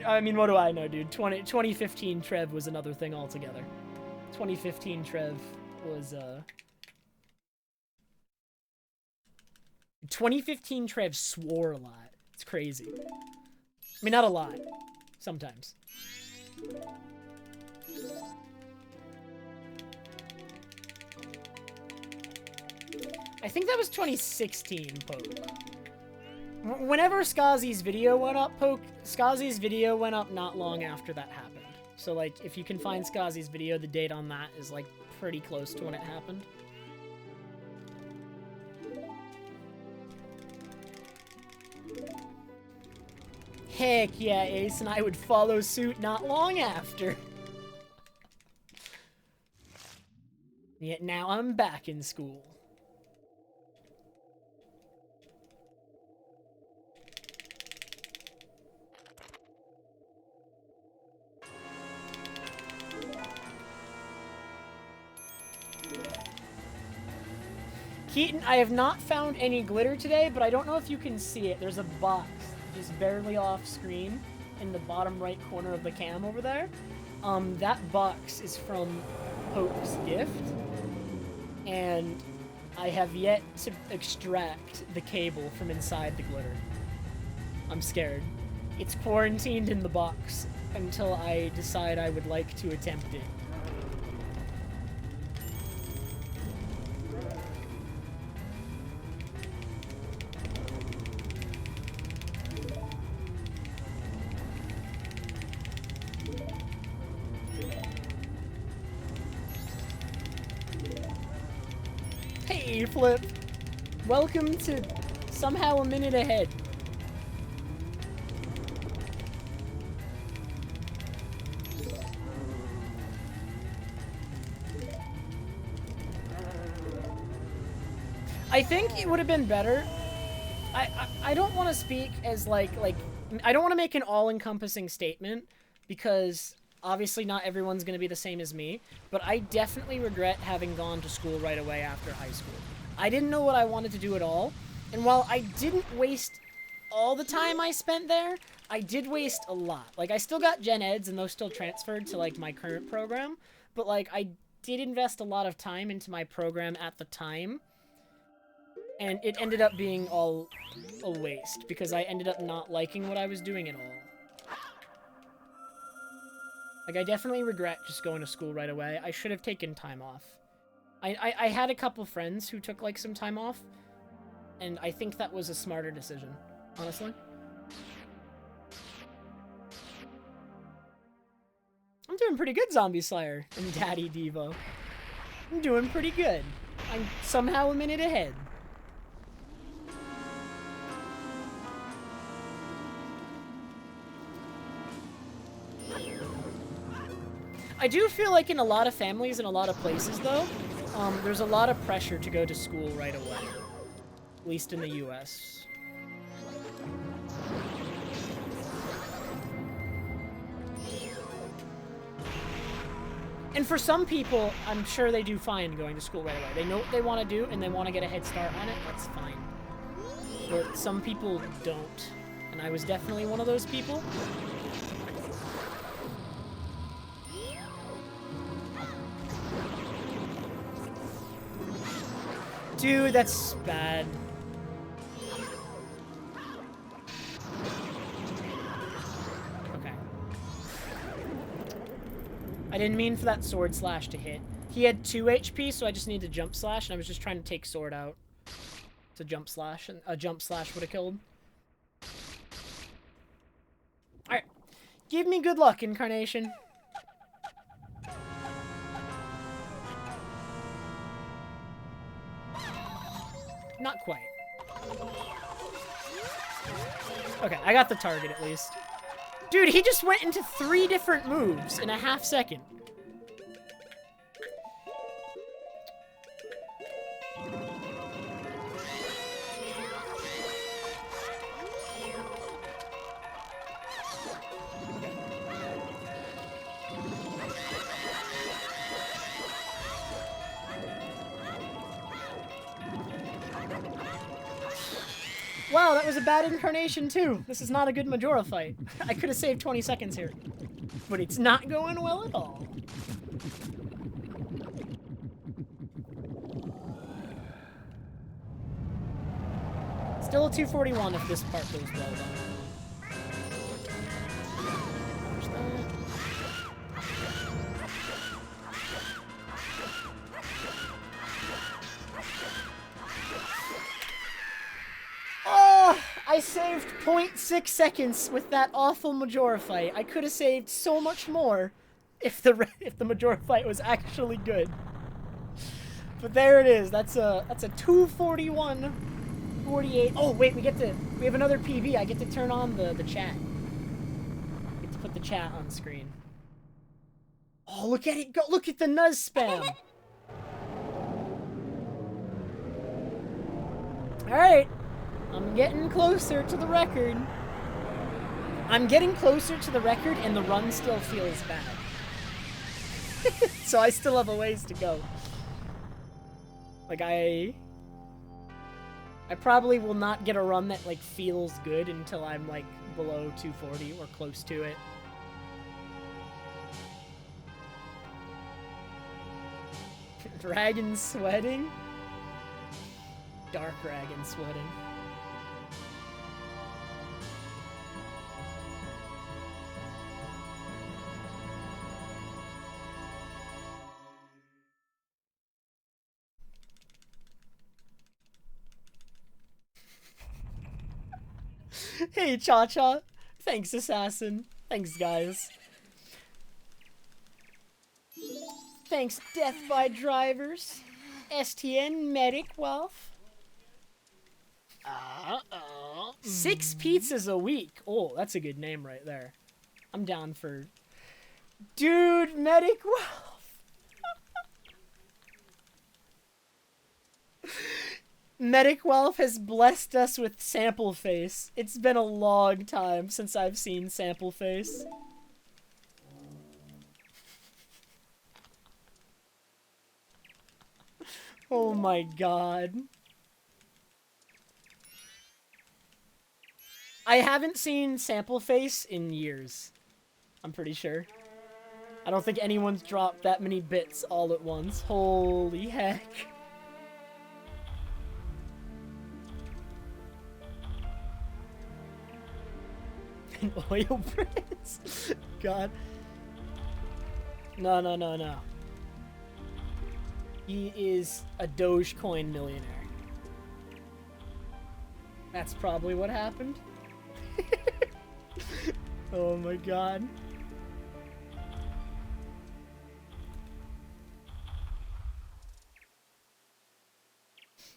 S1: I mean, what do I know, dude? 2015 Trev was another thing altogether. 2015 Trev was, 2015 Trev swore a lot. It's crazy. I mean, not a lot. Sometimes. I think that was 2016, Poke. Whenever Skazi's video went up, Poke, Skazi's video went up not long after that happened. So, like, if you can find Skazi's video, the date on that is, like, pretty close to when it happened. Heck yeah, Ace and I would follow suit not long after. Yet now I'm back in school. Keaton, I have not found any glitter today, but I don't know if you can see it. There's a box just barely off screen in the bottom right corner of the cam over there. That box is from Poke's gift. and I have yet to extract the cable from inside the glitter. I'm scared. It's quarantined in the box until I decide I would like to attempt it. Hey, Flip! Welcome to somehow a minute ahead. I think it would have been better. I don't want to speak as like I don't want to make an all-encompassing statement because obviously not everyone's going to be the same as me, but I definitely regret having gone to school right away after high school. I didn't know what I wanted to do at all, and while I didn't waste all the time I spent there, I did waste a lot. Like, I still got gen eds and those still transferred to like my current program, but like I did invest a lot of time into my program at the time. And it ended up being all a waste, because I ended up not liking what I was doing at all. Like, I definitely regret just going to school right away. I should have taken time off. I had a couple friends who took, like, some time off, and I think that was a smarter decision, honestly. I'm doing pretty good, Zombie Slayer and Daddy Devo. I'm doing pretty good. I'm somehow a minute ahead. I do feel like in a lot of families and a lot of places, though, there's a lot of pressure to go to school right away. At least in the US. And for some people, I'm sure they do fine going to school right away. They know what they want to do, and they want to get a head start on it. That's fine. But some people don't. And I was definitely one of those people. Dude, that's bad. Okay. I didn't mean for that sword slash to hit. He had 2 HP, so I just needed to jump slash, and I was just trying to take sword out. To jump slash, and a jump slash would have killed. Alright. Give me good luck, Incarnation. Not quite. Okay, I got the target at least. Dude, he just went into 3 different moves in a half second. Wow, that was a bad incarnation too. This is not a good Majora fight. I could have saved 20 seconds here. But it's not going well at all. Still a 241 if this part goes well though. There's that. Oh, I saved 0.6 seconds with that awful Majora fight. I could have saved so much more if the Majora fight was actually good. But there it is. That's a 241, 48. Oh wait, we have another PB. I get to turn on the chat. I get to put the chat on screen. Oh, look at it go! Look at the Nuz spam. All right. I'm getting closer to the record. I'm getting closer to the record, and the run still feels bad. So I still have a ways to go. Like, I probably will not get a run that, like, feels good until I'm, like, below 240 or close to it. Dragon sweating? Dark dragon sweating. Hey, Cha-Cha. Thanks, Assassin. Thanks, guys. Thanks, Death by Drivers. STN Medic Wealth. 6 pizzas a week. Oh, that's a good name right there. I'm down for... Dude, Medic Wealth. Medic Wealth has blessed us with Sample Face. It's been a long time since I've seen Sample Face. Oh my god. I haven't seen Sample Face in years. I'm pretty sure. I don't think anyone's dropped that many bits all at once. Holy heck. An oil prince? God. No, no, no, no. He is a Dogecoin millionaire. That's probably what happened. Oh my god.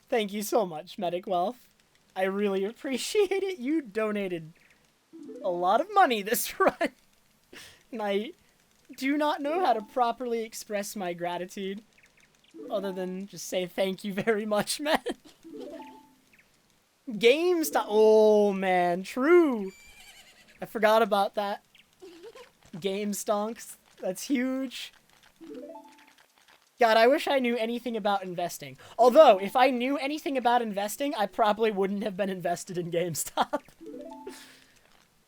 S1: Thank you so much, Medic Wealth. I really appreciate it. You donated a lot of money this run. And I do not know how to properly express my gratitude. Other than just say thank you very much, man. GameStop. Oh, man. True. I forgot about that. Game stonks. That's huge. God, I wish I knew anything about investing. Although, if I knew anything about investing, I probably wouldn't have been invested in GameStop.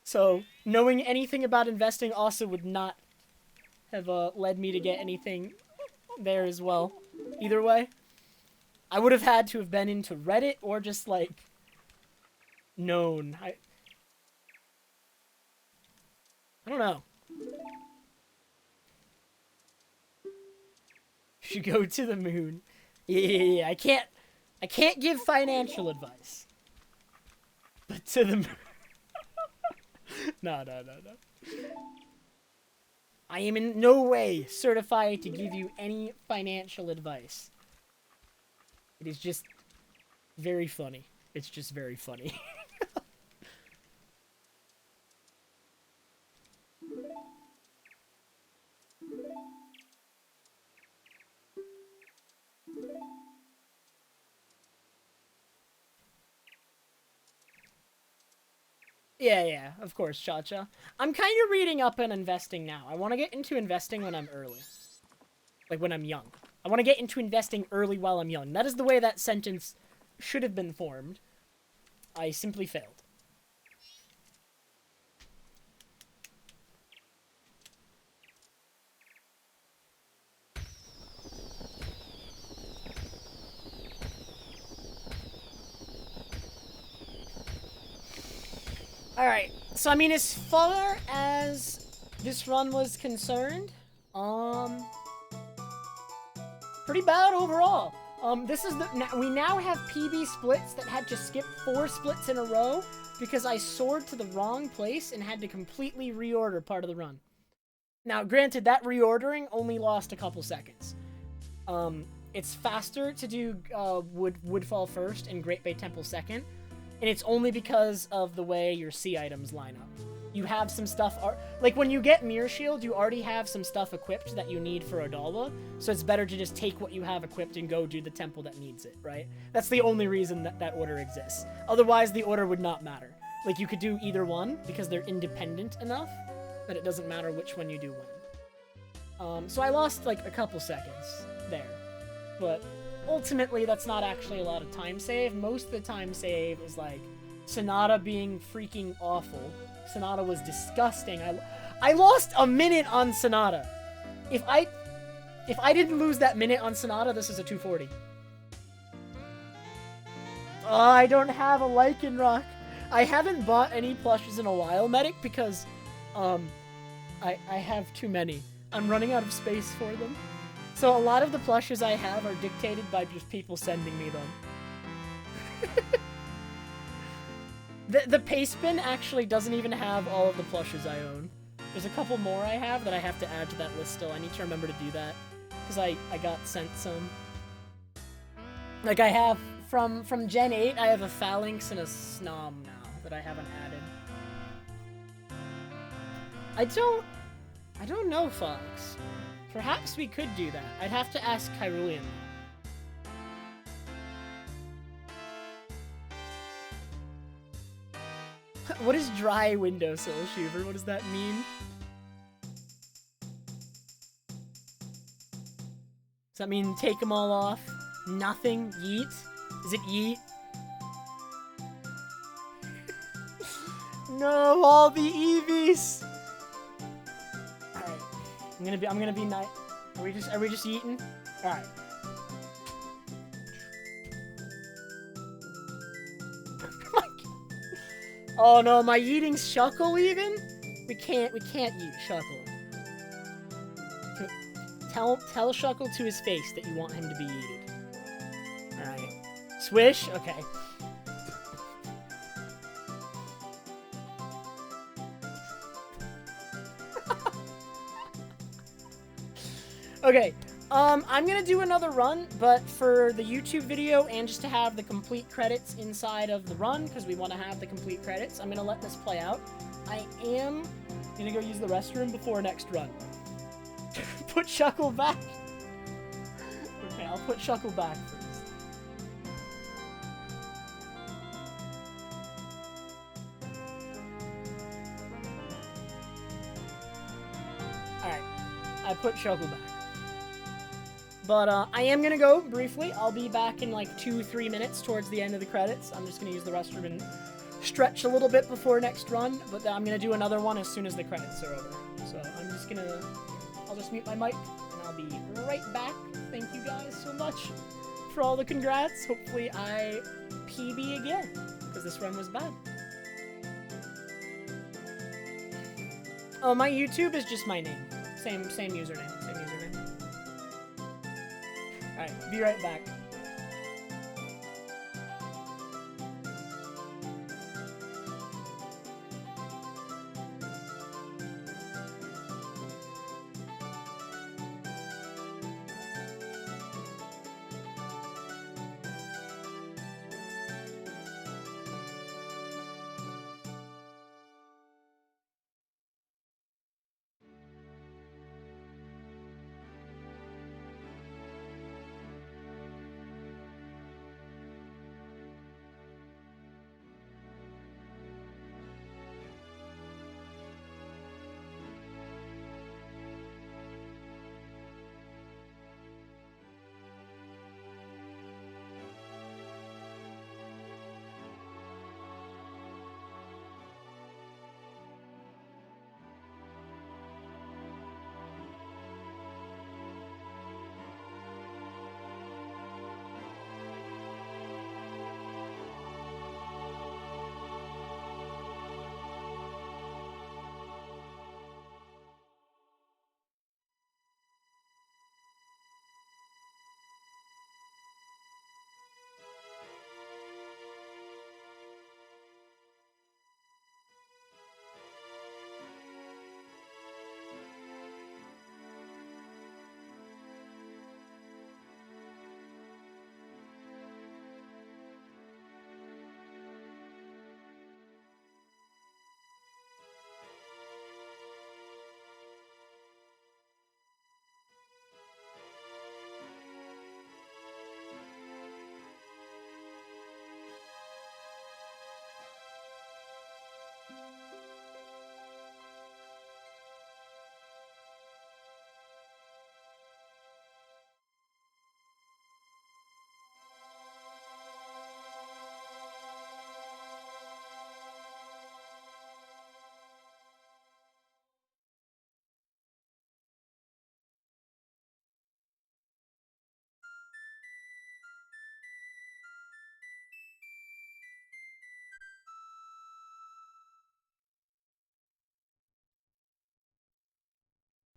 S1: So, knowing anything about investing also would not have led me to get anything there as well. Either way, I would have had to have been into Reddit or just, like, known. I don't know. Should go to the moon. Yeah, I can't give financial advice. But to the moon. No. I am in no way certified to give you any financial advice. It is just very funny. It's just very funny. Yeah, of course, Cha-Cha. I'm kind of reading up on investing now. I want to get into investing when I'm early. Like, when I'm young. I want to get into investing early while I'm young. That is the way that sentence should have been formed. I simply failed. Alright, so I mean, as far as this run was concerned, pretty bad overall. This is we now have PB splits that had to skip 4 splits in a row because I soared to the wrong place and had to completely reorder part of the run. Now, granted, that reordering only lost a couple seconds. It's faster to do Woodfall first and Great Bay Temple second. And it's only because of the way your sea items line up. You have some stuff... Like, when you get Mirror Shield, you already have some stuff equipped that you need for Odalwa, so it's better to just take what you have equipped and go do the temple that needs it, right? That's the only reason that order exists. Otherwise, the order would not matter. Like, you could do either one, because they're independent enough that it doesn't matter which one you do when. So I lost, like, a couple seconds there. But... ultimately, that's not actually a lot of time save. Most of the time save is, like, Sonata being freaking awful. Sonata was disgusting. I lost a minute on Sonata. If If I didn't lose that minute on Sonata, this is a 240. Oh, I don't have a Lycanroc. I haven't bought any plushes in a while, Medic, because, I have too many. I'm running out of space for them. So a lot of the plushes I have are dictated by just people sending me them. The Paceman actually doesn't even have all of the plushes I own. There's a couple more I have that I have to add to that list still. I need to remember to do that. Because I got sent some. Like, I have, from Gen 8, I have a Phalanx and a Snom now that I haven't added. I don't know, Fox. Perhaps we could do that. I'd have to ask Kyrulian. What is dry windowsill, Shiver? What does that mean? Does that mean take them all off? Nothing? Yeet? Is it yeet? No, all the Eevees! Alright. I'm gonna be nice. Are we just yeeting? Alright. Oh no, am I eating Shuckle even? We can't eat Shuckle. Tell Shuckle to his face that you want him to be eaten. Alright. Swish? Okay. Okay. I'm gonna do another run, but for the YouTube video and just to have the complete credits inside of the run, because we want to have the complete credits, I'm gonna let this play out. I am gonna go use the restroom before next run. Put Shuckle back. Okay, I'll put Shuckle back first. Alright, I put Shuckle back. But I am gonna go briefly. I'll be back in like 2-3 minutes towards the end of the credits. I'm just gonna use the restroom and stretch a little bit before next run, but I'm gonna do another one as soon as the credits are over. So I'm just gonna, I'll just mute my mic and I'll be right back. Thank you guys so much for all the congrats. Hopefully I PB again, because this run was bad. Oh, my YouTube is just my name. Same username. Alright, be right back.